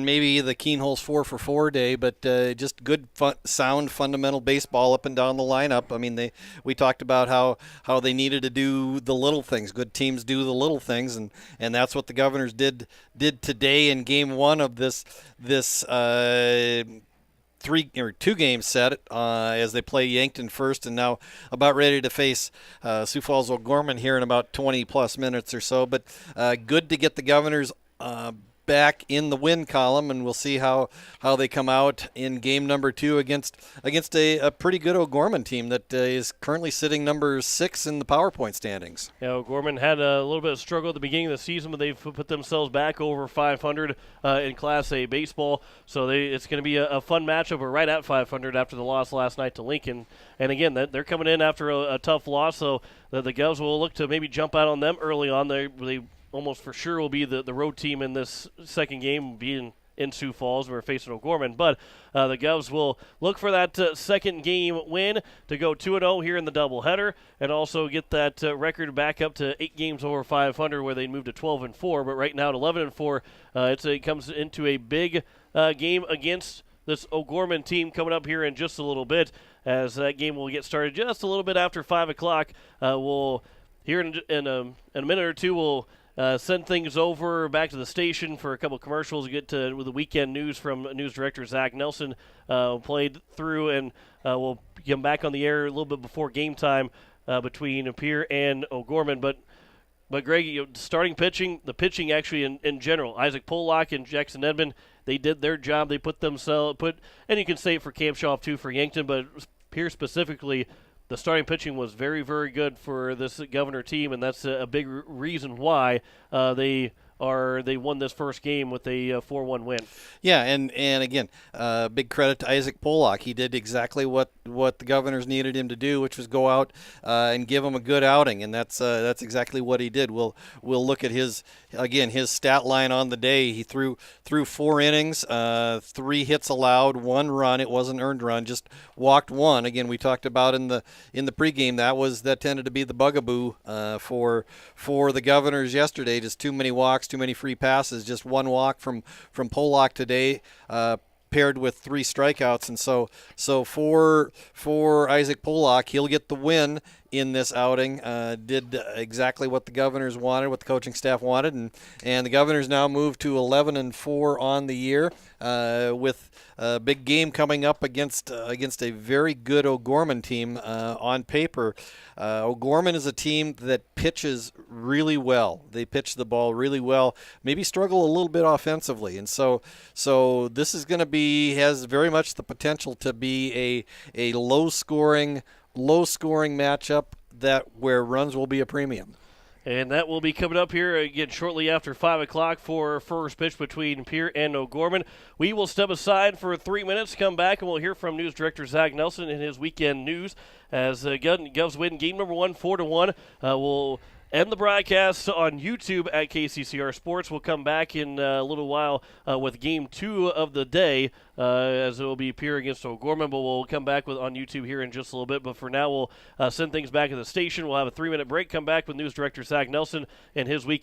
maybe the Keenholz 4-for-4 day, but just good, sound, fundamental baseball up and down the lineup. I mean, we talked about how they needed to do the little things. Good teams do the little things, and that's what the Governors did today in Game 1 of this 2-game set as they play Yankton first, and now about ready to face Sioux Falls O'Gorman here in about 20-plus minutes or so. But good to get the Governors back in the win column, and we'll see how they come out in game number 2 against a pretty good O'Gorman team that is currently sitting number 6 in the PowerPoint standings. Yeah, O'Gorman had a little bit of struggle at the beginning of the season, but they've put themselves back over 500 in Class A baseball. So it's going to be a fun matchup. We're right at 500 after the loss last night to Lincoln. And again, they're coming in after a tough loss, so the Govs will look to maybe jump out on them early on. They almost for sure will be the road team in this second game, being in Sioux Falls. We're facing O'Gorman. But the Govs will look for that second game win to go 2-0 here in the doubleheader and also get that record back up to 8 games over 500 where they moved to 12-4. But right now at 11-4, it comes into a big game against this O'Gorman team coming up here in just a little bit, as that game will get started just a little bit after 5 o'clock. We'll here in a minute or two, we'll send things over back to the station for a couple commercials. Get to with the weekend news from news director Zach Nelson played through, and we'll get him back on the air a little bit before game time between Pierre and O'Gorman. But Greg, starting pitching, the pitching actually in general, Isaac Pollock and Jackson Edmond, they did their job. They and you can say it for Kampshoff too for Yankton, but Pierre specifically, the starting pitching was very, very good for this Governor team, and that's a big reason why they they won this first game with a 4-1 win. Yeah, and again, big credit to Isaac Pollock. He did exactly what the Governors needed him to do, which was go out and give him a good outing, and that's exactly what he did. We'll look at his stat line on the day. He threw 4 innings, 3 hits allowed, 1 run. It wasn't earned run, just walked 1. Again, we talked about in the pregame that tended to be the bugaboo for the Governors yesterday. Just too many walks, too many free passes. Just 1 walk from Pollock today, paired with 3 strikeouts, and so for Isaac Pollock, he'll get the win in this outing. Did exactly what the Governors wanted, what the coaching staff wanted, and the Governors now move to 11-4 on the year, with a big game coming up against a very good O'Gorman team on paper. O'Gorman is a team that pitches really well. They pitch the ball really well, maybe struggle a little bit offensively, and so this is going to has very much the potential to be a low scoring matchup where runs will be a premium. And that will be coming up here again shortly after 5 o'clock for first pitch between Pierre and O'Gorman. We will step aside for 3 minutes, come back, and we'll hear from News Director Zach Nelson in his weekend news as Govs win game number 1, 4-1. We'll end the broadcast on YouTube at KCCR Sports. We'll come back in a little while with game 2 of the day, as it will be Pierre against O'Gorman, but we'll come back on YouTube here in just a little bit. But for now, we'll send things back to the station. We'll have a 3-minute break, come back with News Director Zach Nelson and his week.